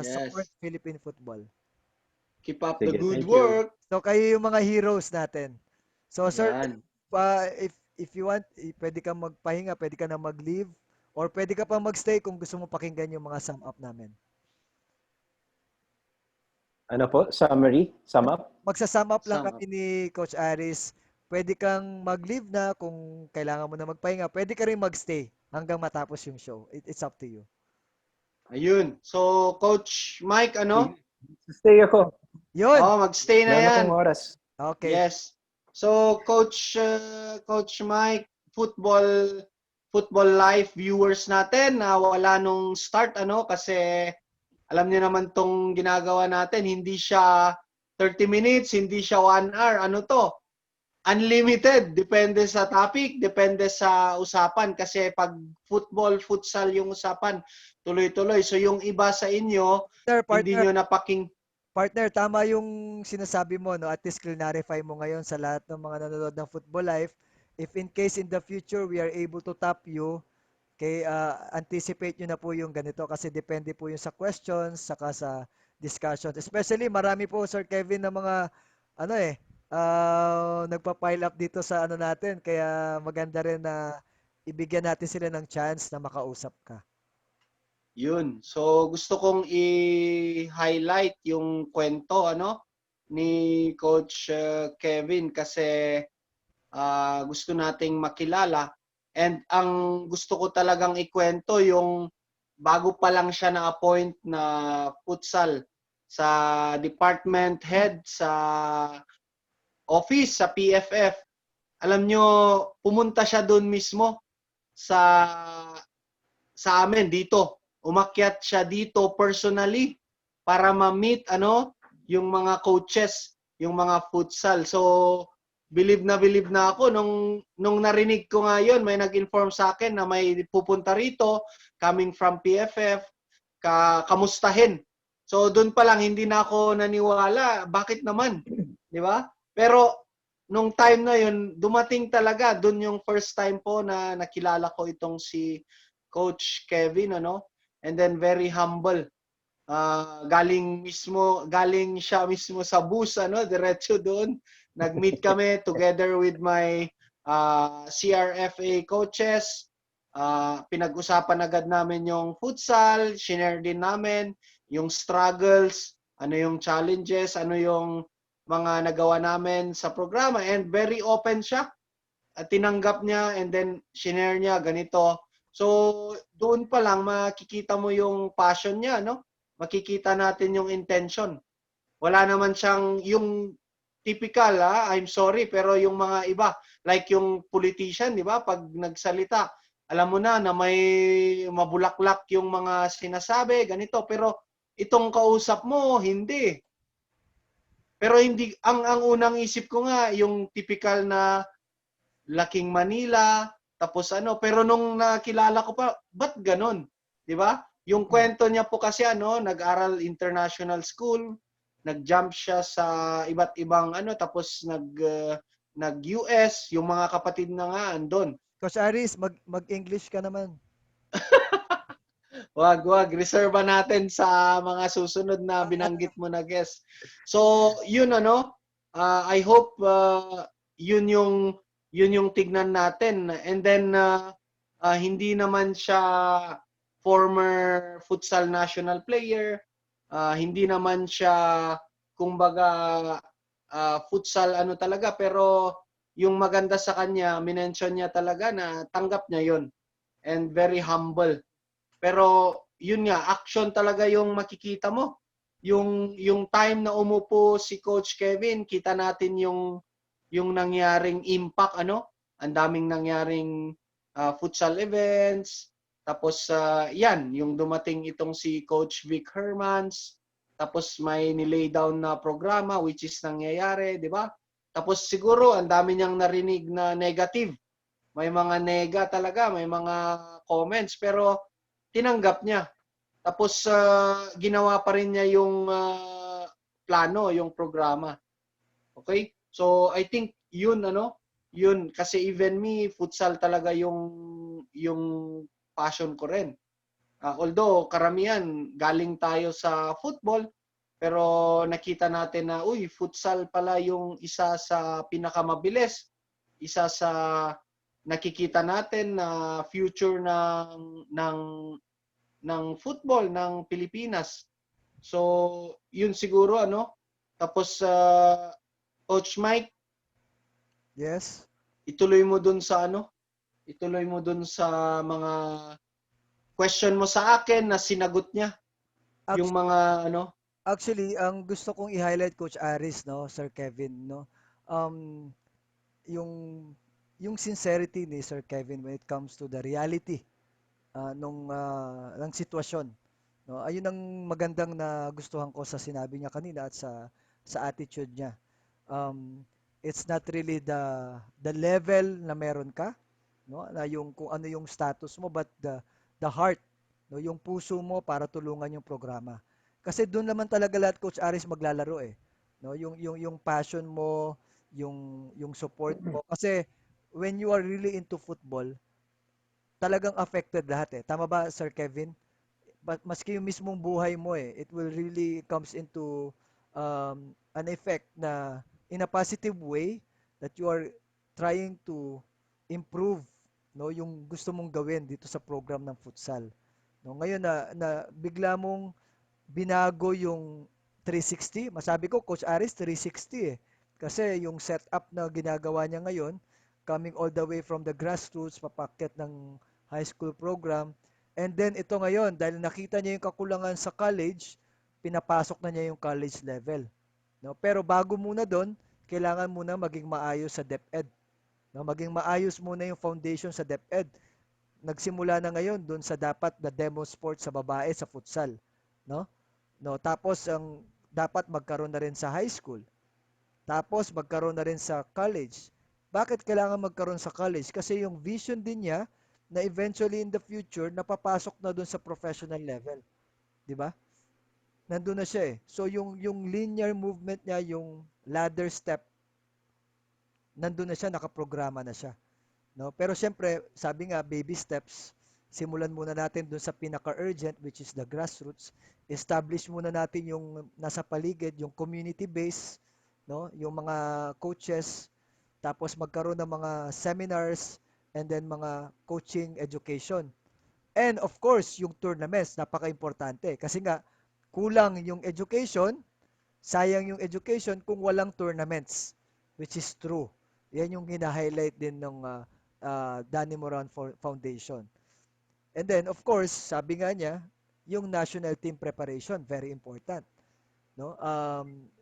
support Yes. Philippine football. Keep up the Sige, good thank you. work. So kayo yung mga heroes natin. So sir, Yan. if you want, pwede ka magpahinga, pwede ka na mag-leave, or pwede ka pa mag-stay kung gusto mo pakinggan yung mga sum up namin. Ano po? Summary? Sum up? Magsa-sum up lang Sum kami up. ni Coach Aris. Pwede kang mag-leave na kung kailangan mo na magpahinga. Pwede ka rin mag-stay hanggang matapos yung show. It's up to you. Ayun. So, Coach Mike, Stay ako. Yun. Magstay na Wala na yan. akong oras. Okay. Yes. So, Coach Mike, football life viewers natin na wala nung start kasi alam niyo naman tong ginagawa natin, hindi siya 30 minutes, hindi siya 1 hour. Ano to? Unlimited. Depende sa topic, depende sa usapan. Kasi pag futsal yung usapan, tuloy-tuloy. So yung iba sa inyo, hindi Partner, nyo napaking... partner, tama yung sinasabi mo, no? At least clarify mo ngayon sa lahat ng mga nanonood ng Football Life. If in case in the future we are able to tap you, anticipate nyo na po yung ganito kasi depende po yung sa questions saka sa discussions. Especially marami po Sir Kevin na mga nagpa-pile up dito sa natin kaya maganda rin na ibigyan natin sila ng chance na makausap ka. Yun. So gusto kong i-highlight yung kwento ni Coach Kevin kasi gusto nating makilala. And ang gusto ko talagang ikwento yung bago pa lang siya na-appoint na futsal sa department head sa office sa PFF. Alam nyo, pumunta siya doon mismo sa amin dito. Umakyat siya dito personally para ma-meet yung mga coaches, yung mga futsal. So believe na ako nung narinig ko nga yun, may nag-inform sa akin na may pupunta rito coming from PFF kamustahin So doon pa lang hindi na ako naniwala. Bakit naman? 'Di ba? Pero nung time na yun, dumating talaga doon yung first time po na nakilala ko itong si Coach Kevin, ano? And then very humble. Galing siya mismo sa bus, ano, diretso doon. Nag-meet kami together with my CRFA coaches. Pinag-usapan agad namin yung futsal, shinare din namin yung struggles, ano yung challenges, ano yung mga nagawa namin sa programa, and very open siya. At tinanggap niya, and then shinare niya ganito. So doon pa lang makikita mo yung passion niya, no? Makikita natin yung intention. Wala naman siyang yung typical, I'm sorry, pero yung mga iba, like yung politician, di ba? Pag nagsalita, alam mo na may mabulaklak yung mga sinasabi, ganito. Pero itong kausap mo, hindi. Pero hindi, ang unang isip ko nga, yung typical na laking Manila, tapos ano, pero nung nakilala ko pa, ba't ganon? Di ba? Yung kwento niya po kasi ano, nag-aral international school, nag-jump siya sa iba't ibang ano, tapos nag-US, yung mga kapatid na nga andon. Coach Aris, mag-English ka naman. Wag, reserva natin sa mga susunod na binanggit mo na guest. So, yun ano, I hope yun yung tignan natin. And then hindi naman siya former futsal national player, hindi naman siya kumbaga futsal ano talaga, pero yung maganda sa kanya, minention niya talaga na tanggap niya yun, and very humble. Pero yun nga, action talaga yung makikita mo. Yung time na umupo si Coach Kevin, kita natin yung nangyaring impact, ano? Ang daming nangyaring futsal events. Tapos yan, yung dumating itong si Coach Vic Hermans. Tapos may nilay down na programa which is nangyayari, di ba? Tapos siguro ang dami niyang narinig na negative. May mga nega talaga, may mga comments, pero tinanggap niya. Tapos ginawa pa rin niya yung plano, yung programa. Okay? So I think yun ano, yun kasi even me futsal talaga yung passion ko rin. Although karamihan galing tayo sa football, pero nakita natin na futsal pala yung isa sa pinakamabilis, isa sa nakikita natin na future ng football ng Pilipinas. So, yun siguro ano. Tapos Coach Mike, Yes? ituloy mo dun sa ano? Ituloy mo dun sa mga question mo sa akin na sinagot niya. Yung mga ano. Actually, ang gusto kong i-highlight, Coach Aris, no, Sir Kevin, no, um, yung yung sincerity ni Sir Kevin when it comes to the reality ng sitwasyon. No, ayun ang magandang na gustuhan ko sa sinabi niya kanina at sa attitude niya. Um, it's not really the level na meron ka, no, na yung kung ano yung status mo, but the heart, no, yung puso mo para tulungan yung programa. Kasi doon naman talaga lahat, Coach Aris, maglalaro eh. No, yung passion mo, yung support mo. Kasi when you are really into football, talagang affected lahat eh. Tama ba, Sir Kevin? But maski yung mismong buhay mo it will really comes into an effect na in a positive way that you are trying to improve, no, yung gusto mong gawin dito sa program ng futsal. No, ngayon na bigla mong binago yung 360. Masabi ko, Coach Aris, 360 eh. Kasi yung setup na ginagawa niya ngayon, coming all the way from the grassroots, papakyat ng high school program, and then ito ngayon, dahil nakita niya yung kakulangan sa college, pinapasok na niya yung college level. No? Pero bago muna doon, kailangan muna maging maayos sa DepEd. No? Maging maayos muna yung foundation sa DepEd. Nagsimula na ngayon doon sa dapat na demo sport sa babae sa futsal. No? No, tapos ang dapat magkaroon na rin sa high school. Tapos magkaroon na rin sa college. Bakit kailangan magkaroon sa college? Kasi yung vision din niya na eventually in the future napapasok na doon sa professional level, 'di ba? nandun na siya eh. So yung linear movement niya, yung ladder step, nandun na siya, nakaprograma na siya. No? Pero siyempre, sabi nga, baby steps, simulan muna natin dun sa pinaka-urgent, which is the grassroots. Establish muna natin yung nasa paligid, yung community base, no? Yung mga coaches, tapos magkaroon ng mga seminars, and then mga coaching education. And of course, yung tournaments, napaka-importante. Kasi nga, kulang yung education, sayang yung education kung walang tournaments, which is true. Yan yung hina-highlight din ng Danny Moran Foundation. And then, of course, sabi nga niya, yung national team preparation, very important. No?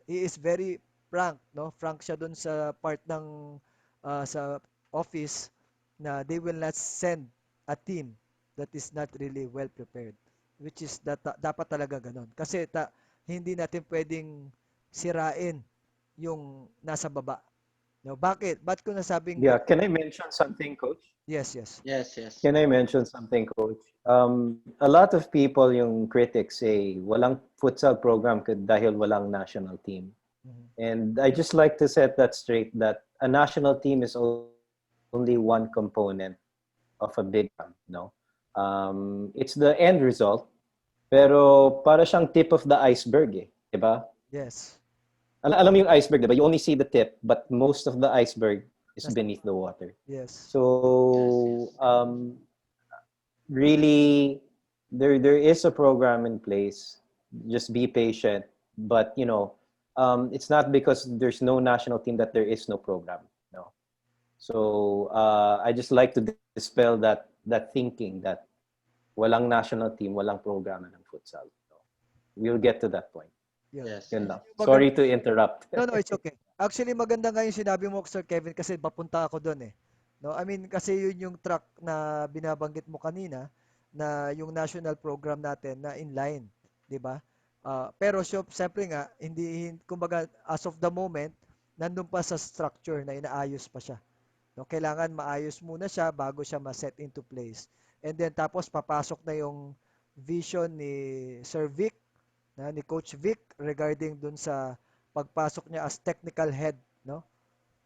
He is very frank. No? Frank siya dun sa part ng sa office na they will not send a team that is not really well prepared. Which is dapat talaga ganon. Kasi hindi natin pwedeng sirain yung nasa baba. No, bakit? Ba't ko nasabing Yeah, can I mention something, Coach? yes, yes. Yes, yes. Can I mention something, Coach? A lot of people, yung critics, say walang futsal program dahil walang national team. Mhm. And I just like to set that straight, that a national team is only one component of a big one, no? It's the end result, pero para siyang tip of the iceberg, eh, 'di ba? Yes. Alam mo yung iceberg, 'di ba? You only see the tip, but most of the iceberg is Nas- beneath the water. yes. Yes, So, yes. really, there is a program in place. Just be patient, but it's not because there's no national team that there is no program. No. So I just like to dispel that thinking that walang national team, walang program ng futsal. So, we'll get to that point. Yun. Yes, Yun yes. lang. Yung Sorry to interrupt. No, no, it's okay. Actually, maganda nga yung sinabi mo, Sir Kevin, kasi papunta ako doon eh. No, I mean, kasi yun yung track na binabanggit mo kanina, na yung national program natin na inline, 'di ba? Pero siyempre nga, kumbaga, as of the moment, nandun pa sa structure na inaayos pa siya. No, kailangan maayos muna siya bago siya ma-set into place. And then tapos papasok na yung vision ni Sir Vic, ni Coach Vic regarding dun sa pagpasok niya as technical head, no,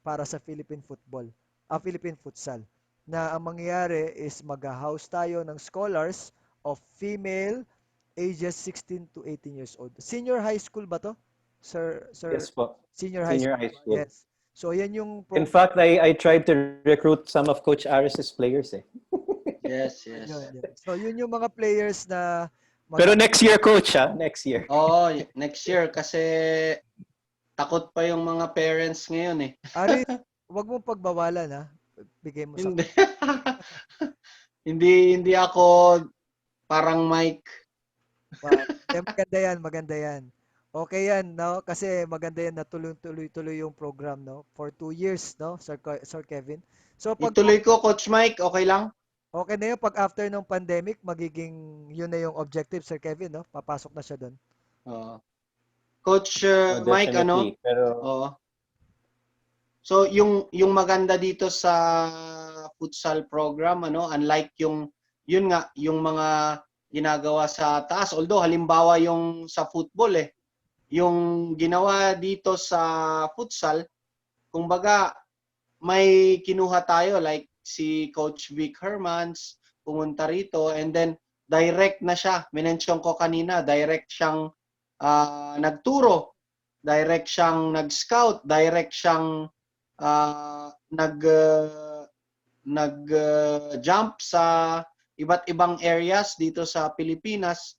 para sa Philippine Futsal. Na ang mangyayari is mag-house tayo ng scholars of female ages 16 to 18 years old. Senior high school ba to? Sir, Yes po. senior high Senior school. high school. Yes. So yan yung In fact, I tried to recruit some of Coach Aris's players eh. Yes, yun, yes. yun. So yun yung mga players na Pero next year, Coach, ha? Next year. Oh, next year kasi takot pa yung mga parents ngayon eh. Aris, wag mong pagbawalan ha. Bigay mo sa Hindi. hindi ako parang Mike. Wow. Maganda yan, maganda yan. Okay yan, no? Kasi maganda yan na tuloy-tuloy yung program, no? For 2 years, no? Sir Kevin. So pag Ituloy ko, Coach Mike, okay lang? okay na yun, pag after ng pandemic, magiging yun na yung objective, Sir Kevin, no? Papasok na siya doon. Oo. Coach Oh, Mike, definitely. Pero Oo. So yung maganda dito sa futsal program, unlike yun nga, yung mga ginagawa sa taas, although halimbawa yung sa football yung ginawa dito sa futsal, kumbaga may kinuha tayo like si Coach Vic Hermans pumunta rito, and then direct na siya. Minention ko kanina, direct siyang nagturo, direct siyang nag-scout, direct siyang nag-jump sa iba't ibang areas dito sa Pilipinas,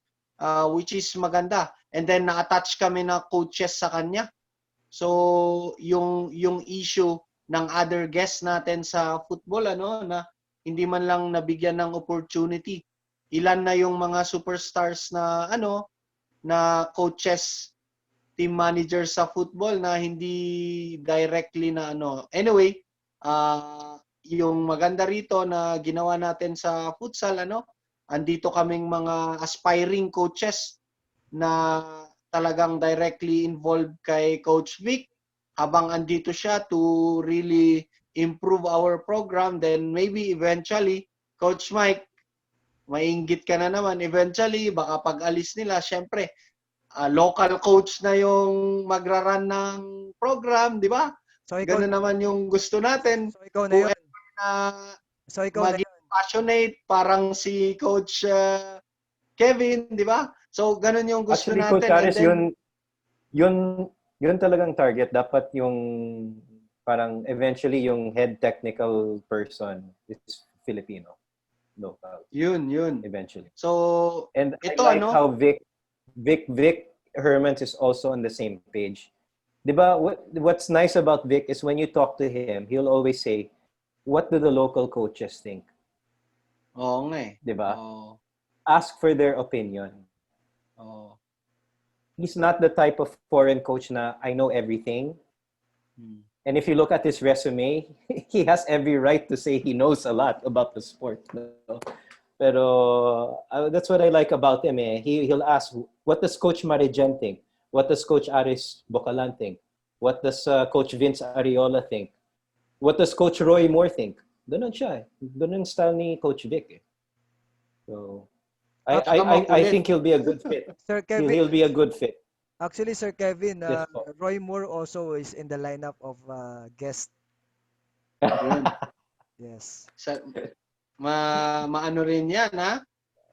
which is maganda. And then na-attach kami na coaches sa kanya. So yung issue ng other guests natin sa football, na hindi man lang nabigyan ng opportunity. Ilan na yung mga superstars na na coaches, team manager sa football na hindi directly na Anyway, yung maganda rito na ginawa natin sa futsal, andito kaming mga aspiring coaches na talagang directly involved kay Coach Vic. Habang andito siya to really improve our program, then maybe eventually, Coach Mike, mainggit ka na naman, eventually, baka pag alis nila, syempre, local coach na yung magra-run ng program, di ba? So ikaw Ganun na, naman yung gusto natin. so ikaw na 'yon. Whoever na So ikaw na maging 'yon. passionate, parang si Coach Kevin, di ba? So, ganun yung gusto Actually, Coach natin. And Aris, then, yun talagang target. Dapat yung parang eventually yung head technical person is Filipino. Local, yun. eventually. So, And ito I like how Vic Hermans is also on the same page. Diba, what's nice about Vic is when you talk to him, he'll always say, what do the local coaches think? oo nga eh. Diba? Oo. Ask for their opinion. Oo. He's not the type of foreign coach na I know everything. And if you look at his resume, he has every right to say he knows a lot about the sport. No? Pero that's what I like about him. He'll ask, what does Coach Marijen think? What does Coach Aris Bocalan think? What does Coach Vince Ariola think? What does Coach Roy Moore think? Ganun siya. Ganun style ni Coach Vic. So, I think he'll be a good fit. Sir Kevin, He'll be a good fit. actually Sir Kevin, Yes po. Roy Moore also is in the lineup of guest. Yun. Yes. Maano rin yan, ha?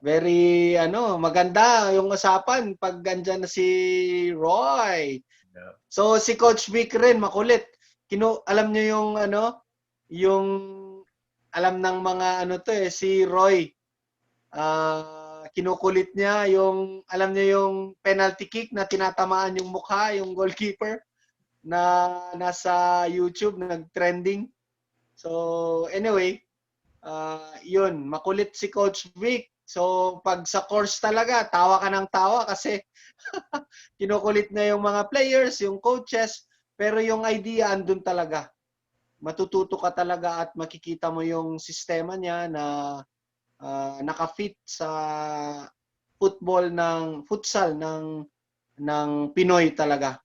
Very, maganda yung usapan pag andyan na si Roy. Yeah. So, si Coach Vic rin, makulit. Alam nyo yung, yung, alam ng mga, si Roy, kinukulit niya yung, alam niyo yung penalty kick na tinatamaan yung mukha, yung goalkeeper na nasa YouTube, nag-trending. So, anyway, yun, makulit si Coach Vic. So, pag sa course talaga, tawa ka ng tawa kasi kinukulit na yung mga players, yung coaches, pero yung idea andun talaga. Matututo ka talaga at makikita mo yung sistema niya na nakafit sa futsal ng Pinoy talaga.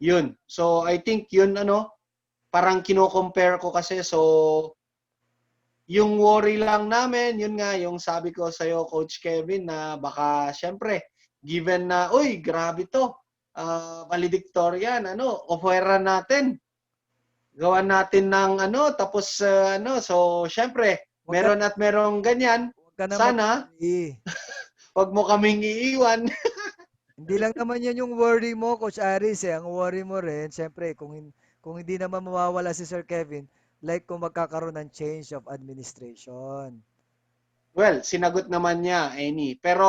Yun. So, I think yun, parang kino-compare ko kasi. So, yung worry lang namin, yun nga, yung sabi ko sa'yo, Coach Kevin, na baka, syempre, given na, uy, grabe to, valedictorian, offeran natin. Gawan natin ng tapos, so, syempre, meron at merong ganyan. Huwag ka na Sana, mag-worry. wag mo kaming iiwan. Hindi lang naman yan yung worry mo, Coach Aris. Ang worry mo rin, siyempre, kung hindi naman mawawala si Sir Kevin, like kung magkakaroon ng change of administration. Well, sinagot naman niya, Amy. Pero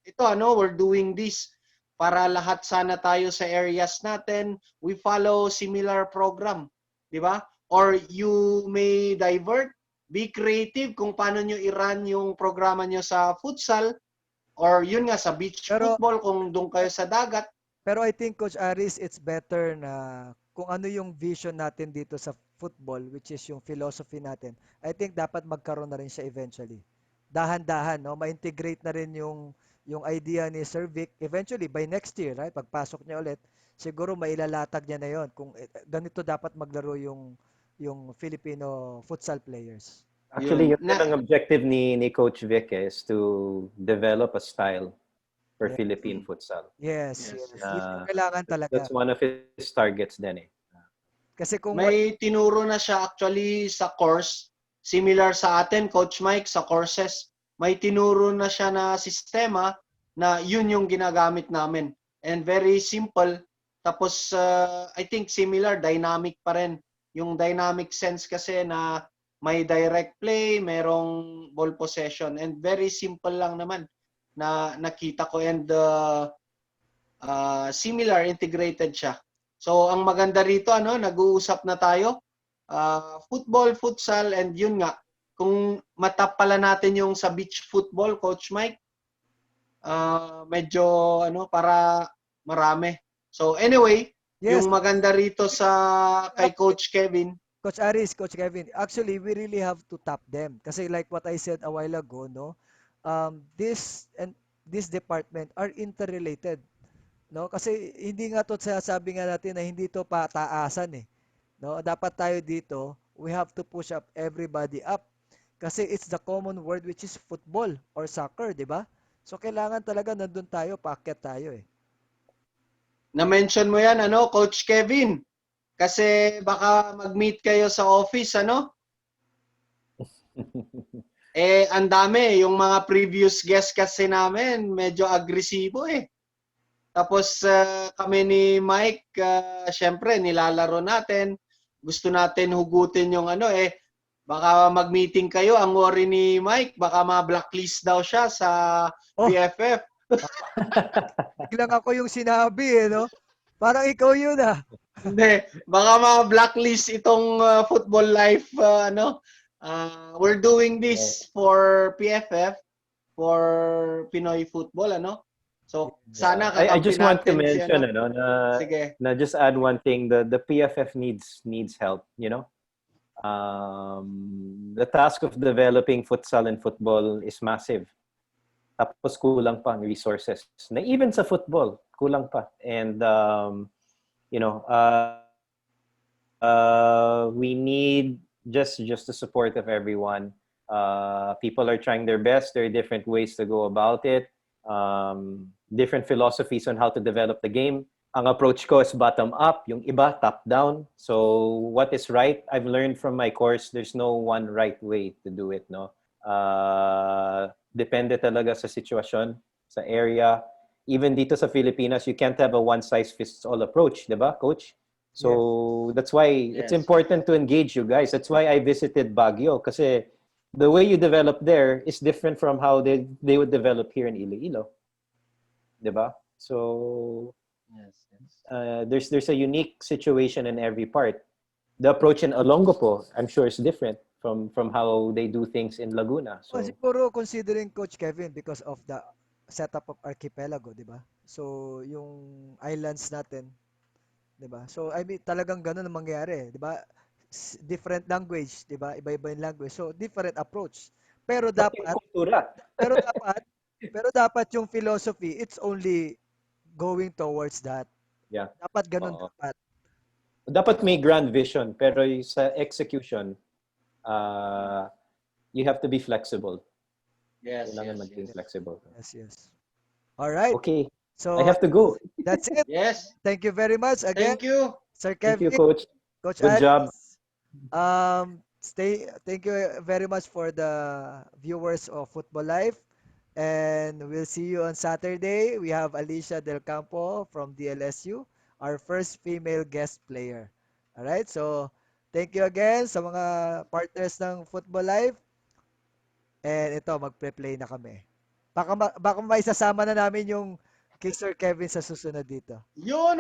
ito, we're doing this para lahat sana tayo sa areas natin, we follow similar program. Di ba? Or you may divert, be creative kung paano nyo i-run yung programa nyo sa futsal, or yun nga, sa beach Pero, football kung doon kayo sa dagat. Pero I think, Coach Aris, it's better na kung ano yung vision natin dito sa football, which is yung philosophy natin, I think dapat magkaroon na rin siya eventually. Dahan-dahan, no? Ma-integrate na rin yung idea ni Sir Vic eventually by next year, right? Pagpasok niya ulit, siguro mailalatag niya na yon kung ganito dapat maglaro yung Filipino futsal players. Actually, Yun. yun din ang objective ni Coach Vic is to develop a style for Yeah. Philippine futsal. Yes, Yes. yes. Yun yung kailangan talaga. That's one of his targets din. Kasi kung May tinuro na siya actually sa course, similar sa atin, Coach Mike, sa courses. May tinuro na siya na sistema na yun yung ginagamit namin. And very simple. Tapos, I think similar, dynamic pa rin. Yung dynamic sense kasi na may direct play, merong ball possession. And very simple lang naman na nakita ko. And similar, integrated siya. So, ang maganda rito, nag-uusap na tayo. Football, futsal, and yun nga, kung matap pala natin yung sa beach football, Coach Mike, medyo, para marami. So, anyway, yes, yung maganda rito sa kay Coach Kevin, Coach Aris, Coach Kevin, actually, we really have to tap them. Kasi like what I said a while ago, no, this department are interrelated. No? Kasi hindi nga to sabi nga natin na hindi to pataasan eh. No? Dapat tayo dito, we have to push up everybody up. Kasi it's the common word which is football or soccer, di ba? So kailangan talaga nandun tayo, paakyat tayo eh. Na-mention mo yan, Coach Kevin. Kasi baka mag-meet kayo sa office, ang dami. Yung mga previous guest kasi namin, medyo agresibo eh. Tapos kami ni Mike, syempre nilalaro natin. Gusto natin hugutin yung baka mag-meeting kayo. Ang worry ni Mike, baka ma-blacklist daw siya sa Oh, PFF. biglang ako yung sinabi no? Parang ikaw yun Hindi, baka ma-blacklist itong FUTBOLife, we're doing this for PFF, for Pinoy football, So, sana I kakampi just want to natin si mention Sige. na just add one thing, the PFF needs help, the task of developing futsal and football is massive. Tapos kulang pa ang resources. Na even sa football, kulang pa. And we need just the support of everyone. People are trying their best. There are different ways to go about it. Different philosophies on how to develop the game. Ang approach ko is bottom up, yung iba top down. So what is right? I've learned from my course, there's no one right way to do it, no. Depende talaga sa sitwasyon, sa area. Even dito sa Pilipinas, you can't have a one-size-fits-all approach, di ba, Coach? So that's why it's important to engage you guys. That's why I visited Baguio kasi the way you develop there is different from how they would develop here in Iloilo. Di ba? So there's a unique situation in every part. The approach in Olongapo, I'm sure, is different from how they do things in Laguna. So siguro considering Coach Kevin because of the setup of archipelago, di ba? So, yung islands natin, di ba? So, I mean, talagang ganun ang mangyayari, di ba? Different language, di ba? Iba-iba yung language. So, different approach. Pero dapat, kultura. pero dapat, pero dapat yung philosophy, it's only going towards that. Yeah. Dapat ganun Oo. dapat. Dapat may grand vision, pero sa execution, you have to be flexible. Kailangan maging flexible. Yes. All right. Okay. So, I have to go. that's it. Yes. Thank you very much again, Thank you. Sir Thank you, Kevin, Coach. Coach Good job. Alice. Thank you very much for the viewers of Football Life. And we'll see you on Saturday. We have Alicia Del Campo from DLSU, our first female guest player. All right? So, thank you again sa mga partners ng Football Life. And ito, magpe-play na kami. Baka may sasama na namin yung kay Sir Kevin sa susunod dito. Yun,